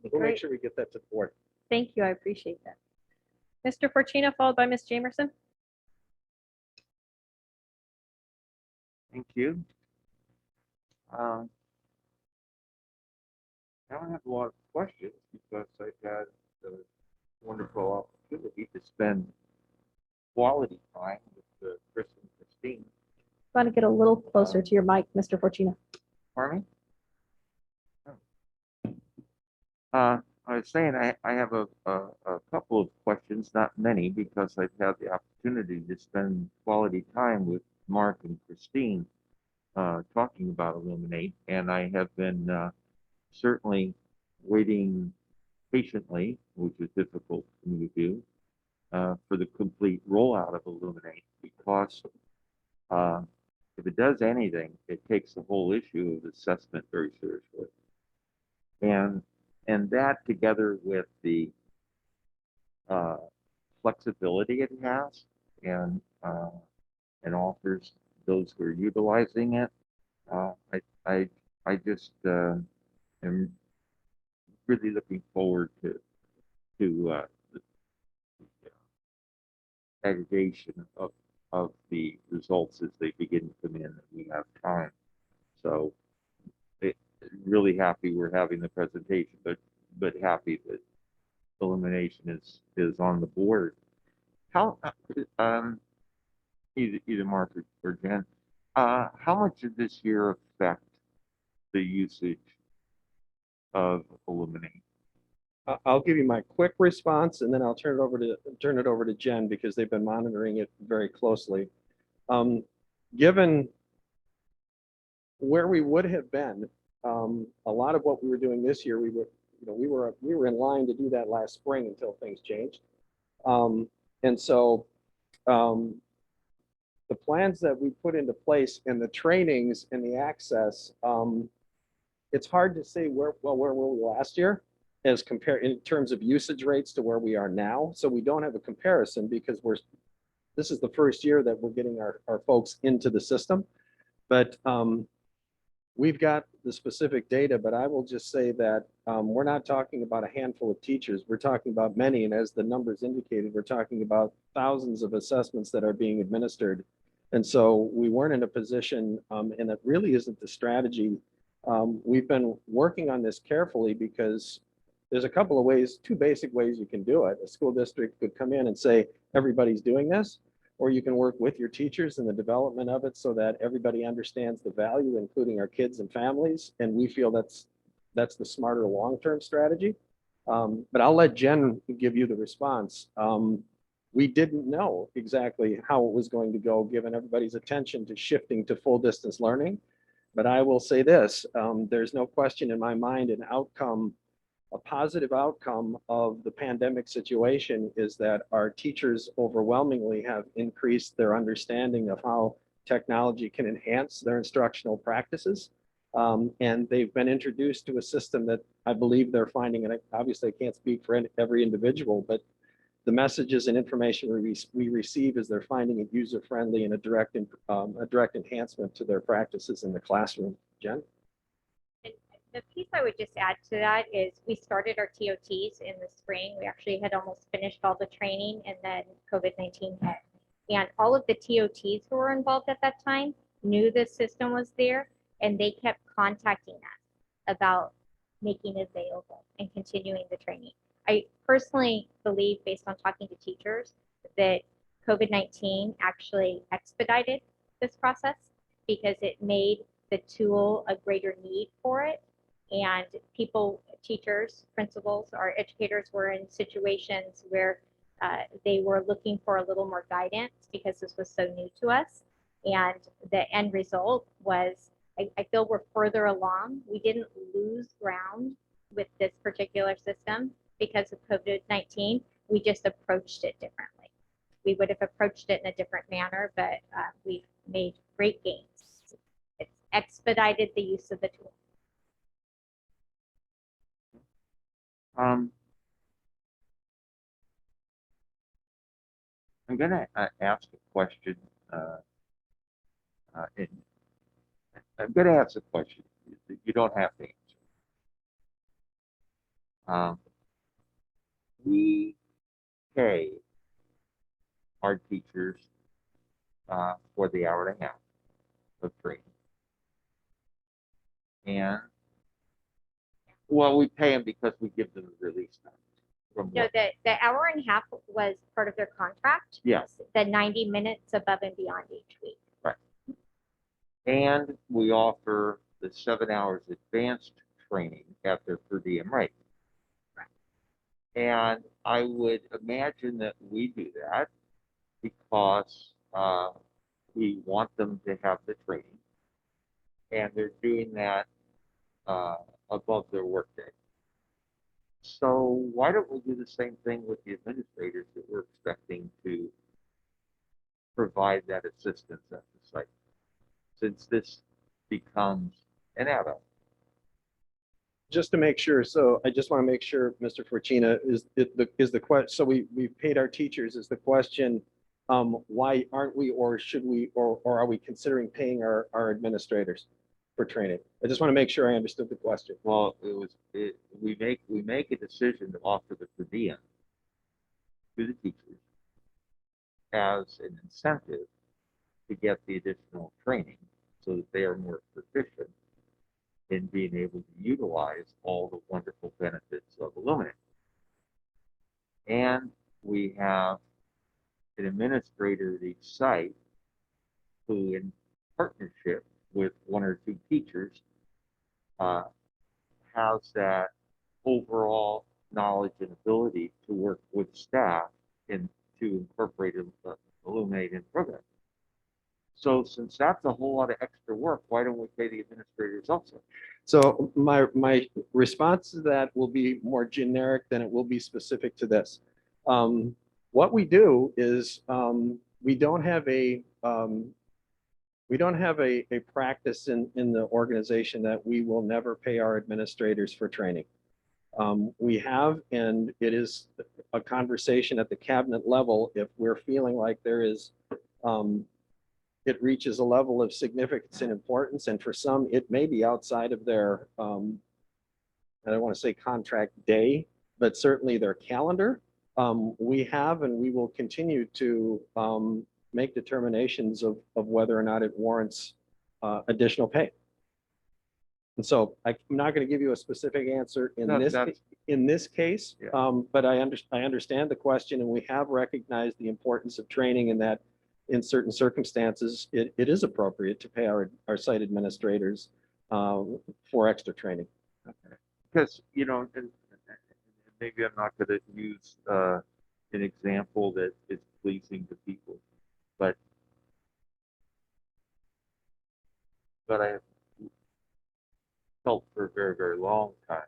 S18: We'll make sure we get that to the board.
S1: Thank you, I appreciate that. Mr. Fortino, followed by Ms. Jamerson.
S11: Thank you. I don't have a lot of questions because I've had the wonderful opportunity to spend quality time with Chris and Christine.
S1: Want to get a little closer to your mic, Mr. Fortino.
S11: Pardon me? I was saying I have a couple of questions, not many, because I've had the opportunity to spend quality time with Mark and Christine talking about Illuminate, and I have been certainly waiting patiently, which is difficult for me to do, for the complete rollout of Illuminate, because if it does anything, it takes the whole issue of assessment very seriously. And that together with the flexibility it has and offers those who are utilizing it, I just am really looking forward to the aggregation of the results as they begin to come in and we have time. So really happy we're having the presentation, but happy that Illumination is on the board. How either Mark or Jen, how much did this year affect the usage of Illuminate?
S18: I'll give you my quick response and then I'll turn it over to Jen because they've been monitoring it very closely. Given where we would have been, a lot of what we were doing this year, we were in line to do that last spring until things changed. And so the plans that we put into place and the trainings and the access, it's hard to say where were we last year? as compare in terms of usage rates to where we are now. So we don't have a comparison because this is the first year that we're getting our folks into the system. But we've got the specific data, but I will just say that we're not talking about a handful of teachers. We're talking about many. And as the numbers indicated, we're talking about thousands of assessments that are being administered. And so we weren't in a position, and it really isn't the strategy. We've been working on this carefully because there's a couple of ways, two basic ways you can do it. A school district could come in and say, everybody's doing this, or you can work with your teachers in the development of it so that everybody understands the value, including our kids and families. And we feel that's the smarter long-term strategy. But I'll let Jen give you the response. We didn't know exactly how it was going to go, given everybody's attention to shifting to full distance learning. But I will say this, there's no question in my mind a positive outcome of the pandemic situation is that our teachers overwhelmingly have increased their understanding of how technology can enhance their instructional practices. And they've been introduced to a system that I believe they're finding, and obviously I can't speak for every individual, but the messages and information we receive is they're finding it user-friendly and a direct enhancement to their practices in the classroom. Jen?
S19: The piece I would just add to that is we started our TOTs in the spring. We actually had almost finished all the training and then COVID-19 hit. And all of the TOTs who were involved at that time knew the system was there and they kept contacting us about making it available and continuing the training. I personally believe, based on talking to teachers, that COVID-19 actually expedited this process because it made the tool a greater need for it. And people, teachers, principals, our educators were in situations where they were looking for a little more guidance because this was so new to us. And the end result was, I feel we're further along. We didn't lose ground with this particular system because of COVID-19. We just approached it differently. We would have approached it in a different manner, but we've made great gains. It's expedited the use of the tool.
S11: I'm going to ask a question. I'm going to ask a question. You don't have to answer. We pay our teachers for the hour and a half of training. And well, we pay them because we give them a release time.
S19: No, the hour and a half was part of their contract.
S11: Yes.
S19: The 90 minutes above and beyond each week.
S11: Right. And we offer the 7 hours advanced training at their per diem rate.
S19: Right.
S11: And I would imagine that we do that because we want them to have the training, and they're doing that above their workday. So why don't we do the same thing with the administrators that we're expecting to provide that assistance at the site, since this becomes an add-on?
S18: Just to make sure, so I just want to make sure, Mr. Fortuna, is the question, so we've paid our teachers, is the question, why aren't we, or should we, or are we considering paying our administrators for training? I just want to make sure I understood the question.
S11: Well, we make a decision to offer the per diem to the teachers as an incentive to get the additional training so that they are more proficient in being able to utilize all the wonderful benefits of Illuminate. And we have an administrator at each site who, in partnership with one or two teachers, has that overall knowledge and ability to work with staff and to incorporate Illuminate in program. So since that's a whole lot of extra work, why don't we pay the administrators also?
S18: So my response to that will be more generic than it will be specific to this. What we do is we don't have a practice in the organization that we will never pay our administrators for training. We have, and it is a conversation at the cabinet level, if we're feeling like there is, it reaches a level of significance and importance, and for some, it may be outside of their, I don't want to say contract day, but certainly their calendar. We have, and we will continue to make determinations of whether or not it warrants additional pay. And so I'm not going to give you a specific answer in this case, but I understand the question, and we have recognized the importance of training, and that in certain circumstances, it is appropriate to pay our site administrators for extra training.
S11: Because, you know, and maybe I'm not going to use an example that is pleasing to people, but I have felt for a very, very long time,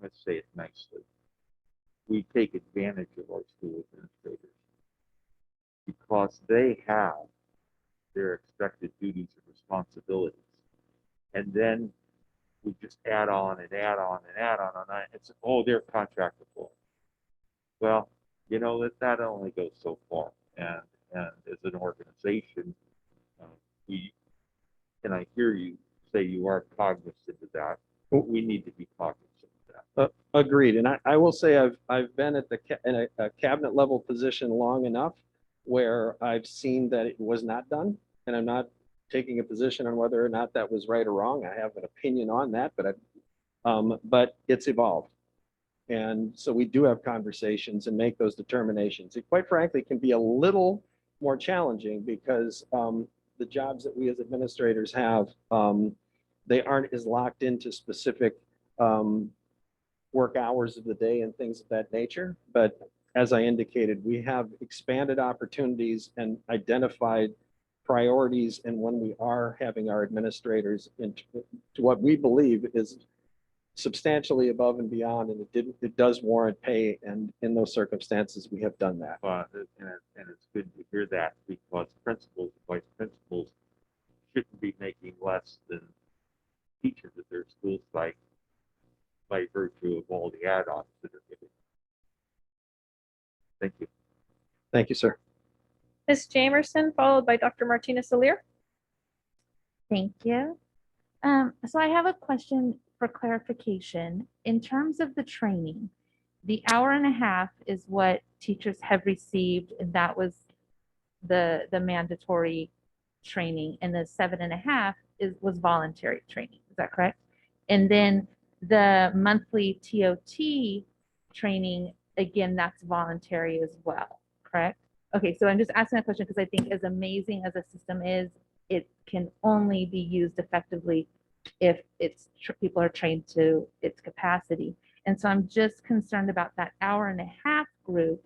S11: let's say it nicely, we take advantage of our school administrators because they have their expected duties and responsibilities. And then we just add on and add on and add on and it's, oh, they're contractable. Well, you know, that only goes so far. And as an organization, and I hear you say you are cognizant of that, but we need to be cognizant of that.
S18: Agreed. And I will say I've been at in a cabinet level position long enough where I've seen that it was not done, and I'm not taking a position on whether or not that was right or wrong. I have an opinion on that, but it's evolved. And so we do have conversations and make those determinations. It quite frankly can be a little more challenging because the jobs that we as administrators have, they aren't as locked into specific work hours of the day and things of that nature. But as I indicated, we have expanded opportunities and identified priorities, and when we are having our administrators into what we believe is substantially above and beyond, and it does warrant pay, and in those circumstances, we have done that.
S11: And it's good to hear that because principals and vice principals shouldn't be making less than teachers at their school site by virtue of all the add-ons that are given. Thank you.
S18: Thank you, sir.
S1: Ms. Jamerson, followed by Dr. Martinez-Alier.
S20: Thank you. So I have a question for clarification. In terms of the training, the hour and a half is what teachers have received, and that was the mandatory training, and the 7.5 was voluntary training. Is that correct? And then the monthly TOT training, again, that's voluntary as well, correct? Okay, so I'm just asking that question because I think as amazing as a system is, it can only be used effectively if people are trained to its capacity. And so I'm just concerned about that hour and a half group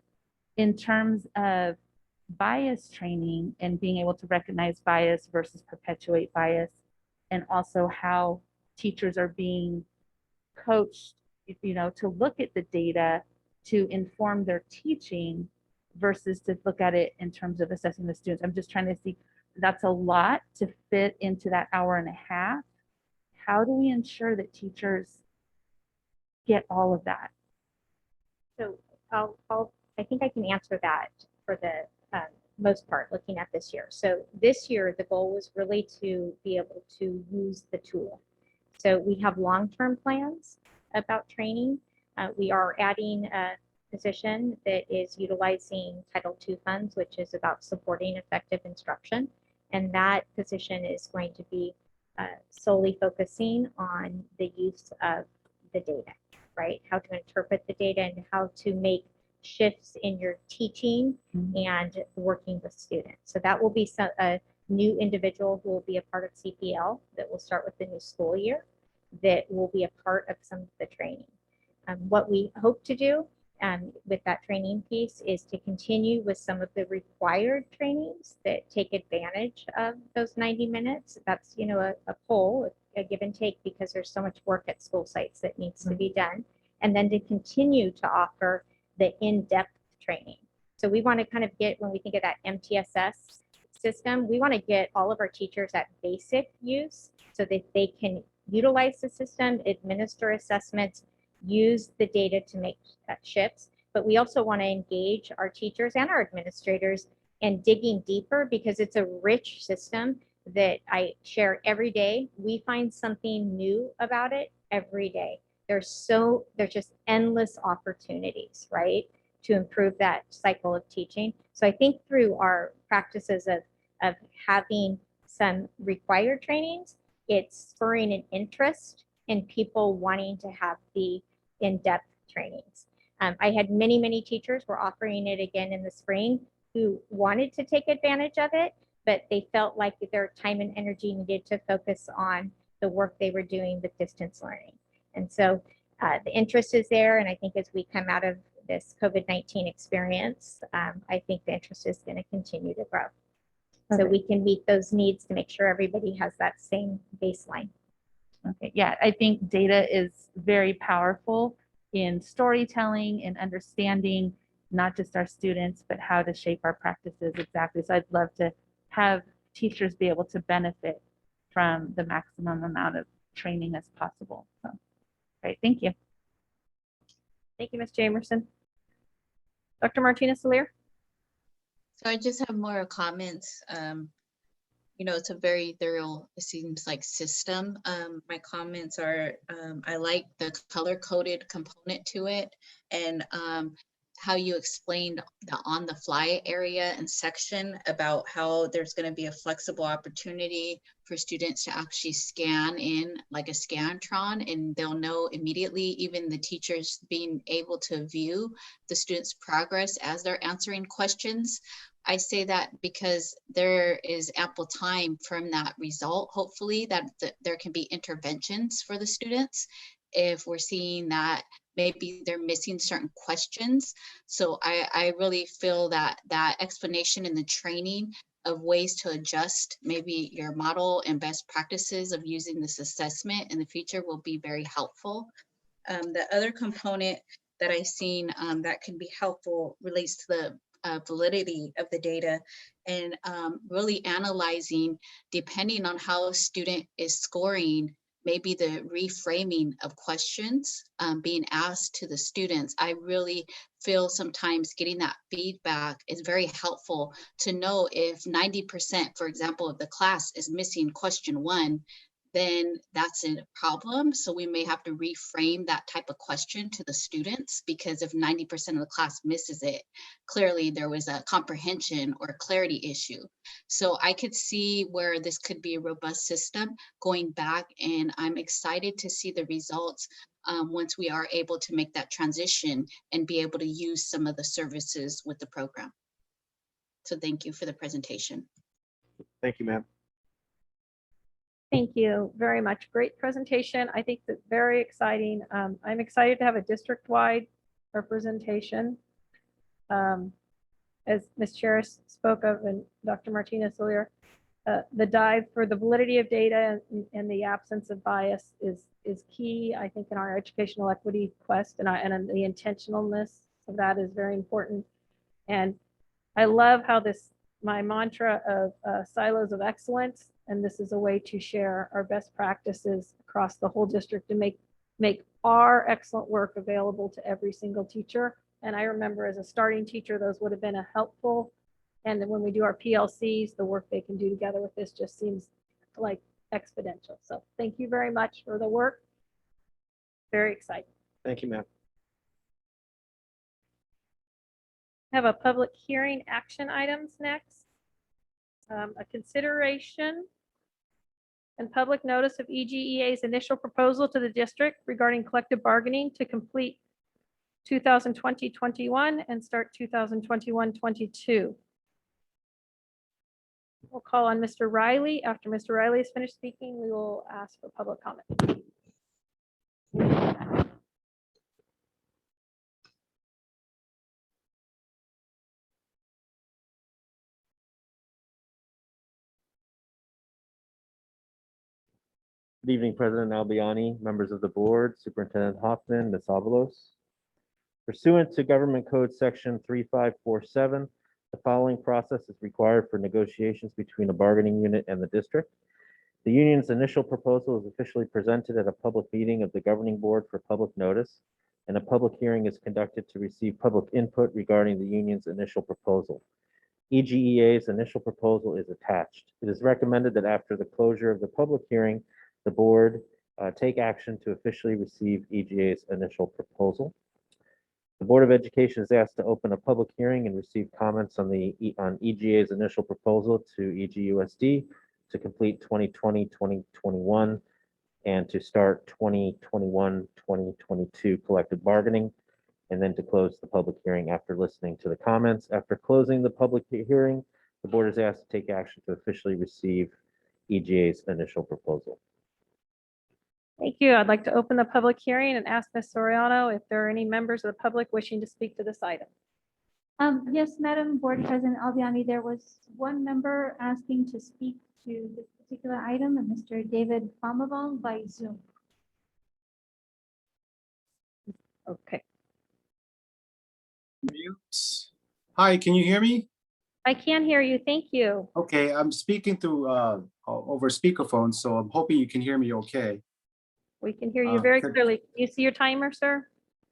S20: in terms of bias training and being able to recognize bias versus perpetuate bias, and also how teachers are being coached, you know, to look at the data to inform their teaching versus to look at it in terms of assessing the students. I'm just trying to see, that's a lot to fit into that hour and a half. How do we ensure that teachers get all of that?
S19: So I think I can answer that for the most part, looking at this year. So this year, the goal was really to be able to use the tool. So we have long-term plans about training. We are adding a position that is utilizing Title II funds, which is about supporting effective instruction. And that position is going to be solely focusing on the use of the data, right? How to interpret the data and how to make shifts in your teaching and working with students. So that will be a new individual who will be a part of CPL that will start with the new school year, that will be a part of some of the training. What we hope to do with that training piece is to continue with some of the required trainings that take advantage of those 90 minutes. That's, you know, a poll, a give and take, because there's so much work at school sites that needs to be done. And then to continue to offer the in-depth training. So we want to kind of get, when we think of that MTSS system, we want to get all of our teachers at basic use so that they can utilize the system, administer assessments, use the data to make shifts. But we also want to engage our teachers and our administrators in digging deeper because it's a rich system that I share every day. We find something new about it every day. There's just endless opportunities, right, to improve that cycle of teaching. So I think through our practices of having some required trainings, it's spurring an interest in people wanting to have the in-depth trainings. I had many teachers, we're offering it again in the spring, who wanted to take advantage of it, but they felt like their time and energy needed to focus on the work they were doing with distance learning. And so the interest is there. And I think as we come out of this COVID-19 experience, I think the interest is going to continue to grow. So
S20: Okay.
S19: we can meet those needs to make sure everybody has that same baseline.
S20: Okay, yeah, I think data is very powerful in storytelling and understanding not just our students, but how to shape our practices exactly. So I'd love to have teachers be able to benefit from the maximum amount of training as possible. So, great, thank you.
S1: Thank you, Ms. Jamerson. Dr. Martinez-Soler?
S10: So I just have more comments. You know, it's a very thorough, it seems like, system. My comments are, I like the color-coded component to it, and how you explained the on-the-fly area and section about how there's going to be a flexible opportunity for students to actually scan in like a Scantron, and they'll know immediately, even the teachers being able to view the students' progress as they're answering questions. I say that because there is ample time from that result, hopefully, that there can be interventions for the students if we're seeing that maybe they're missing certain questions. So I really feel that that explanation in the training of ways to adjust maybe your model and best practices of using this assessment in the future will be very helpful. The other component that I've seen that can be helpful relates to the validity of the data, and really analyzing, depending on how a student is scoring, maybe the reframing of questions being asked to the students. I really feel sometimes getting that feedback is very helpful to know if 90%, for example, of the class is missing question 1, then that's a problem. So we may have to reframe that type of question to the students, because if 90% of the class misses it, clearly there was a comprehension or clarity issue. So I could see where this could be a robust system going back, and I'm excited to see the results once we are able to make that transition and be able to use some of the services with the program. So thank you for the presentation.
S2: Thank you, ma'am.
S1: Thank you very much. Great presentation. I think that's very exciting. I'm excited to have a district-wide representation. As Ms. Charis spoke of and Dr. Martinez earlier, the dive for the validity of data and the absence of bias is key, I think, in our educational equity quest, and the intentionalness of that is very important. And I love how my mantra of silos of excellence, and this is a way to share our best practices across the whole district to make our excellent work available to every single teacher. And I remember as a starting teacher, those would have been a helpful. And then when we do our PLCs, the work they can do together with this just seems like exponential. So thank you very much for the work. Very exciting.
S2: Thank you, ma'am.
S1: Have a public hearing action items next. A consideration and public notice of EGEA's initial proposal to the district regarding collective bargaining to complete 2020-21 and start 2021-22. We'll call on Mr. Riley. After Mr. Riley is finished speaking, we will ask for public comment.
S2: Good evening, President Albiani, members of the board, Superintendent Hoffman, Ms. Avalos. Pursuant to Government Code Section 3547, the following process is required for negotiations between a bargaining unit and the district. The union's initial proposal is officially presented at a public meeting of the governing board for public notice, and a public hearing is conducted to receive public input regarding the union's initial proposal. EGEA's initial proposal is attached. It is recommended that after the closure of the public hearing, the board take action to officially receive EGEA's initial proposal. The Board of Education is asked to open a public hearing and receive comments on EGEA's initial proposal to EGUSD to complete 2020-2021 and to start 2021-2022 collective bargaining, and then to close the public hearing after listening to the comments. After closing the public hearing, the board is asked to take action to officially receive EGA's initial proposal.
S1: Thank you. I'd like to open the public hearing and ask Ms. Soriano if there are any members of the public wishing to speak to this item.
S8: Yes, Madam Board President Albiani, there was one member asking to speak to this particular item, and Mr. David Famavong by Zoom.
S1: Okay.
S21: Mute. Hi, can you hear me?
S1: I can hear you. Thank you.
S21: Okay, I'm speaking through over speakerphone, so I'm hoping you can hear me okay.
S1: We can hear you very
S21: Good.
S1: clearly. Do you see your timer, sir?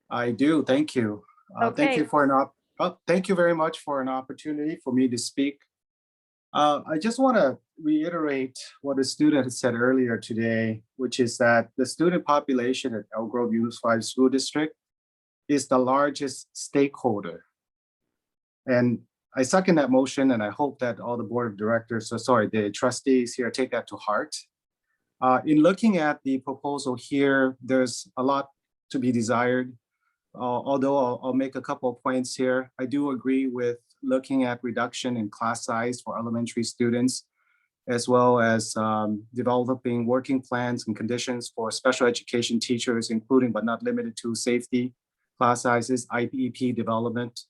S21: I do, thank you. Thank
S1: Okay.
S21: you for thank you very much for an opportunity for me to speak. I just want to reiterate what a student had said earlier today, which is that the student population at Elk Grove Unified School District is the largest stakeholder. And I second that motion, and I hope that all the board of directors, the trustees here take that to heart. In looking at the proposal here, there's a lot to be desired. Although I'll make a couple of points here. I do agree with looking at reduction in class size for elementary students, as well as developing working plans and conditions for special education teachers, including but not limited to safety, class sizes, IEP development.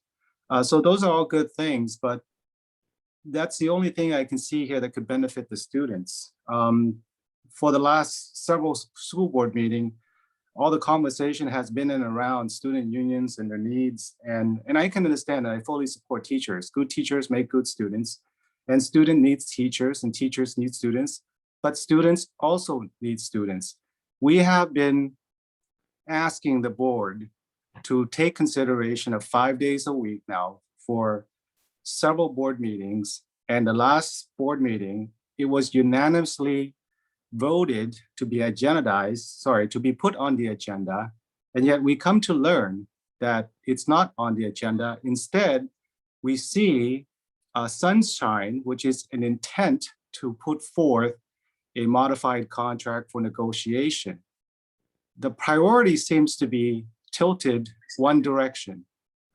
S21: So those are all good things, but that's the only thing I can see here that could benefit the students. For the last several school board meetings, all the conversation has been in and around student unions and their needs. And I can understand that. I fully support teachers. Good teachers make good students, and student needs teachers and teachers need students, but students also need students. We have been asking the board to take consideration of 5 days a week now for several board meetings. And the last board meeting, it was unanimously voted to be to be put on the agenda. And yet we come to learn that it's not on the agenda. Instead, we see sunshine, which is an intent to put forth a modified contract for negotiation. The priority seems to be tilted one direction.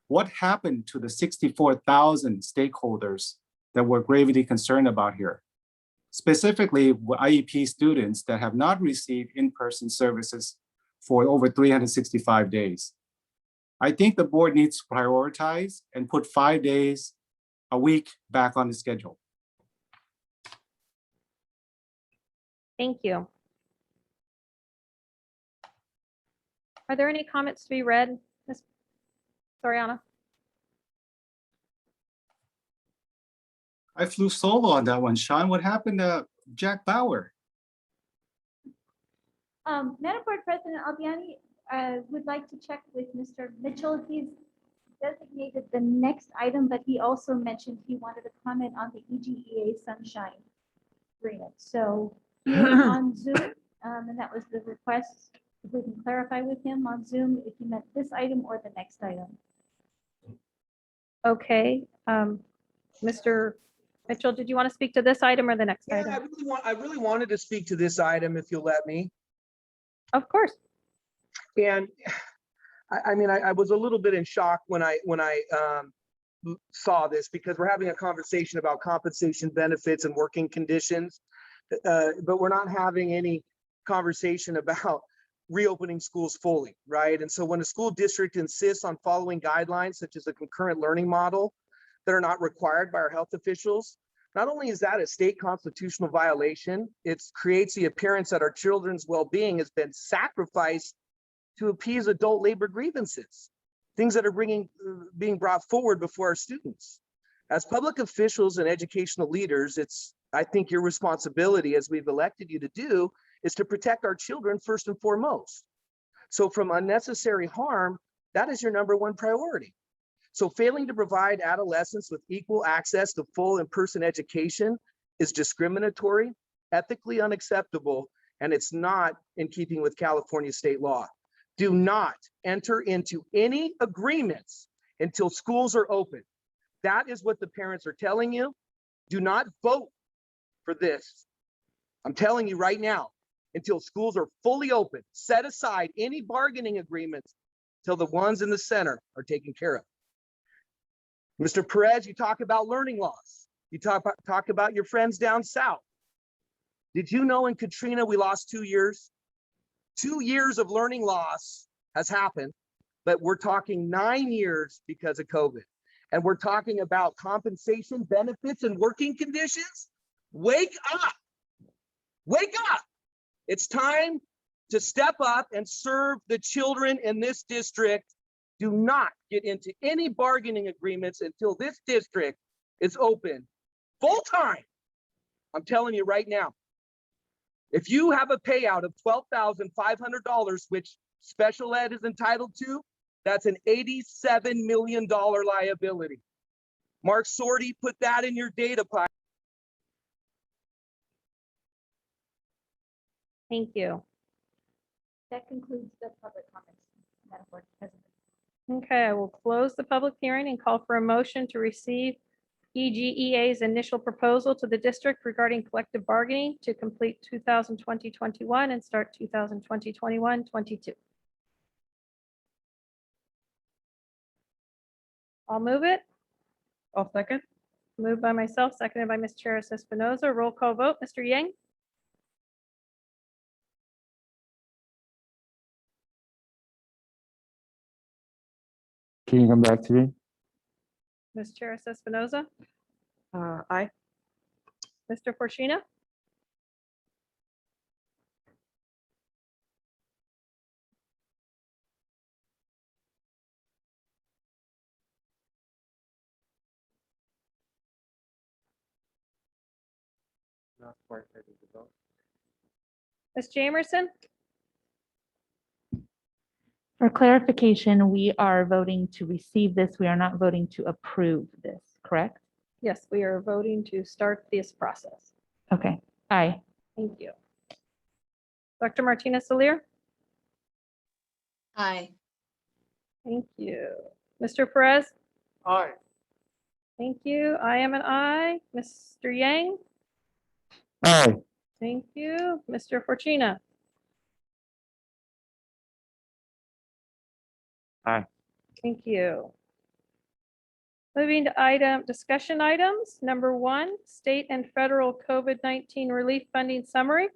S21: What happened to the 64,000 stakeholders that we're gravely concerned about here? Specifically, IEP students that have not received in-person services for over 365 days. I think the board needs to prioritize and put 5 days a week back on the schedule.
S1: Thank you. Are there any comments to be read, Ms. Soriano?
S21: I flew solo on that one, Sean. What happened to Jack Bauer?
S8: Madam Board President Albiani, would like to check with Mr. Mitchell. He's designated the next item, but he also mentioned he wanted to comment on the EGEA Sunshine Agreement. So here on Zoom, and that was the request, if we can clarify with him on Zoom if he meant this item or the next item.
S1: Okay, Mr. Mitchell, did you want to speak to this item or the next
S22: Yeah,
S1: item?
S22: I really wanted to speak to this item, if you'll let me.
S1: Of course.
S22: And I mean, I was a little bit in shock when I saw this, because we're having a conversation about compensation, benefits, and working conditions, but we're not having any conversation about reopening schools fully, right? And so when a school district insists on following guidelines such as a concurrent learning model that are not required by our health officials, not only is that a state constitutional violation, it creates the appearance that our children's well-being has been sacrificed to appease adult labor grievances, things that are being brought forward before our students. As public officials and educational leaders, it's I think your responsibility, as we've elected you to do, is to protect our children first and foremost. So from unnecessary harm, that is your number one priority. So failing to provide adolescents with equal access to full in-person education is discriminatory, ethically unacceptable, and it's not in keeping with California state law. Do not enter into any agreements until schools are open. That is what the parents are telling you. Do not vote for this. I'm telling you right now, until schools are fully open, set aside any bargaining agreements till the ones in the center are taken care of. Mr. Perez, you talk about learning loss. You talk about your friends down south. Did you know in Katrina, we lost 2 years? 2 years of learning loss has happened, but we're talking 9 years because of COVID. And we're talking about compensation, benefits, and working conditions. Wake up. Wake up. It's time to step up and serve the children in this district. Do not get into any bargaining agreements until this district is open full time. I'm telling you right now. If you have a payout of $12,500, which special ed is entitled to, that's an $87 million liability. Mark Sorty, put that in your data pile.
S1: Thank you.
S8: That concludes the public comments, Madam Board President.
S1: Okay, I will close the public hearing and call for a motion to receive EGEA's initial proposal to the district regarding collective bargaining to complete 2020-21 and start 2020-21-22. I'll move it.
S9: I'll second.
S1: Moved by myself, seconded by Ms. Charis Espinoza. Roll call vote. Mr. Yang?
S16: Can you come back to me?
S1: Ms. Charis Espinoza?
S9: Aye.
S1: Mr. Forshina?
S2: Not quite ready to vote.
S1: Ms. Jamerson?
S20: For clarification, we are voting to receive this. We are not voting to approve this, correct?
S1: Yes, we are voting to start this process.
S20: Okay, aye.
S1: Thank you. Dr. Martinez Solir?
S10: Aye.
S1: Thank you. Mr. Perez?
S17: Aye.
S1: Thank you. I am an aye. Mr. Yang?
S16: Aye.
S1: Thank you. Mr. Fortuna?
S11: Aye.
S1: Thank you. Moving to discussion items. Number 1, state and federal COVID-19 relief funding summary. I'm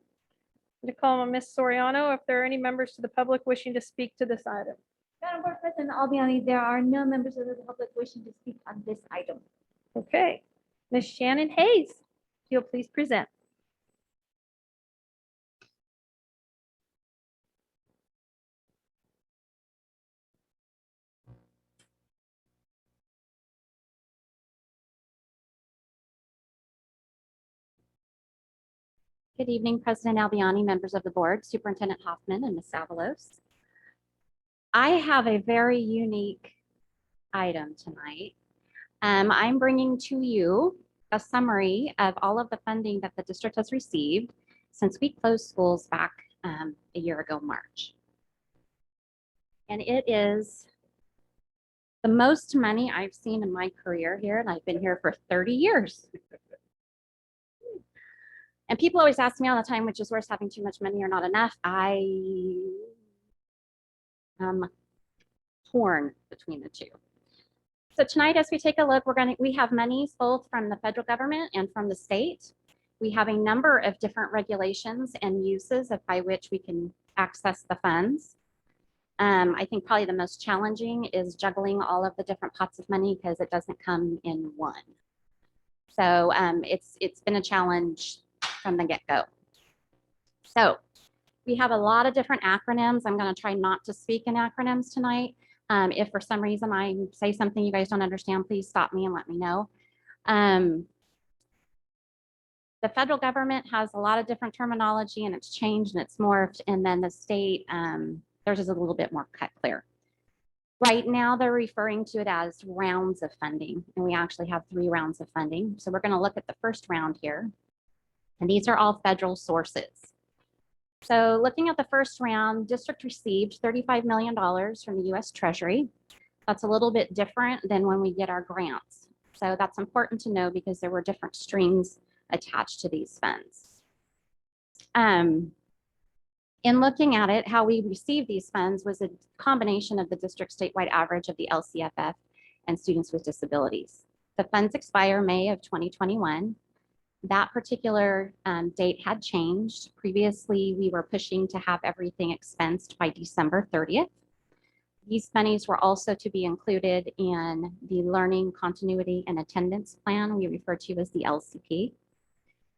S1: going to call on Ms. Soriano if there are any members to the public wishing to speak to this item.
S8: Madam Board President Albiani, there are no members of the public wishing to speak on this item.
S1: Okay. Ms. Shannon Hayes, if you'll please present.
S4: Good evening, President Albiani, members of the board, Superintendent Hoffman, and Ms. Avalos. I have a very unique item tonight. I'm bringing to you a summary of all of the funding that the district has received since we closed schools back a year ago, March. And it is the most money I've seen in my career here, and I've been here for 30 years. And people always ask me all the time, which is worse, having too much money or not enough. I am torn between the two. So tonight, as we take a look, we have monies both from the federal government and from the state. We have a number of different regulations and uses by which we can access the funds. I think probably the most challenging is juggling all of the different pots of money because it doesn't come in one. So it's been a challenge from the get-go. So we have a lot of different acronyms. I'm going to try not to speak in acronyms tonight. If for some reason I say something you guys don't understand, please stop me and let me know. The federal government has a lot of different terminology and it's changed and it's morphed. And then the state, theirs is a little bit more cut clear. Right now, they're referring to it as rounds of funding, and we actually have 3 rounds of funding. So we're going to look at the first round here, and these are all federal sources. So looking at the first round, district received $35 million from the U.S. Treasury. That's a little bit different than when we get our grants. So that's important to know because there were different streams attached to these funds. In looking at it, how we received these funds was a combination of the district statewide average of the LCFF and students with disabilities. The funds expire May of 2021. That particular date had changed. Previously, we were pushing to have everything expensed by December 30th. These monies were also to be included in the Learning Continuity and Attendance Plan we refer to as the LCP.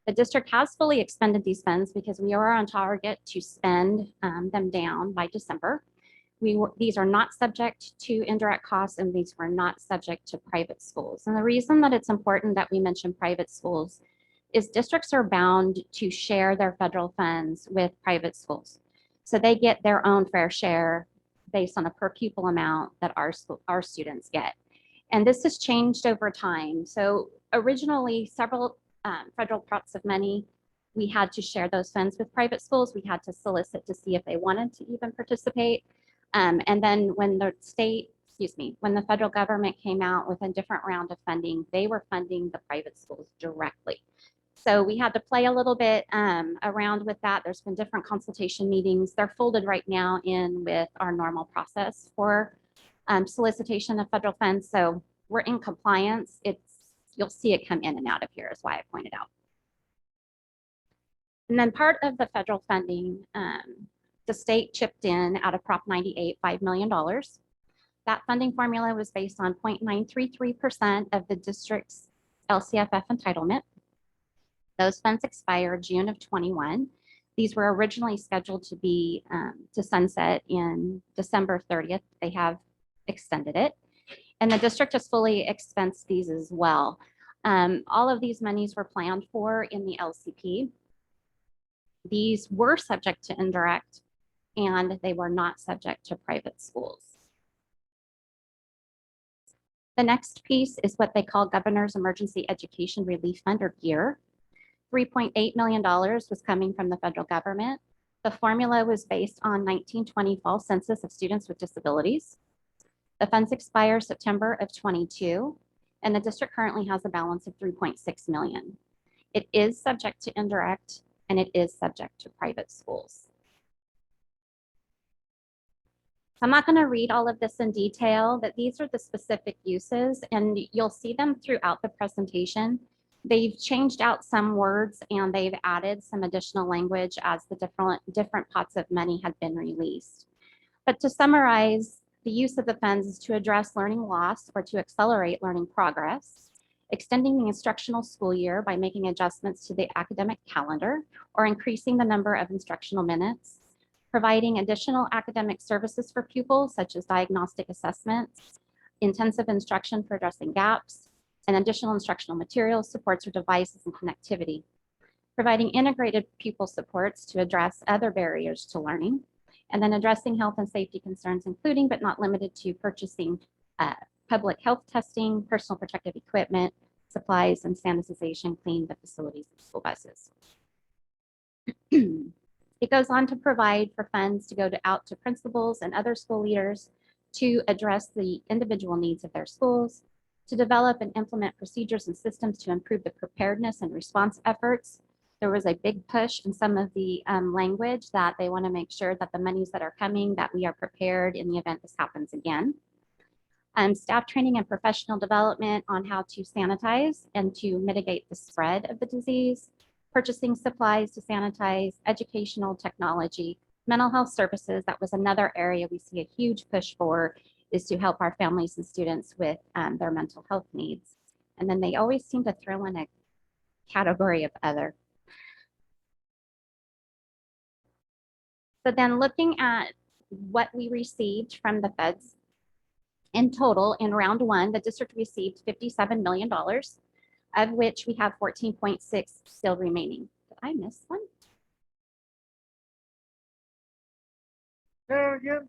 S4: The district has fully expended these funds because we are on target to spend them down by December. These are not subject to indirect costs and these were not subject to private schools. And the reason that it's important that we mention private schools is districts are bound to share their federal funds with private schools. So they get their own fair share based on a per pupil amount that our students get. And this has changed over time. So originally several federal pots of money, we had to share those funds with private schools. We had to solicit to see if they wanted to even participate. And then when the when the federal government came out with a different round of funding, they were funding the private schools directly. So we had to play a little bit around with that. There's been different consultation meetings. They're folded right now in with our normal process for solicitation of federal funds. So we're in compliance. You'll see it come in and out of here is why I pointed out. And then part of the federal funding, the state chipped in out of Prop 98, $5 million. That funding formula was based on 0.933% of the district's LCFF entitlement. Those funds expire June of 21. These were originally scheduled to be to sunset in December 30th. They have extended it. And the district has fully expensed these as well. All of these monies were planned for in the LCP. These were subject to indirect and they were not subject to private schools. The next piece is what they call Governor's Emergency Education Relief Fund, or GEAR. $3.8 million was coming from the federal government. The formula was based on 1920 fall census of students with disabilities. The funds expire September of 22, and the district currently has a balance of 3.6 million. It is subject to indirect, and it is subject to private schools. I'm not going to read all of this in detail, but these are the specific uses, and you'll see them throughout the presentation. They've changed out some words and they've added some additional language as the different pots of money have been released. But to summarize, the use of the funds is to address learning loss or to accelerate learning progress, extending the instructional school year by making adjustments to the academic calendar or increasing the number of instructional minutes, providing additional academic services for pupils such as diagnostic assessments, intensive instruction for addressing gaps, and additional instructional materials, supports, or devices and connectivity, providing integrated pupil supports to address other barriers to learning, and then addressing health and safety concerns, including but not limited to purchasing public health testing, personal protective equipment, supplies, and sanitization, cleaning the facilities of school buses. It goes on to provide for funds to go out to principals and other school leaders to address the individual needs of their schools, to develop and implement procedures and systems to improve the preparedness and response efforts. There was a big push in some of the language that they want to make sure that the monies that are coming, that we are prepared in the event this happens again. Staff training and professional development on how to sanitize and to mitigate the spread of the disease, purchasing supplies to sanitize, educational technology, mental health services. That was another area we see a huge push for, is to help our families and students with their mental health needs. And then they always seem to throw in a category of other. So then looking at what we received from the feds in total in round one, the district received $57 million. of which we have 14.6 still remaining. Did I miss one?
S17: There again,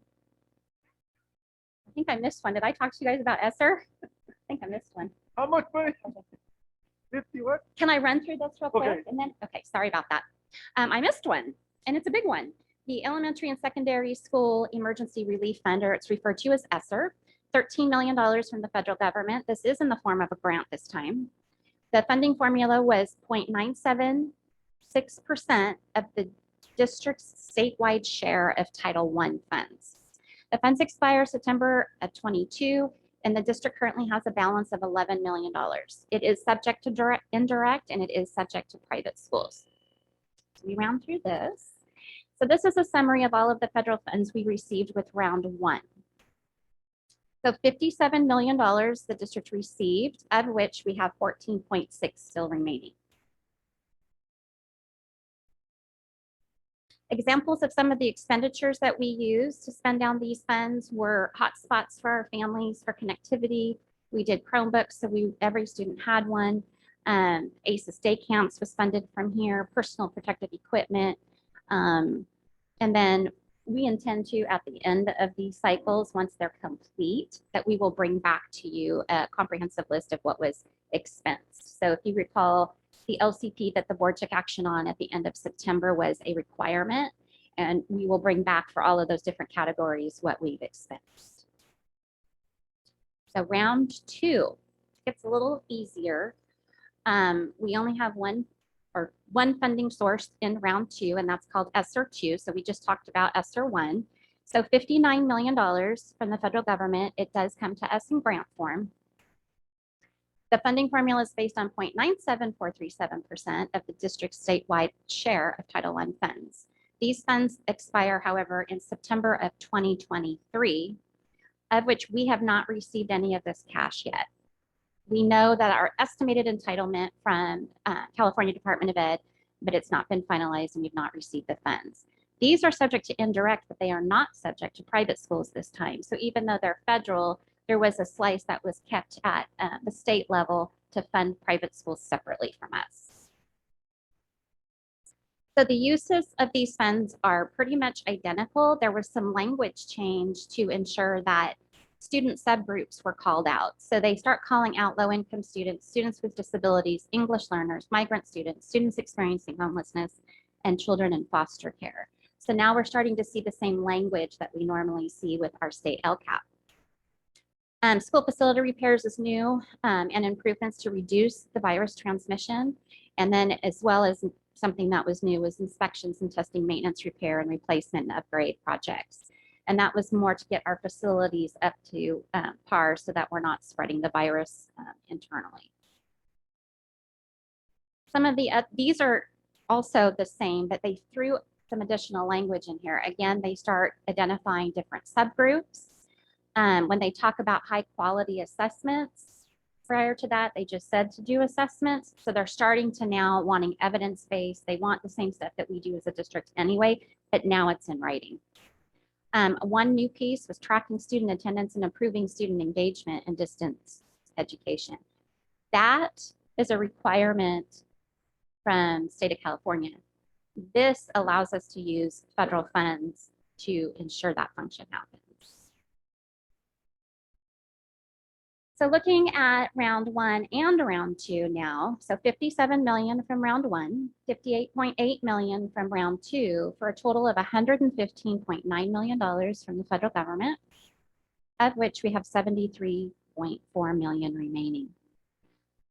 S4: I think I missed one. Did I talk to you guys about ESSER? I think I missed one.
S17: how much money? 50 what?
S4: Can I run through this real quick?
S17: Okay.
S4: And then, okay, sorry about that. I missed one, and it's a big one. The Elementary and Secondary School Emergency Relief Fund, or it's referred to as ESSER, $13 million from the federal government. This is in the form of a grant this time. The funding formula was 0.976% of the district's statewide share of Title I funds. The funds expire September of 22, and the district currently has a balance of $11 million. It is subject to direct, indirect, and it is subject to private schools. So we round through this. So this is a summary of all of the federal funds we received with round one. So $57 million the district received, of which we have 14.6 still remaining. Examples of some of the expenditures that we used to spend down these funds were hotspots for our families for connectivity. We did Chromebooks, so every student had one. ACES day camps was funded from here, personal protective equipment. And then we intend to, at the end of these cycles, once they're complete, that we will bring back to you a comprehensive list of what was expensed. So if you recall, the LCP that the board took action on at the end of September was a requirement, and we will bring back for all of those different categories what we've expensed. So round two gets a little easier. We only have one funding source in round two, and that's called ESSER 2. So we just talked about ESSER 1. So $59 million from the federal government. It does come to us in grant form. The funding formula is based on 0.97437% of the district's statewide share of Title I funds. These funds expire, however, in September of 2023, of which we have not received any of this cash yet. We know that our estimated entitlement from California Department of Ed, but it's not been finalized and we've not received the funds. These are subject to indirect, but they are not subject to private schools this time. So even though they're federal, there was a slice that was kept at the state level to fund private schools separately from us. So the uses of these funds are pretty much identical. There was some language change to ensure that student subgroups were called out. So they start calling out low-income students, students with disabilities, English learners, migrant students, students experiencing homelessness, and children in foster care. So now we're starting to see the same language that we normally see with our state LCAP. School facility repairs is new, and improvements to reduce the virus transmission. And then as well as something that was new was inspections and testing, maintenance, repair, and replacement and upgrade projects. And that was more to get our facilities up to par so that we're not spreading the virus internally. Some of these are also the same, but they threw some additional language in here. Again, they start identifying different subgroups. When they talk about high quality assessments, prior to that, they just said to do assessments. So they're starting to now wanting evidence-based. They want the same stuff that we do as a district anyway, but now it's in writing. One new piece was tracking student attendance and improving student engagement in distance education. That is a requirement from state of California. This allows us to use federal funds to ensure that function happens. So looking at round one and round two now, so 57 million from round one, 58.8 million from round two, for a total of $115.9 million from the federal government, of which we have 73.4 million remaining.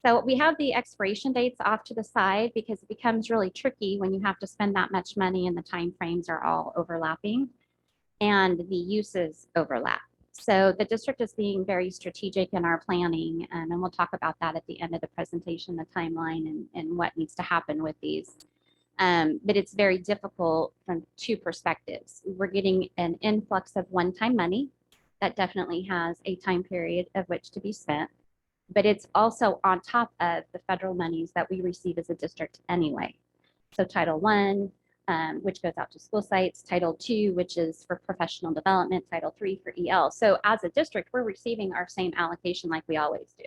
S4: So we have the expiration dates off to the side because it becomes really tricky when you have to spend that much money and the timeframes are all overlapping and the uses overlap. So the district is being very strategic in our planning, and we'll talk about that at the end of the presentation, the timeline and what needs to happen with these. But it's very difficult from two perspectives. We're getting an influx of one-time money that definitely has a time period of which to be spent, but it's also on top of the federal monies that we receive as a district anyway. So Title I, which goes out to school sites, Title II, which is for professional development, Title III for EL. So as a district, we're receiving our same allocation like we always do.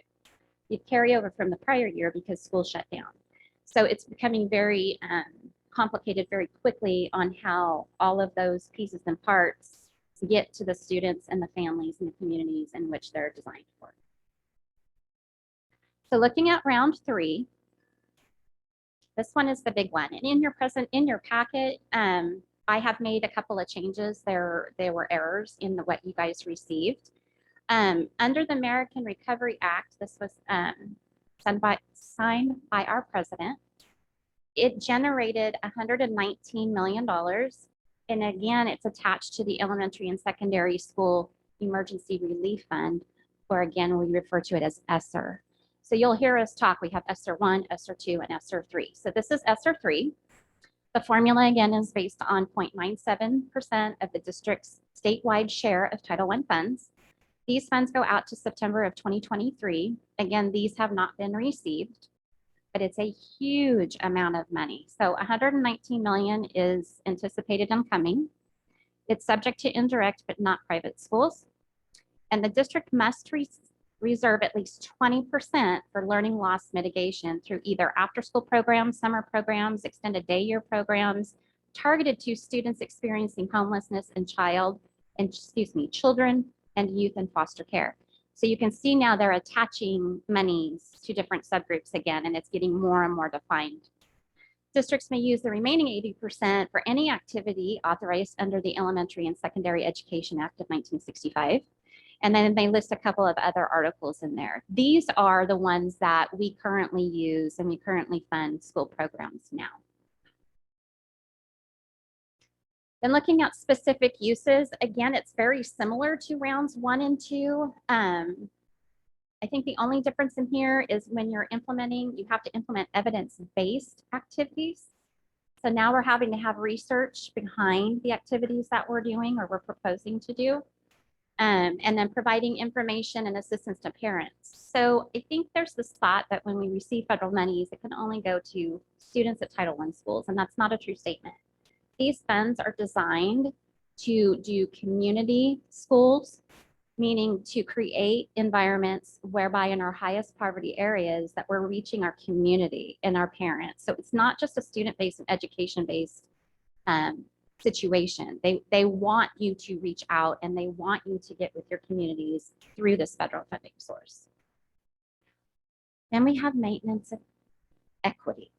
S4: you carry over from the prior year because school shut down. So it's becoming very complicated very quickly on how all of those pieces and parts get to the students and the families and the communities in which they're designed for. So looking at round 3, this one is the big one. And in your packet, I have made a couple of changes. There were errors in what you guys received. Under the American Recovery Act, this was signed by our president. It generated $119 million. And again, it's attached to the Elementary and Secondary School Emergency Relief Fund, or again, we refer to it as ESSER. So you'll hear us talk. We have ESSER 1, ESSER 2, and ESSER 3. So this is ESSER 3. The formula again is based on 0.97% of the district's statewide share of Title I funds. These funds go out to September of 2023. Again, these have not been received, but it's a huge amount of money. So 119 million is anticipated and coming. It's subject to indirect but not private schools. And the district must reserve at least 20% for learning loss mitigation through either after-school programs, summer programs, extended day year programs, targeted to students experiencing homelessness and children and youth in foster care. So you can see now they're attaching monies to different subgroups again, and it's getting more and more defined. Districts may use the remaining 80% for any activity authorized under the Elementary and Secondary Education Act of 1965. And then they list a couple of other articles in there. These are the ones that we currently use and we currently fund school programs now. Then looking at specific uses, again, it's very similar to rounds 1 and 2. I think the only difference in here is when you're implementing, you have to implement evidence-based activities. So now we're having to have research behind the activities that we're doing or we're proposing to do. And then providing information and assistance to parents. So I think there's the spot that when we receive federal monies, it can only go to students at Title I schools, and that's not a true statement. These funds are designed to do community schools, meaning to create environments whereby in our highest poverty areas that we're reaching our community and our parents. So it's not just a student-based and education-based situation. They want you to reach out and they want you to get with your communities through this federal funding source. Then we have maintenance of equity.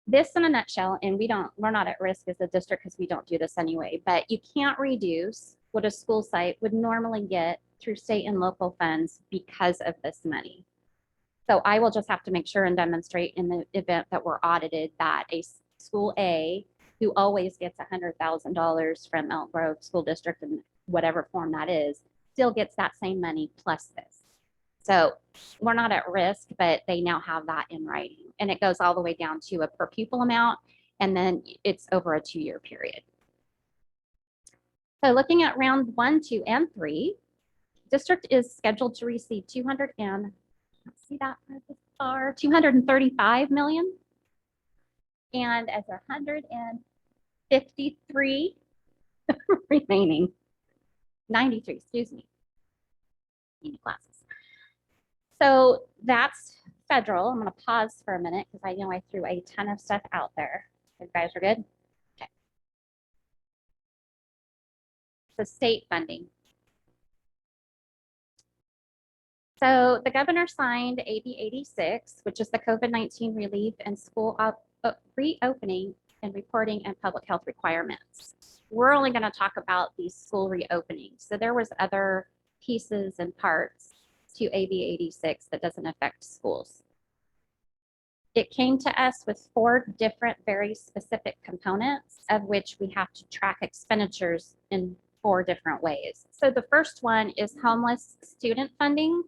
S4: This in a nutshell, and we're not at risk as a district because we don't do this anyway, but you can't reduce what a school site would normally get through state and local funds because of this money. So I will just have to make sure and demonstrate in the event that we're audited that a school A who always gets $100,000 from Elk Grove School District in whatever form that is, still gets that same money plus this. So we're not at risk, but they now have that in writing. And it goes all the way down to a per pupil amount, and then it's over a 2-year period. So looking at round 1, 2, and 3, district is scheduled to receive 235 million. And as 153 remaining, 93, excuse me, classes. So that's federal. I'm going to pause for a minute because I know I threw a ton of stuff out there. You guys are good? Okay. So state funding. So the governor signed AB 86, which is the COVID-19 relief and school reopening and reporting and public health requirements. We're only going to talk about these school reopenings. So there was other pieces and parts to AB 86 that doesn't affect schools. It came to us with 4 different very specific components of which we have to track expenditures in 4 different ways. So the first one is homeless student funding.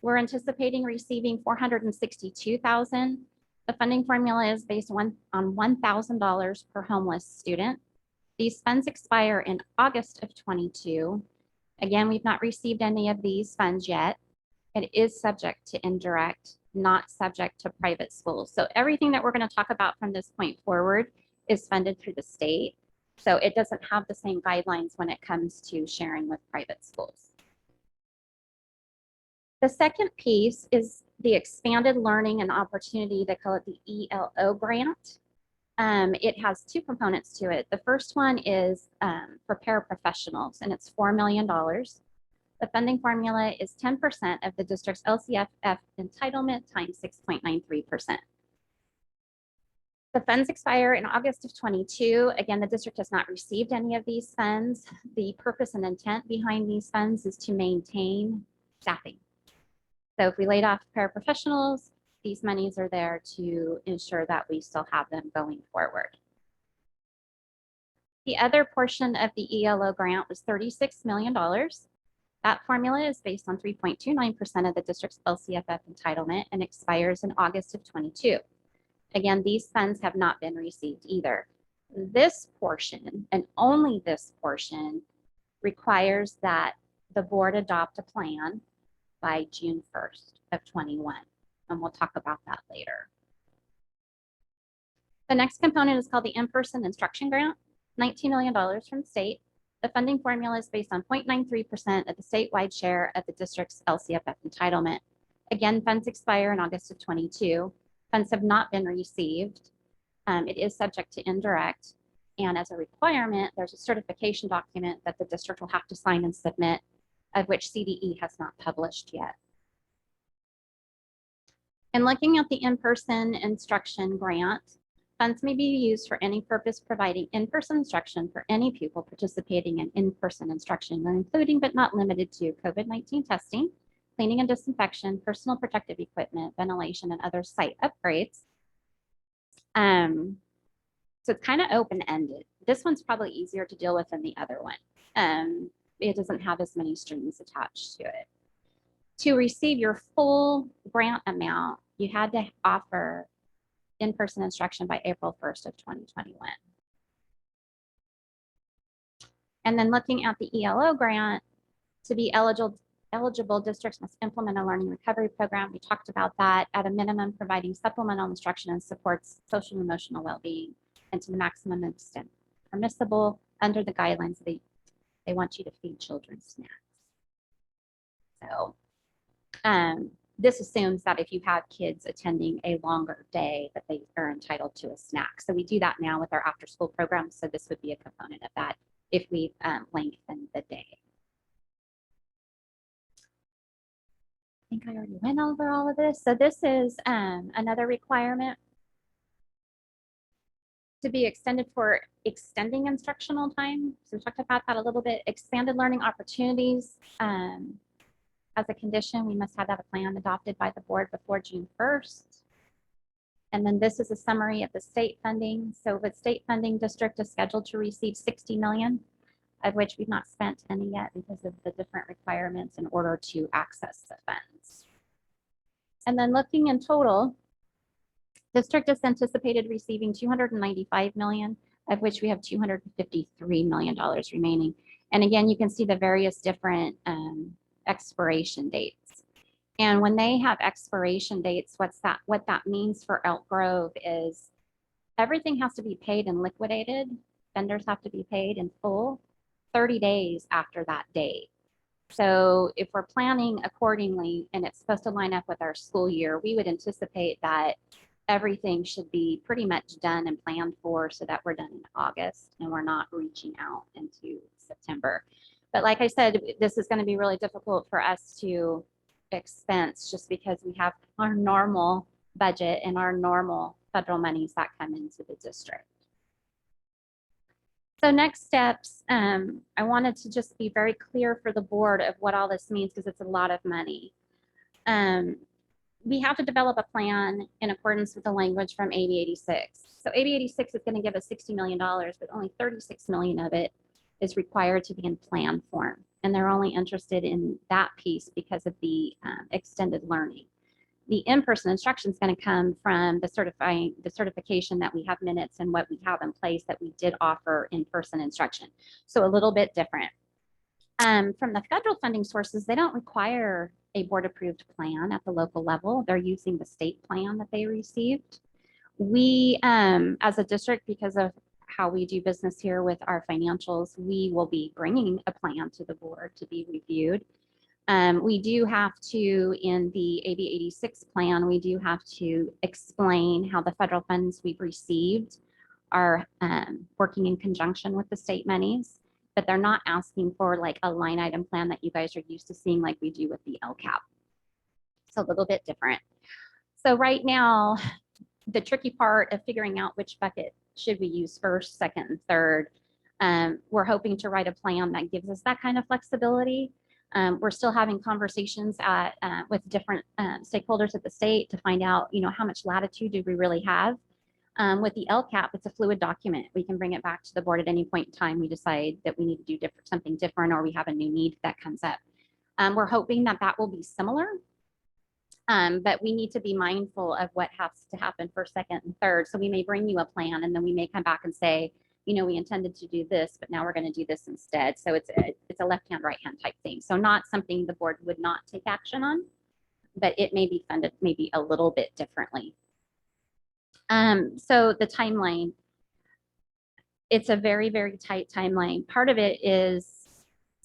S4: We're anticipating receiving $462,000. The funding formula is based on $1,000 per homeless student. These funds expire in August of 22. Again, we've not received any of these funds yet. It is subject to indirect, not subject to private schools. So everything that we're going to talk about from this point forward is funded through the state. So it doesn't have the same guidelines when it comes to sharing with private schools. The second piece is the expanded learning and opportunity. They call it the ELO grant. It has two components to it. The first one is for paraprofessionals, and it's $4 million. The funding formula is 10% of the district's LCFF entitlement times 6.93%. The funds expire in August of 22. Again, the district has not received any of these funds. The purpose and intent behind these funds is to maintain staffing. So if we laid off paraprofessionals, these monies are there to ensure that we still have them going forward. The other portion of the ELO grant was $36 million. That formula is based on 3.29% of the district's LCFF entitlement and expires in August of 22. Again, these funds have not been received either. This portion, and only this portion, requires that the board adopt a plan by June 1st of 21. And we'll talk about that later. The next component is called the in-person instruction grant, $19 million from the state. The funding formula is based on 0.93% of the statewide share of the district's LCFF entitlement. Again, funds expire in August of 22. Funds have not been received. It is subject to indirect. And as a requirement, there's a certification document that the district will have to sign and submit, of which CDE has not published yet. And looking at the in-person instruction grant, funds may be used for any purpose providing in-person instruction for any pupil participating in in-person instruction, including but not limited to COVID-19 testing, cleaning and disinfection, personal protective equipment, ventilation, and other site upgrades. So it's kind of open-ended. This one's probably easier to deal with than the other one. It doesn't have as many strings attached to it. To receive your full grant amount, you had to offer in-person instruction by April 1st of 2021. And then looking at the ELO grant, to be eligible districts must implement a learning recovery program. We talked about that. At a minimum, providing supplemental instruction and supports social and emotional well-being, and to the maximum extent permissible under the guidelines they want you to feed children snacks. So this assumes that if you have kids attending a longer day, that they are entitled to a snack. So we do that now with our after-school program. So this would be a component of that if we lengthen the day. I think I already went over all of this. So this is another requirement to be extended for extending instructional time. So we talked about that a little bit. Expanded learning opportunities. As a condition, we must have that plan adopted by the board before June 1st. And then this is a summary of the state funding. So the state funding district is scheduled to receive 60 million, of which we've not spent any yet because of the different requirements in order to access the funds. And then looking in total, district is anticipated receiving 295 million, of which we have $253 million remaining. And again, you can see the various different expiration dates. And when they have expiration dates, what that means for Elk Grove is everything has to be paid and liquidated. Vendors have to be paid in full 30 days after that date. So if we're planning accordingly and it's supposed to line up with our school year, we would anticipate that everything should be pretty much done and planned for so that we're done in August and we're not reaching out into September. But like I said, this is going to be really difficult for us to expense just because we have our normal budget and our normal federal monies that come into the district. So next steps, I wanted to just be very clear for the board of what all this means because it's a lot of money. We have to develop a plan in accordance with the language from AB 86. So AB 86 is going to give us $60 million, but only 36 million of it is required to be in plan form. And they're only interested in that piece because of the extended learning. The in-person instruction is going to come from the certification that we have minutes and what we have in place that we did offer in-person instruction. So a little bit different. From the federal funding sources, they don't require a board-approved plan at the local level. They're using the state plan that they received. We, as a district, because of how we do business here with our financials, we will be bringing a plan to the board to be reviewed. We do have to, in the AB 86 plan, we do have to explain how the federal funds we've received are working in conjunction with the state monies, but they're not asking for like a line item plan that you guys are used to seeing like we do with the LCAP. It's a little bit different. So right now, the tricky part of figuring out which bucket should we use first, second, and third, we're hoping to write a plan that gives us that kind of flexibility. We're still having conversations with different stakeholders at the state to find out, how much latitude do we really have. With the LCAP, it's a fluid document. We can bring it back to the board at any point in time we decide that we need to do something different, or we have a new need that comes up. We're hoping that that will be similar, but we need to be mindful of what has to happen first, second, and third. So we may bring you a plan, and then we may come back and say, we intended to do this, but now we're going to do this instead. So it's a left hand, right hand type thing. So not something the board would not take action on, but it may be funded maybe a little bit differently. So the timeline, it's a very, very tight timeline. Part of it is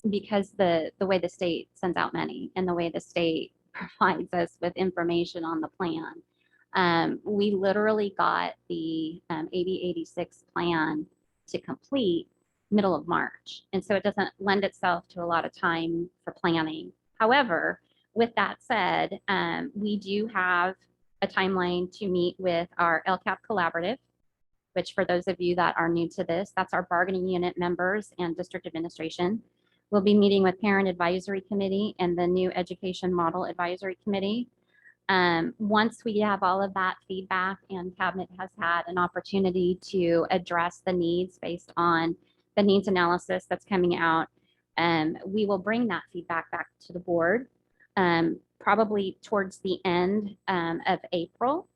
S4: because the way the state sends out money and the way the state provides us with information on the plan. We literally got the AB 86 plan to complete middle of March. And so it doesn't lend itself to a lot of time for planning. However, with that said, we do have a timeline to meet with our LCAP collaborative, which for those of you that are new to this, that's our bargaining unit members and district administration. We'll be meeting with Parent Advisory Committee and the new Education Model Advisory Committee. Once we have all of that feedback and Cabinet has had an opportunity to address the needs based on the needs analysis that's coming out, we will bring that feedback back to the board, probably towards the end of April,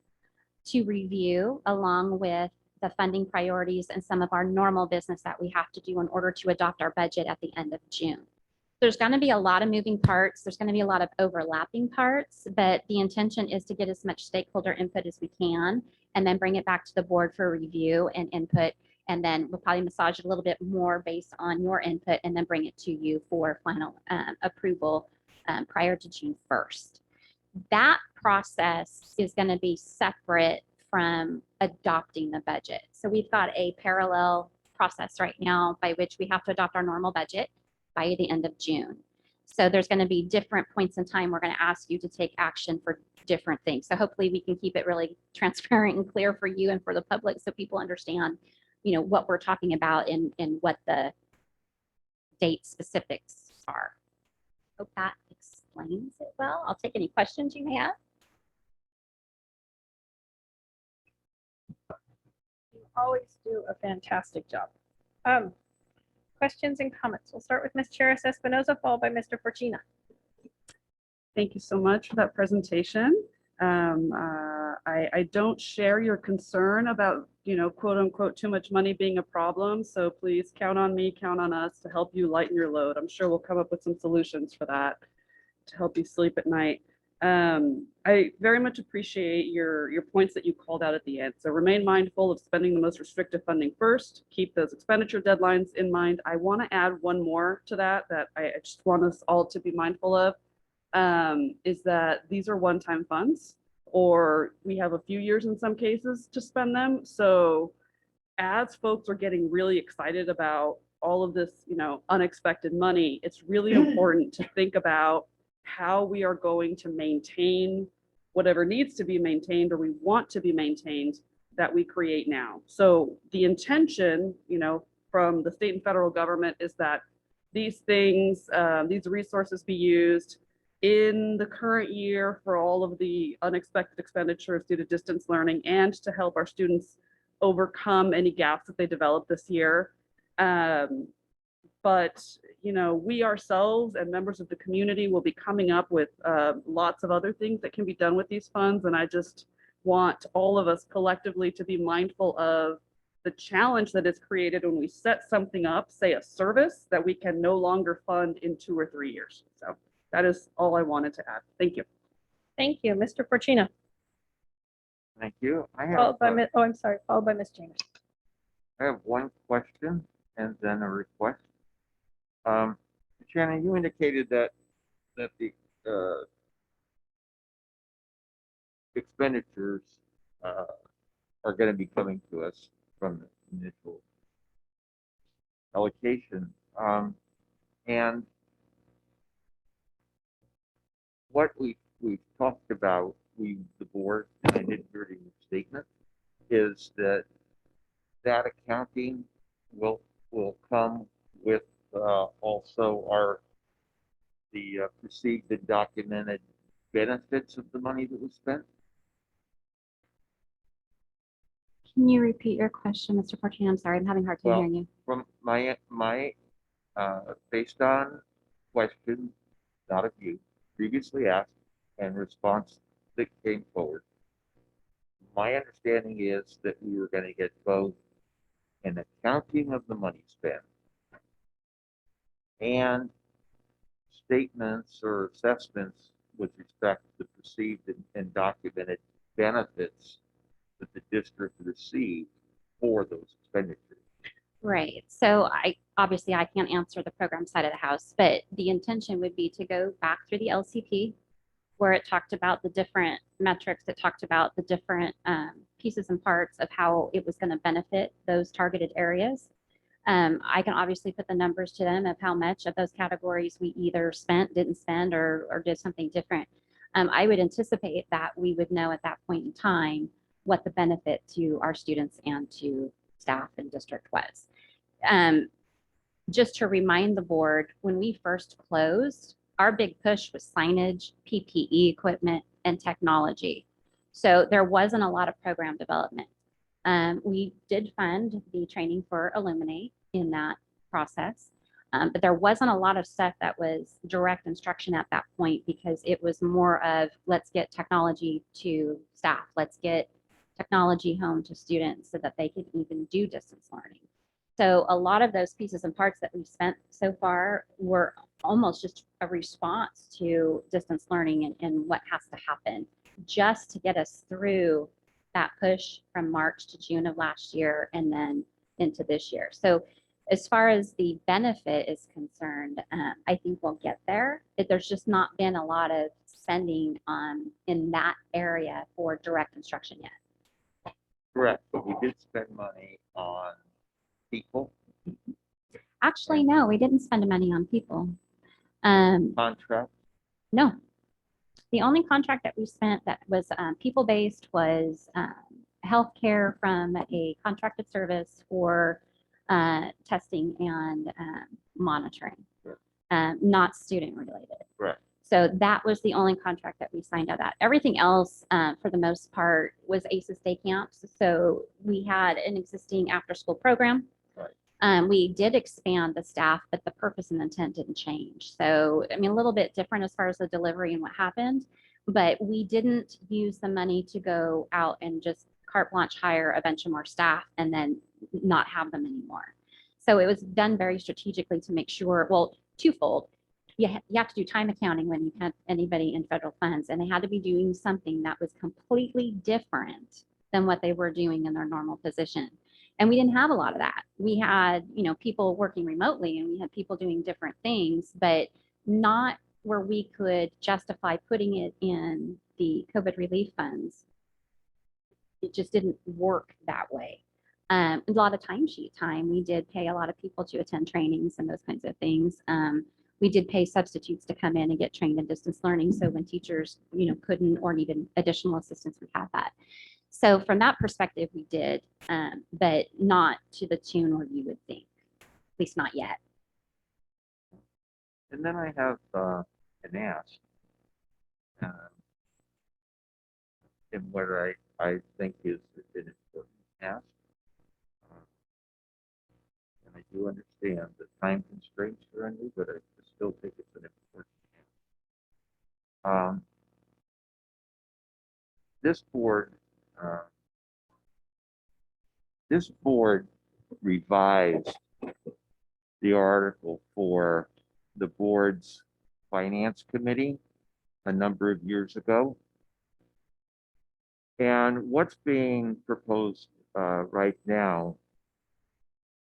S4: to review along with the funding priorities and some of our normal business that we have to do in order to adopt our budget at the end of June. There's going to be a lot of moving parts. There's going to be a lot of overlapping parts, but the intention is to get as much stakeholder input as we can and then bring it back to the board for review and input. And then we'll probably massage it a little bit more based on your input and then bring it to you for final approval prior to June 1st. That process is going to be separate from adopting the budget. So we've got a parallel process right now by which we have to adopt our normal budget by the end of June. So there's going to be different points in time we're going to ask you to take action for different things. So hopefully we can keep it really transparent and clear for you and for the public so people understand, what we're talking about and what the date specifics are. Hope that explains it well. I'll take any questions you may have.
S1: You always do a fantastic job. Questions and comments. We'll start with Ms. Charis Espinoza, followed by Mr. Fortuna.
S9: Thank you so much for that presentation. I don't share your concern about, quote unquote, too much money being a problem. So please count on me, count on us to help you lighten your load. I'm sure we'll come up with some solutions for that to help you sleep at night. I very much appreciate your points that you called out at the end. So remain mindful of spending the most restrictive funding first, keep those expenditure deadlines in mind. I want to add one more to that I just want us all to be mindful of, is that these are one-time funds, or we have a few years in some cases to spend them. So as folks are getting really excited about all of this, unexpected money, it's really important to think about how we are going to maintain whatever needs to be maintained or we want to be maintained that we create now. So the intention, from the state and federal government is that these things, these resources be used in the current year for all of the unexpected expenditures due to distance learning and to help our students overcome any gaps that they develop this year. But, we ourselves and members of the community will be coming up with lots of other things that can be done with these funds. And I just want all of us collectively to be mindful of the challenge that is created when we set something up, say a service that we can no longer fund in 2 or 3 years. So that is all I wanted to add. Thank you.
S1: Thank you. Mr. Fortuna.
S11: Thank you.
S1: Followed by followed by Ms. James.
S11: I have one question and then a request. Shannon, you indicated that that the expenditures are going to be coming to us from the initial allocation. And what we've talked about, the board, and I didn't hear it in your statement, is that accounting will come with also the perceived and documented benefits of the money that was spent.
S4: Can you repeat your question, Mr. Fortune? I'm sorry, I'm having a hard time
S11: Well,
S4: hearing you.
S11: from my based on questions, not of you, previously asked and response that came forward, my understanding is that we were going to get both an accounting of the money spent and statements or assessments with respect to the perceived and documented benefits that the district received for those expenditures.
S4: Right. So obviously I can't answer the program side of the house, but the intention would be to go back through the LCP where it talked about the different metrics, it talked about the different pieces and parts of how it was going to benefit those targeted areas. I can obviously put the numbers to them of how much of those categories we either spent, didn't spend, or did something different. I would anticipate that we would know at that point in time what the benefit to our students and to staff and district was. Just to remind the board, when we first closed, our big push was signage, PPE equipment, and technology. So there wasn't a lot of program development. We did fund the training for Illuminate in that process, but there wasn't a lot of stuff that was direct instruction at that point because it was more of let's get technology to staff, let's get technology home to students so that they could even do distance learning. So a lot of those pieces and parts that we've spent so far were almost just a response to distance learning and what has to happen just to get us through that push from March to June of last year and then into this year. So as far as the benefit is concerned, I think we'll get there. There's just not been a lot of spending in that area for direct instruction yet.
S11: Correct, but we did spend money on people.
S4: Actually, no, we didn't spend money on people.
S11: Contract.
S4: No. The only contract that we spent that was people-based was healthcare from a contracted service for testing and monitoring, not student related.
S11: Right.
S4: So that was the only contract that we signed out at. Everything else, for the most part, was ACES day camps. So we had an existing after-school program.
S11: Right.
S4: We did expand the staff, but the purpose and intent didn't change. So, I mean, a little bit different as far as the delivery and what happened, but we didn't use the money to go out and just carte blanche hire a bunch of more staff and then not have them anymore. So it was done very strategically to make sure, well, twofold. You have to do time accounting when you have anybody in federal funds, and they had to be doing something that was completely different than what they were doing in their normal position. And we didn't have a lot of that. We had, people working remotely and we had people doing different things, but not where we could justify putting it in the COVID relief funds. It just didn't work that way. A lot of timesheet time. We did pay a lot of people to attend trainings and those kinds of things. We did pay substitutes to come in and get trained in distance learning. So when teachers, couldn't or needed additional assistance, we had that. So from that perspective, we did, but not to the tune where you would think, at least not yet.
S11: And then I have an ask, and what I think is an important ask. And I do understand the time constraints are under, but I still think it's an important ask. This board revised the article for the board's finance committee a number of years ago. And what's being proposed right now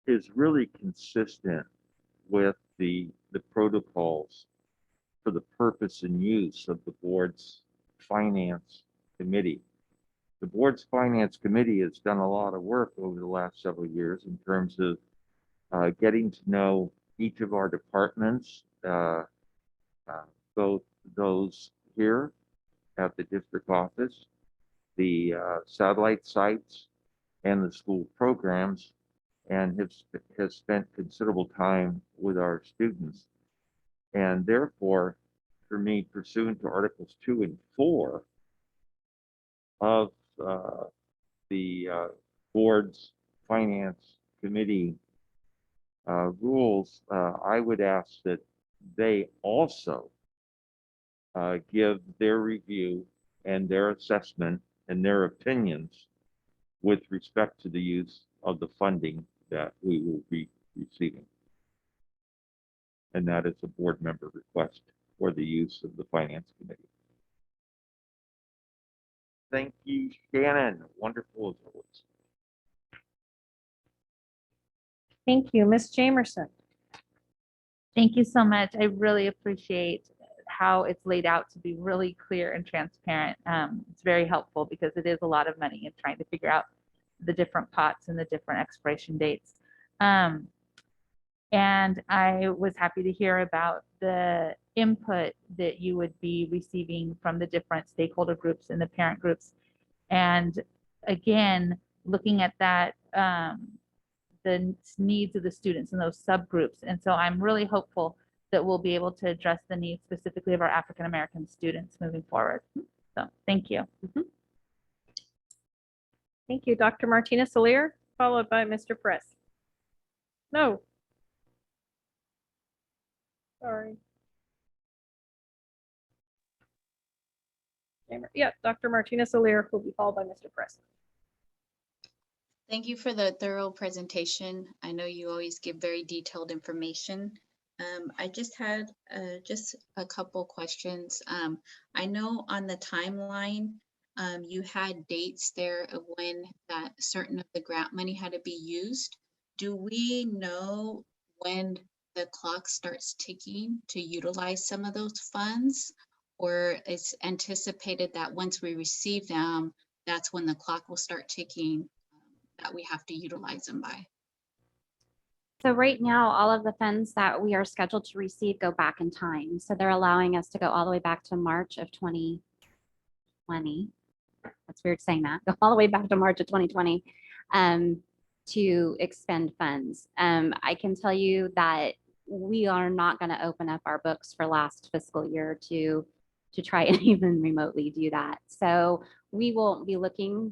S11: is really consistent with the protocols for the purpose and use of the board's finance committee. The board's finance committee has done a lot of work over the last several years in terms of getting to know each of our departments, both those here at the district office, the satellite sites, and the school programs, and has spent considerable time with our students. And therefore, for me, pursuant to Articles 2 and 4 of the board's finance committee rules, I would ask that they also give their review and their assessment and their opinions with respect to the use of the funding that we will be receiving. And that is a board member request for the use of the finance committee. Thank you, Shannon. Wonderful as always.
S1: Thank you. Ms. Jamerson.
S20: Thank you so much. I really appreciate how it's laid out to be really clear and transparent. It's very helpful because it is a lot of money and trying to figure out the different pots and the different expiration dates. And I was happy to hear about the input that you would be receiving from the different stakeholder groups and the parent groups. And again, looking at that, the needs of the students and those subgroups. And so I'm really hopeful that we'll be able to address the needs specifically of our African-American students moving forward. So thank you.
S1: Thank you, Dr. Martinez-Solir, followed by Mr. Press. No. Sorry. Yeah, Dr. Martinez-Solir will be followed by Mr. Press.
S10: Thank you for the thorough presentation. I know you always give very detailed information. I just had just a couple questions. I know on the timeline, you had dates there of when that certain of the grant money had to be used. Do we know when the clock starts ticking to utilize some of those funds? Or it's anticipated that once we receive them, that's when the clock will start ticking, that we have to utilize them by?
S4: So right now, all of the funds that we are scheduled to receive go back in time. So they're allowing us to go all the way back to March of 2020. That's weird saying that. Go all the way back to March of 2020 to expend funds. I can tell you that we are not going to open up our books for last fiscal year to try and even remotely do that. So we won't be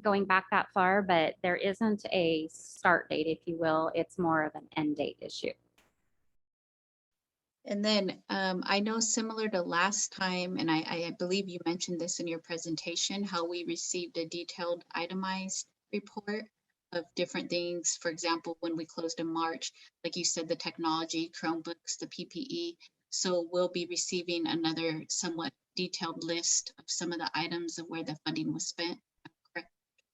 S4: going back that far, but there isn't a start date, if you will. It's more of an end date issue.
S10: And then I know similar to last time, and I believe you mentioned this in your presentation, how we received a detailed itemized report of different things. For example, when we closed in March, like you said, the technology, Chromebooks, the PPE. So we'll be receiving another somewhat detailed list of some of the items of where the funding was spent. Correct?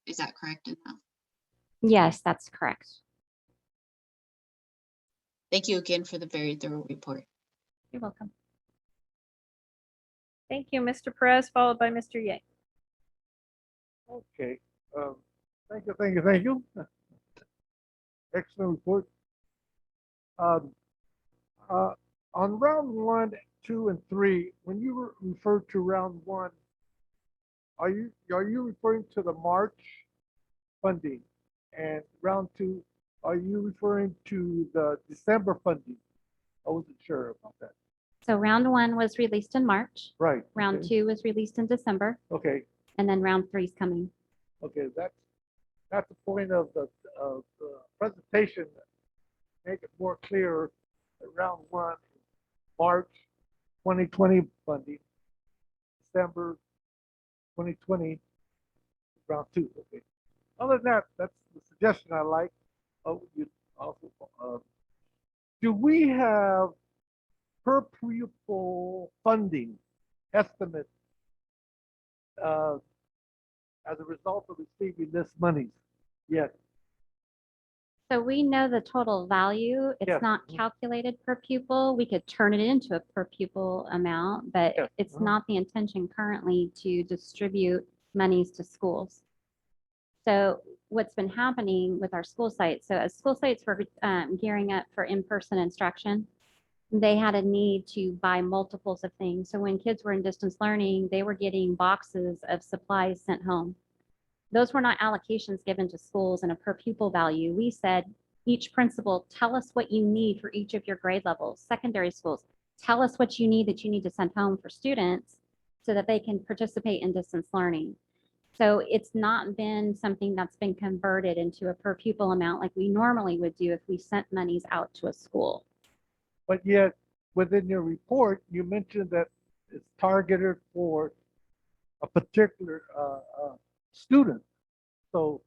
S10: Is that correct enough?
S4: Yes, that's correct.
S10: Thank you again for the very thorough report.
S4: You're welcome.
S1: Thank you, Mr. Perez, followed by Mr. Yang.
S17: Okay, thank you. Excellent report. On round 1, 2, and 3, when you refer to round 1, are you referring to the March funding? And round 2, are you referring to the December funding? I wasn't sure about that.
S4: So round 1 was released in March.
S17: Right.
S4: Round
S17: okay.
S4: 2 was released in December.
S17: Okay.
S4: And then round 3 is coming.
S17: Okay, that's the point of the presentation. Make it more clear that round 1, March 2020 funding, December 2020, round 2. Okay. Other than that, that's the suggestion I like. Oh, you also, do we have per pupil funding estimate as a result of receiving this money? Yes.
S4: So we know the total value.
S17: Yeah.
S4: It's not calculated per pupil. We could turn it into a per pupil amount, but
S17: Yeah.
S4: it's not the intention currently to distribute monies to schools. So what's been happening with our school sites, so as school sites were gearing up for in-person instruction, they had a need to buy multiples of things. So when kids were in distance learning, they were getting boxes of supplies sent home. Those were not allocations given to schools in a per pupil value. We said, each principal, tell us what you need for each of your grade levels. Secondary schools, tell us what you need to send home for students so that they can participate in distance learning. So it's not been something that's been converted into a per pupil amount like we normally would do if we sent monies out to a school.
S17: But yet, within your report, you mentioned that it's targeted for a particular student. So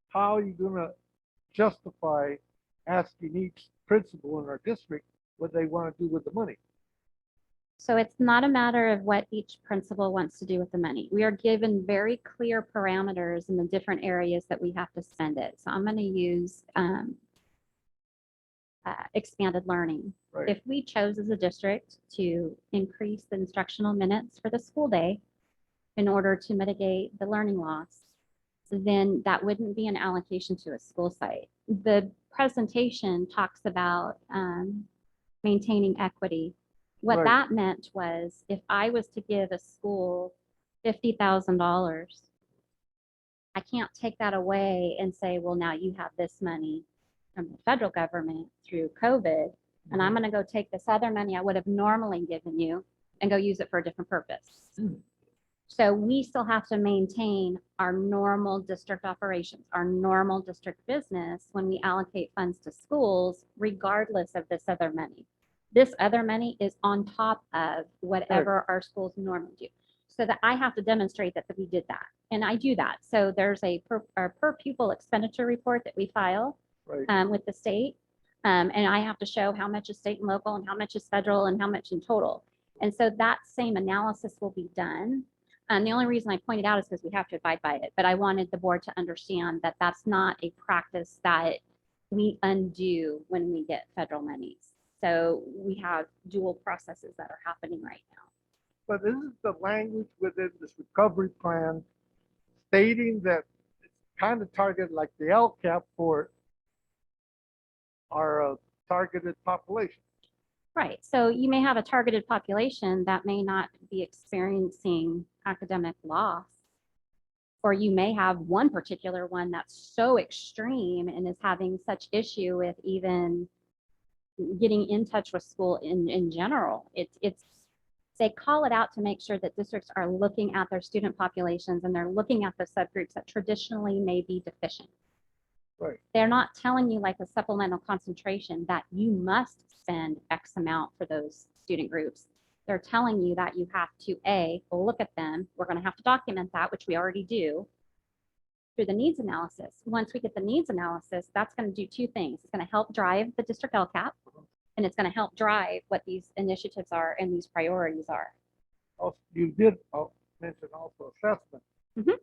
S17: how are you gonna justify asking each principal in our district what they want to do with the money?
S4: So it's not a matter of what each principal wants to do with the money. We are given very clear parameters in the different areas that we have to spend it. So I'm going to use expanded learning.
S17: Right.
S4: If we chose as a district to increase the instructional minutes for the school day in order to mitigate the learning loss, then that wouldn't be an allocation to a school site. The presentation talks about maintaining equity. What
S17: Right.
S4: that meant was if I was to give a school $50,000, I can't take that away and say, well, now you have this money from the federal government through COVID, and I'm going to go take this other money I would have normally given you and go use it for a different purpose. So we still have to maintain our normal district operations, our normal district business when we allocate funds to schools, regardless of this other money. This other money is on top of whatever our schools normally do. So that I have to demonstrate that we did that. And I do that. So there's a per pupil expenditure report that we file with the state. And I have to show how much is state and local and how much is federal and how much in total. And so that same analysis will be done. And the only reason I pointed out is because we have to abide by it. But I wanted the board to understand that that's not a practice that we undo when we get federal monies. So we have dual processes that are happening right now.
S17: But isn't the language within this recovery plan stating that it's kind of targeted like the LCAP for our targeted population?
S4: Right. So you may have a targeted population that may not be experiencing academic loss, or you may have one particular one that's so extreme and is having such issue with even getting in touch with school in general. They call it out to make sure that districts are looking at their student populations and they're looking at the subgroups that traditionally may be deficient.
S17: Right.
S4: They're not telling you like a supplemental concentration that you must spend X amount for those student groups. They're telling you that you have to look at them. We're going to have to document that, which we already do through the needs analysis. Once we get the needs analysis, that's going to do two things. It's going to help drive the district LCAP, and it's going to help drive what these initiatives are and these priorities are.
S17: Also, you did mention also assessment.
S4: Mhm.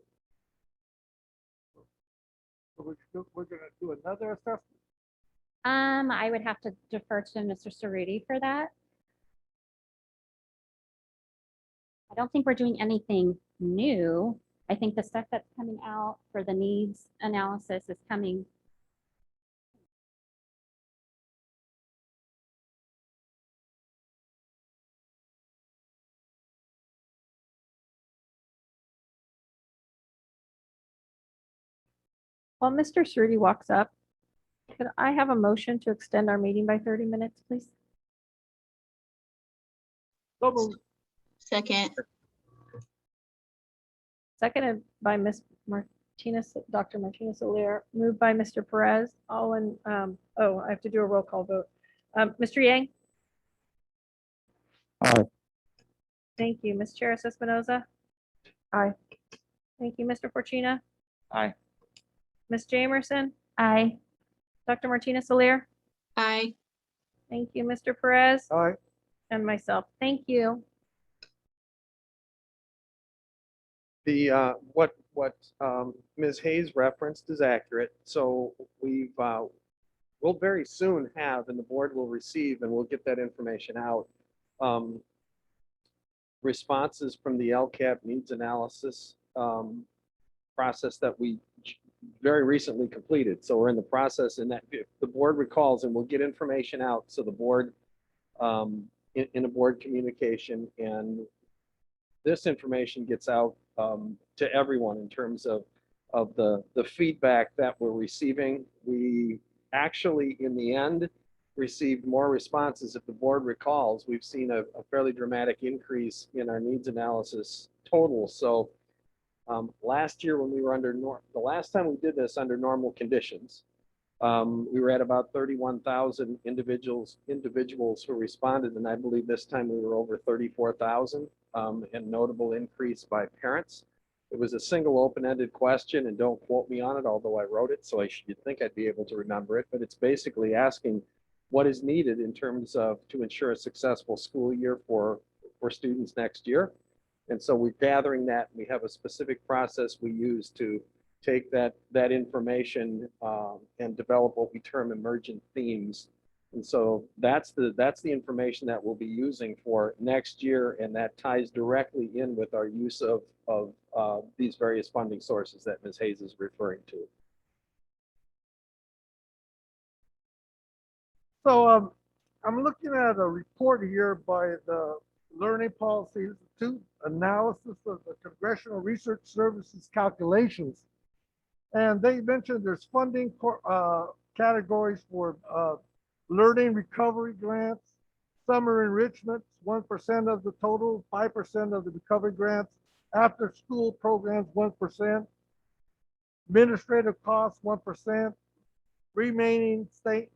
S17: So we're going to do another assessment.
S4: I would have to defer to Mr. Cerruti for that. I don't think we're doing anything new. I think the stuff that's coming out for the needs analysis is coming.
S1: While Mr. Cerruti walks up, could I have a motion to extend our meeting by 30 minutes, please?
S17: So moved.
S10: Second.
S1: Seconded by Ms. Martinez, Dr. Martinez O'Leary, moved by Mr. Perez. All in, I have to do a roll call vote. Mr. Yang?
S16: Aye.
S1: Thank you. Ms. Charis Espinoza? Aye. Thank you, Mr. Fortuna.
S11: Aye.
S1: Ms. Jamerson?
S8: Aye.
S1: Dr. Martinez O'Leary?
S10: Aye.
S1: Thank you, Mr. Perez.
S17: Aye.
S1: And myself. Thank you.
S18: The, what Ms. Hayes referenced is accurate. So we've we'll very soon have, and the board will receive, and we'll get that information out. Responses from the LCAP needs analysis process that we very recently completed. So we're in the process, and that if the board recalls, and we'll get information out. So the board in a board communication, and this information gets out to everyone in terms of the feedback that we're receiving. We actually, in the end, received more responses. If the board recalls, we've seen a fairly dramatic increase in our needs analysis total. So last year when we were the last time we did this under normal conditions, we were at about 31,000 individuals who responded, and I believe this time we were over 34,000, and notable increase by parents. It was a single open-ended question, and don't quote me on it, although I wrote it, so you'd think I'd be able to remember it, but it's basically asking what is needed in terms of to ensure a successful school year for students next year. And so we're gathering that. We have a specific process we use to take that information and develop what we term emergent themes. And so that's the information that we'll be using for next year, and that ties directly in with our use of these various funding sources that Ms. Hayes is referring to.
S17: So I'm looking at a report here by the Learning Policy Institute, analysis of the Congressional Research Services calculations. And they mentioned there's funding categories for learning recovery grants, summer enrichments, 1% of the total, 5% of the recovery grants, after school programs, 1%, administrative costs, 1%, remaining state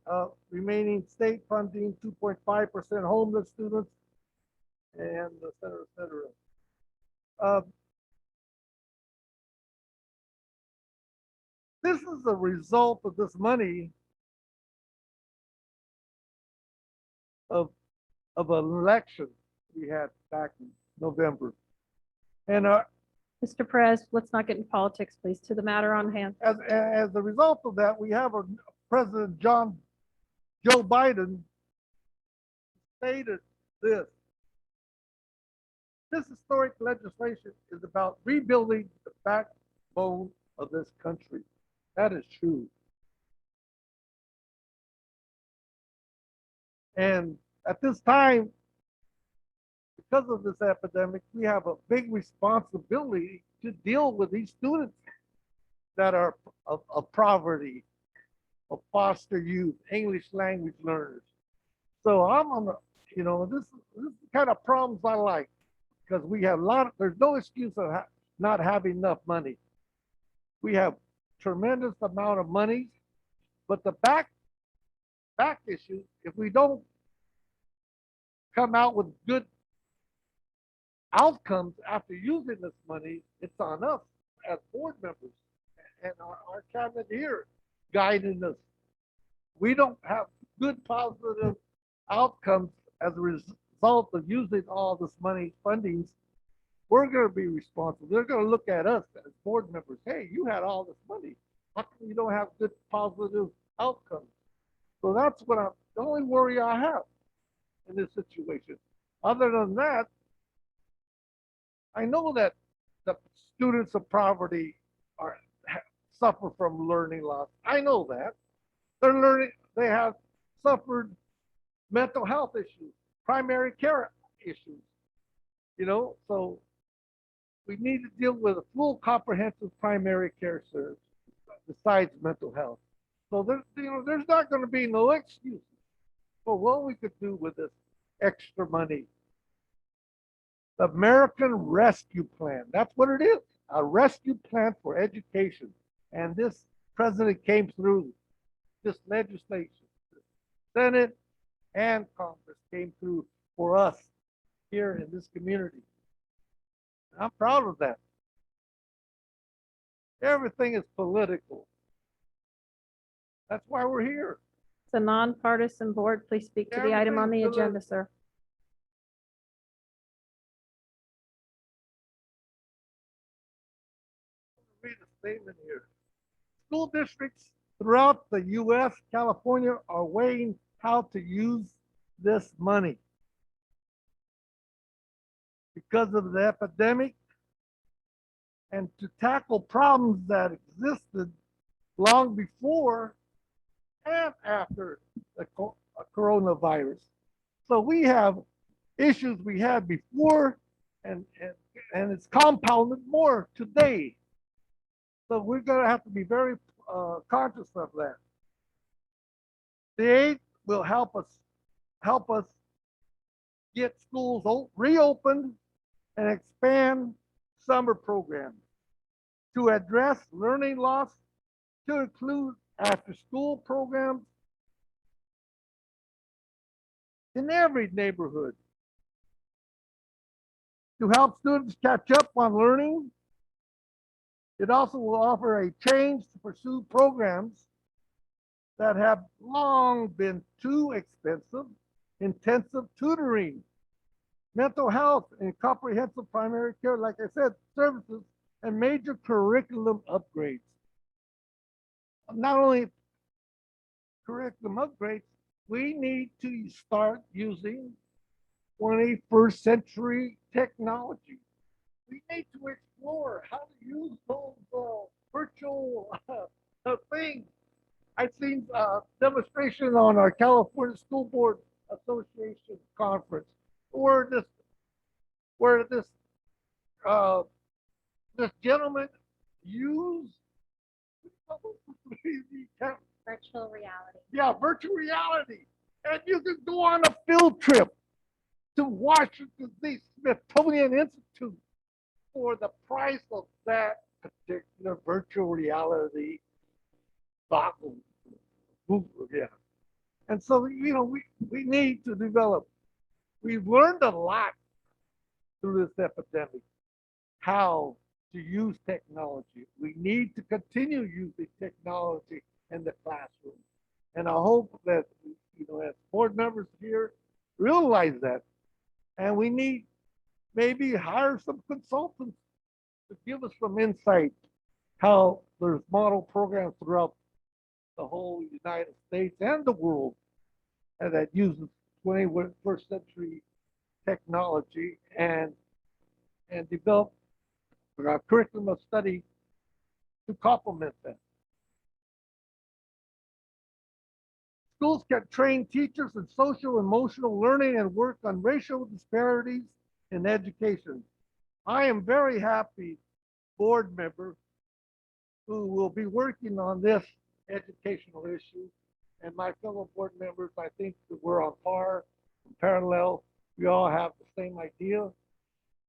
S17: funding, 2.5%, homeless students, and et cetera, et cetera. This is a result of this money of an election we had back in November. And
S1: Mr. Perez, let's not get in politics, please, to the matter on hand.
S17: as a result of that, we have a President Joe Biden stated this. This historic legislation is about rebuilding the backbone of this country. That is true. And at this time, because of this epidemic, we have a big responsibility to deal with these students that are of poverty, of foster youth, English language learners. So I'm on the, this is the kind of problems I like, because we have there's no excuse of not having enough money. We have tremendous amount of money, but the back issue, if we don't come out with good outcomes after using this money, it's on us as board members and our cabinet here guiding us. We don't have good positive outcomes as a result of using all this money fundings. We're going to be responsible. They're going to look at us as board members. Hey, you had all this money. How come you don't have good positive outcomes? So that's the only worry I have in this situation. Other than that, I know that the students of poverty suffer from learning loss. I know that. They have suffered mental health issues, primary care issues, so we need to deal with a full comprehensive primary care service besides mental health. So there's not going to be no excuses for what we could do with this extra money. The American Rescue Plan, that's what it is, a rescue plan for education. And this president came through this legislation. The Senate and Congress came through for us here in this community. I'm proud of that. Everything is political. That's why we're here.
S1: It's a nonpartisan board. Please speak to the item on the agenda, sir.
S17: Read a statement here. School districts throughout the US, California are weighing how to use this money. Because of the epidemic and to tackle problems that existed long before and after the coronavirus. So we have issues we had before and it's compounded more today. So we're gonna have to be very conscious of that. The aid will help us get schools reopened and expand summer programs to address learning loss, to include after-school programs in every neighborhood, to help students catch up on learning. It also will offer a change to pursue programs that have long been too expensive, intensive tutoring, mental health and comprehensive primary care, like I said, services, and major curriculum upgrades. Not only curriculum upgrades, we need to start using 21st century technology. We need to explore how to use those virtual things. I've seen a demonstration on our California School Board Association conference where this gentleman used
S4: Virtual reality.
S17: yeah, virtual reality. And you can go on a field trip to Washington, D.C. Smithsonian Institute for the price of that particular virtual reality goggle. Yeah. And so, we need to develop. We've learned a lot through this epidemic, how to use technology. We need to continue using technology in the classroom. And I hope that, as board members here realize that. And we need maybe hire some consultants to give us some insight how there's model programs throughout the whole United States and the world and that uses 21st century technology and develop a curriculum of study to complement that. Schools can train teachers in social emotional learning and work on racial disparities in education. I am very happy board member who will be working on this educational issue. And my fellow board members, I think that we're on par, parallel. We all have the same idea.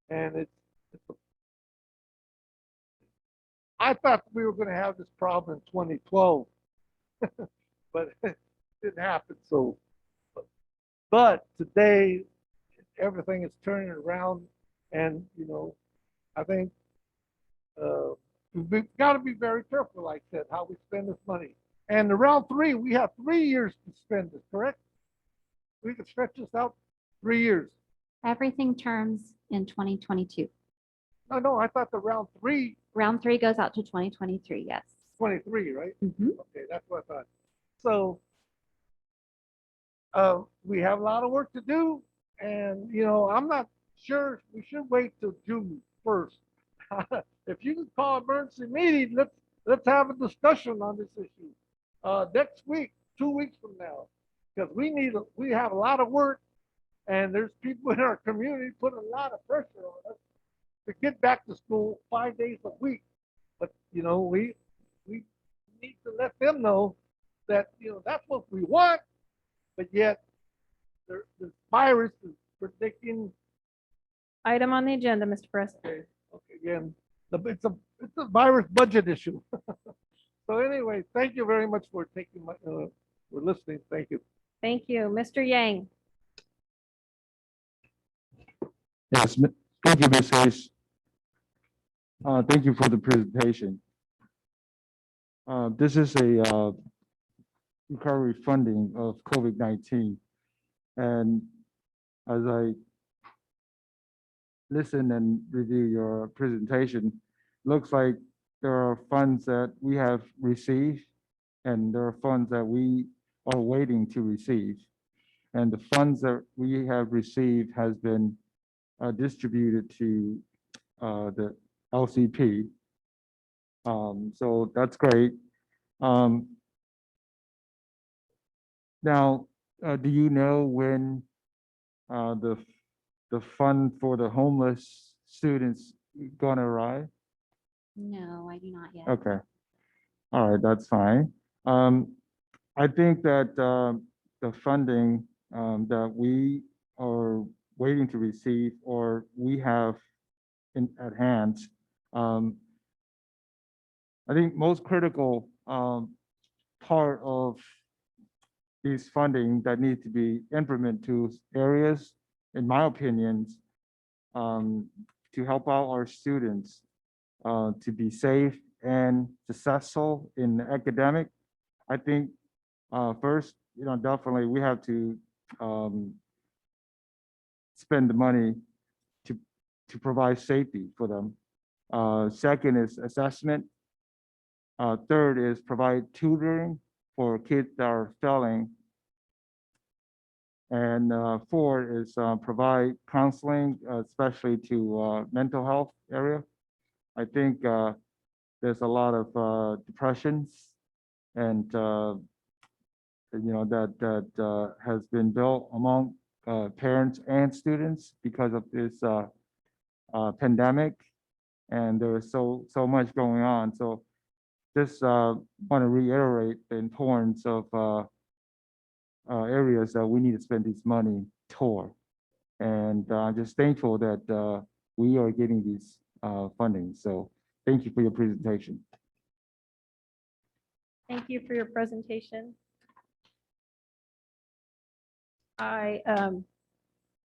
S17: And I thought we were going to have this problem in 2012, but it didn't happen. So, but today, everything is turning around, and I think we've got to be very careful, like I said, how we spend this money. And in round 3, we have 3 years to spend this, correct? We can stretch this out 3 years.
S4: Everything terms in 2022.
S17: No, I thought the round 3.
S4: Round 3 goes out to 2023, yes.
S17: 23, right?
S4: Mm-hmm.
S17: Okay, that's what I thought. So we have a lot of work to do, and I'm not sure we should wait till June 1st. If you can call emergency meeting, let's have a discussion on this issue next week, 2 weeks from now, because we have a lot of work, and there's people in our community putting a lot of pressure on us to get back to school 5 days a week. But we need to let them know that that's what we want, but yet the virus is predicting.
S1: Item on the agenda, Mr. President.
S17: Okay, again, it's a virus budget issue. So anyway, thank you very much for taking for listening. Thank you.
S1: Thank you. Mr. Yang.
S16: Yes, thank you, Ms. Hayes. Thank you for the presentation. This is a recovery funding of COVID-19. And as I listen and review your presentation, looks like there are funds that we have received And there are funds that we are waiting to receive. And the funds that we have received has been distributed to the LCP. So that's great. Now, do you know when the fund for the homeless students gonna arrive?
S4: No, I do not yet.
S16: Okay. All right, that's fine. I think that the funding that we are waiting to receive or we have at hand, I think most critical part of these funding that need to be implemented to areas, in my opinions, to help out our students to be safe and successful in academic. I think first, definitely we have to spend the money to provide safety for them. Second is assessment. Third is provide tutoring for kids that are failing. And fourth is provide counseling, especially to mental health area. I think there's a lot of depressions and that has been built among parents and students because of this pandemic, and there is so much going on. So just want to reiterate the importance of areas that we need to spend this money toward, and I'm just thankful that we are getting these funding. So thank you for your presentation.
S1: Thank you for your presentation. I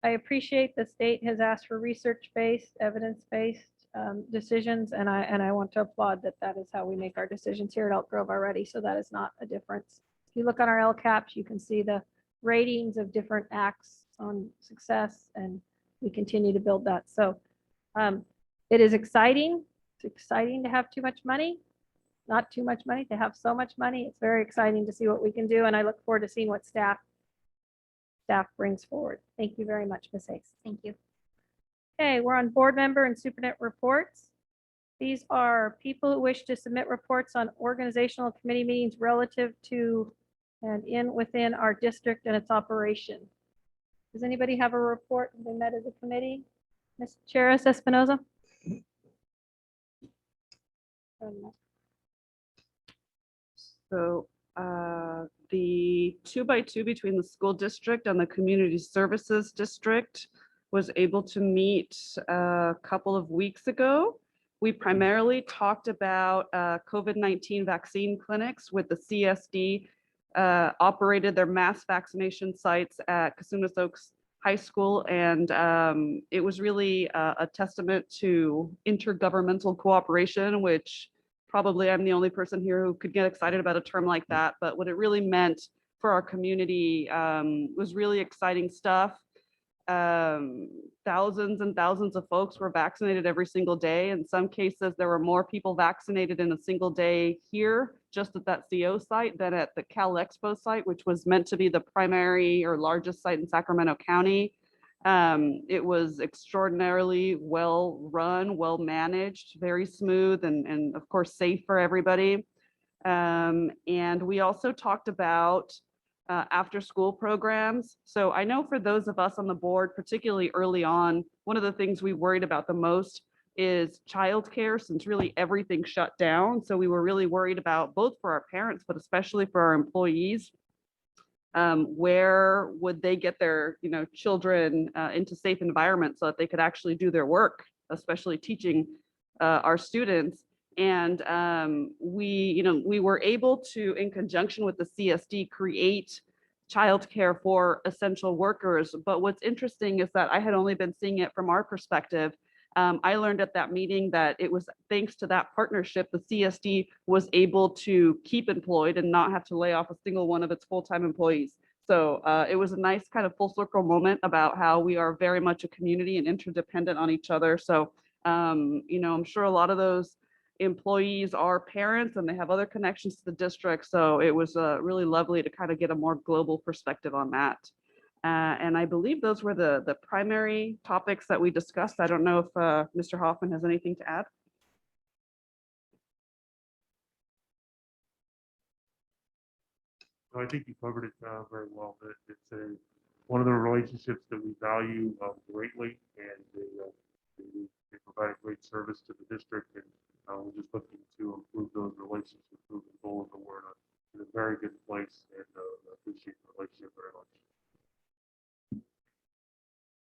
S1: appreciate the state has asked for research-based, evidence-based decisions, and I want to applaud that is how we make our decisions here at Elk Grove already. So that is not a difference. If you look on our LCAPs, you can see the ratings of different acts on success, and we continue to build that. So it is exciting. It's exciting to have too much money. Not too much money, to have so much money. It's very exciting to see what we can do, and I look forward to seeing what staff brings forward. Thank you very much, Ms. Hayes.
S4: Thank you.
S1: Okay, we're on board member and superintendent reports. These are people who wish to submit reports on organizational committee meetings relative to and within our district and its operation. Does anybody have a report? They met as a committee? Ms. Charis Espinoza?
S9: So the 2x2 between the school district and the community services district was able to meet a couple of weeks ago. We primarily talked about COVID-19 vaccine clinics with the CSD operated their mass vaccination sites at Cosumnes Oaks High School. And it was really a testament to intergovernmental cooperation, which probably I'm the only person here who could get excited about a term like that. But what it really meant for our community was really exciting stuff. Thousands and thousands of folks were vaccinated every single day. In some cases, there were more people vaccinated in a single day here, just at that CO site, than at the Cal Expo site, which was meant to be the primary or largest site in Sacramento County. It was extraordinarily well run, well managed, very smooth, and of course safe for everybody. And we also talked about after school programs. So I know for those of us on the board, particularly early on, one of the things we worried about the most is childcare, since really everything shut down. So we were really worried about, both for our parents, but especially for our employees, where would they get their children into safe environments so that they could actually do their work, especially teaching our students. And we were able to, in conjunction with the CSD, create childcare for essential workers. But what's interesting is that I had only been seeing it from our perspective. I learned at that meeting that it was thanks to that partnership, the CSD was able to keep employed and not have to lay off a single one of its full-time employees. So it was a nice kind of full circle moment about how we are very much a community and interdependent on each other. So, I'm sure a lot of those employees are parents and they have other connections to the district. So it was really lovely to kind of get a more global perspective on that. And I believe those were the primary topics that we discussed. I don't know if Mr. Hoffman has anything to add.
S15: No, I think you covered it very well. It's one of the relationships that we value greatly, and they provide a great service to the district, and we're just looking to improve those relationships moving forward. But we're in a very good place, and I appreciate the relationship very much.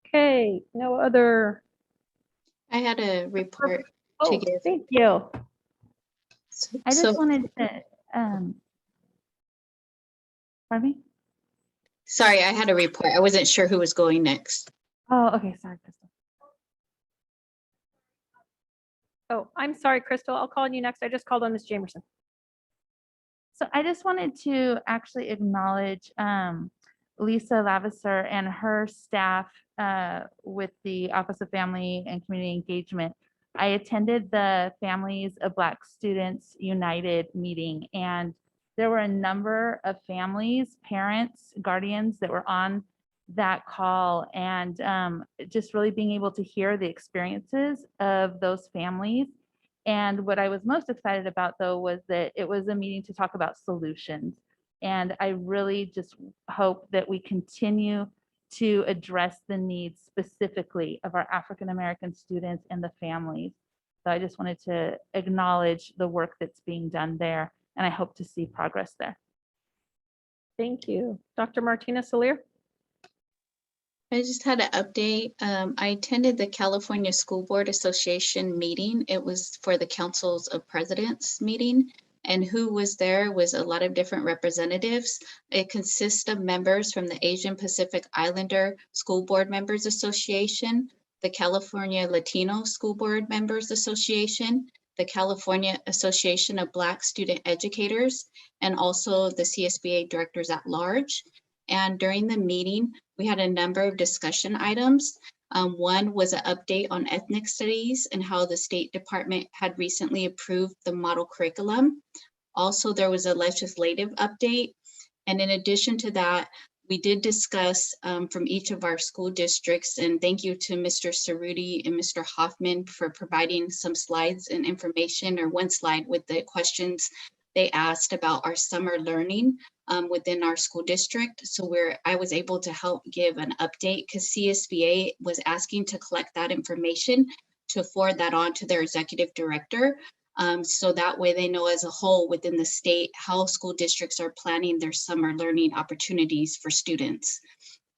S1: Okay, no other.
S10: I had a report to
S1: Oh,
S10: give.
S1: thank you.
S20: I just
S10: So,
S20: wanted to, pardon me?
S10: sorry, I had a report. I wasn't sure who was going next.
S20: Oh, okay, sorry, Crystal.
S1: Oh, I'm sorry, Crystal. I'll call on you next. I just called on Ms. Jamerson.
S20: So I just wanted to actually acknowledge Lisa Lavisser and her staff with the Office of Family and Community Engagement. I attended the Families of Black Students United meeting, and there were a number of families, parents, guardians that were on that call, and just really being able to hear the experiences of those families. And what I was most excited about, though, was that it was a meeting to talk about solutions. And I really just hope that we continue to address the needs specifically of our African-American students and the families. So I just wanted to acknowledge the work that's being done there, and I hope to see progress there.
S1: Thank you. Dr. Martinez Solir.
S10: I just had an update. I attended the California School Board Association meeting. It was for the Councils of Presidents meeting. And who was there was a lot of different representatives. It consists of members from the Asian Pacific Islander School Board Members Association, the California Latino School Board Members Association, the California Association of Black Student Educators, and also the CSBA Directors at Large. And during the meeting, we had a number of discussion items. One was an update on ethnic studies and how the State Department had recently approved the model curriculum. Also, there was a legislative update. And in addition to that, we did discuss from each of our school districts, and thank you to Mr. Cerruti and Mr. Hoffman for providing some slides and information, or one slide with the questions they asked about our summer learning within our school district. So I was able to help give an update because CSBA was asking to collect that information to forward that on to their executive director. So that way they know as a whole within the state how school districts are planning their summer learning opportunities for students.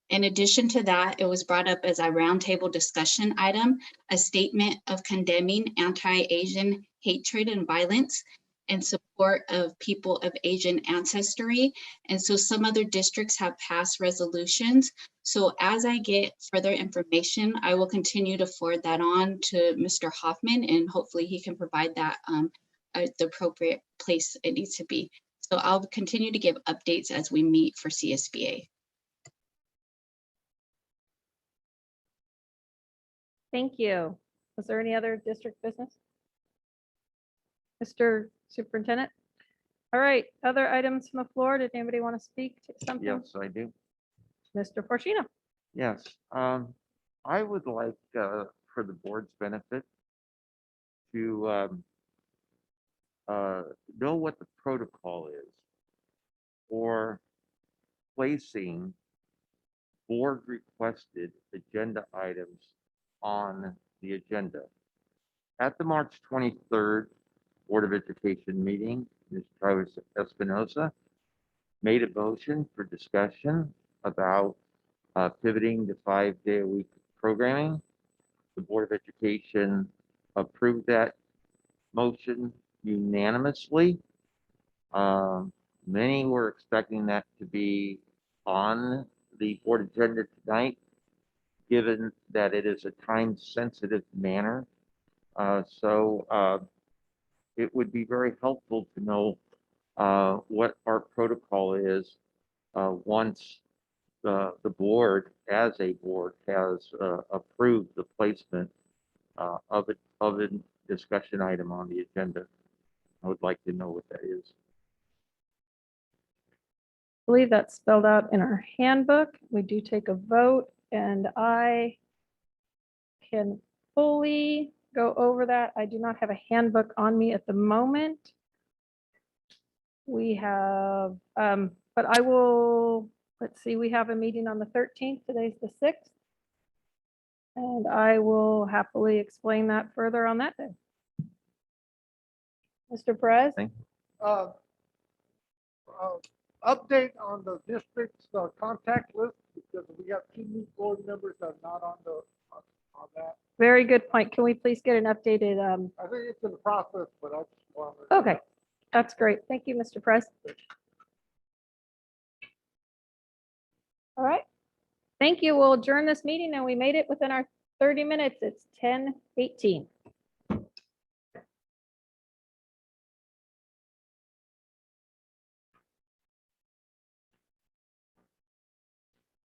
S10: In addition to that, it was brought up as a roundtable discussion item, a statement of condemning anti-Asian hatred and violence and support of people of Asian ancestry. And so some other districts have passed resolutions. So as I get further information, I will continue to forward that on to Mr. Hoffman, and hopefully he can provide that at the appropriate place it needs to be. So I'll continue to give updates as we meet for CSBA.
S1: Thank you. Was there any other district business? Mr. Superintendent? All right, other items from the floor. Did anybody want to speak to something?
S11: Yes, I do.
S1: Mr. Forshino?
S11: Yes, I would like, for the board's benefit, to know what the protocol is for placing board requested agenda items on the agenda. At the March 23rd Board of Education meeting, Ms. Travis Espinosa made a motion for discussion about pivoting to 5-day-a-week programming. The Board of Education approved that motion unanimously. Many were expecting that to be on the board agenda tonight, given that it is a time-sensitive manner. So it would be very helpful to know what our protocol is once the board, as a board, has approved the placement of discussion item on the agenda. I would like to know what that is.
S1: I believe that's spelled out in our handbook. We do take a vote, and I can fully go over that. I do not have a handbook on me at the moment. We have, but I will, let's see, we have a meeting on the 13th. Today's the 6th. And I will happily explain that further on that day. Mr. Perez?
S17: Uh, Update on the district's contact list, because we have 2 new board members that are not on on that.
S1: Very good point. Can we please get an updated,
S17: I think it's in the process, but I just wanted.
S1: okay, that's great. Thank you, Mr. Perez. All right. Thank you. We'll adjourn this meeting, and we made it within our 30 minutes. It's 10:18.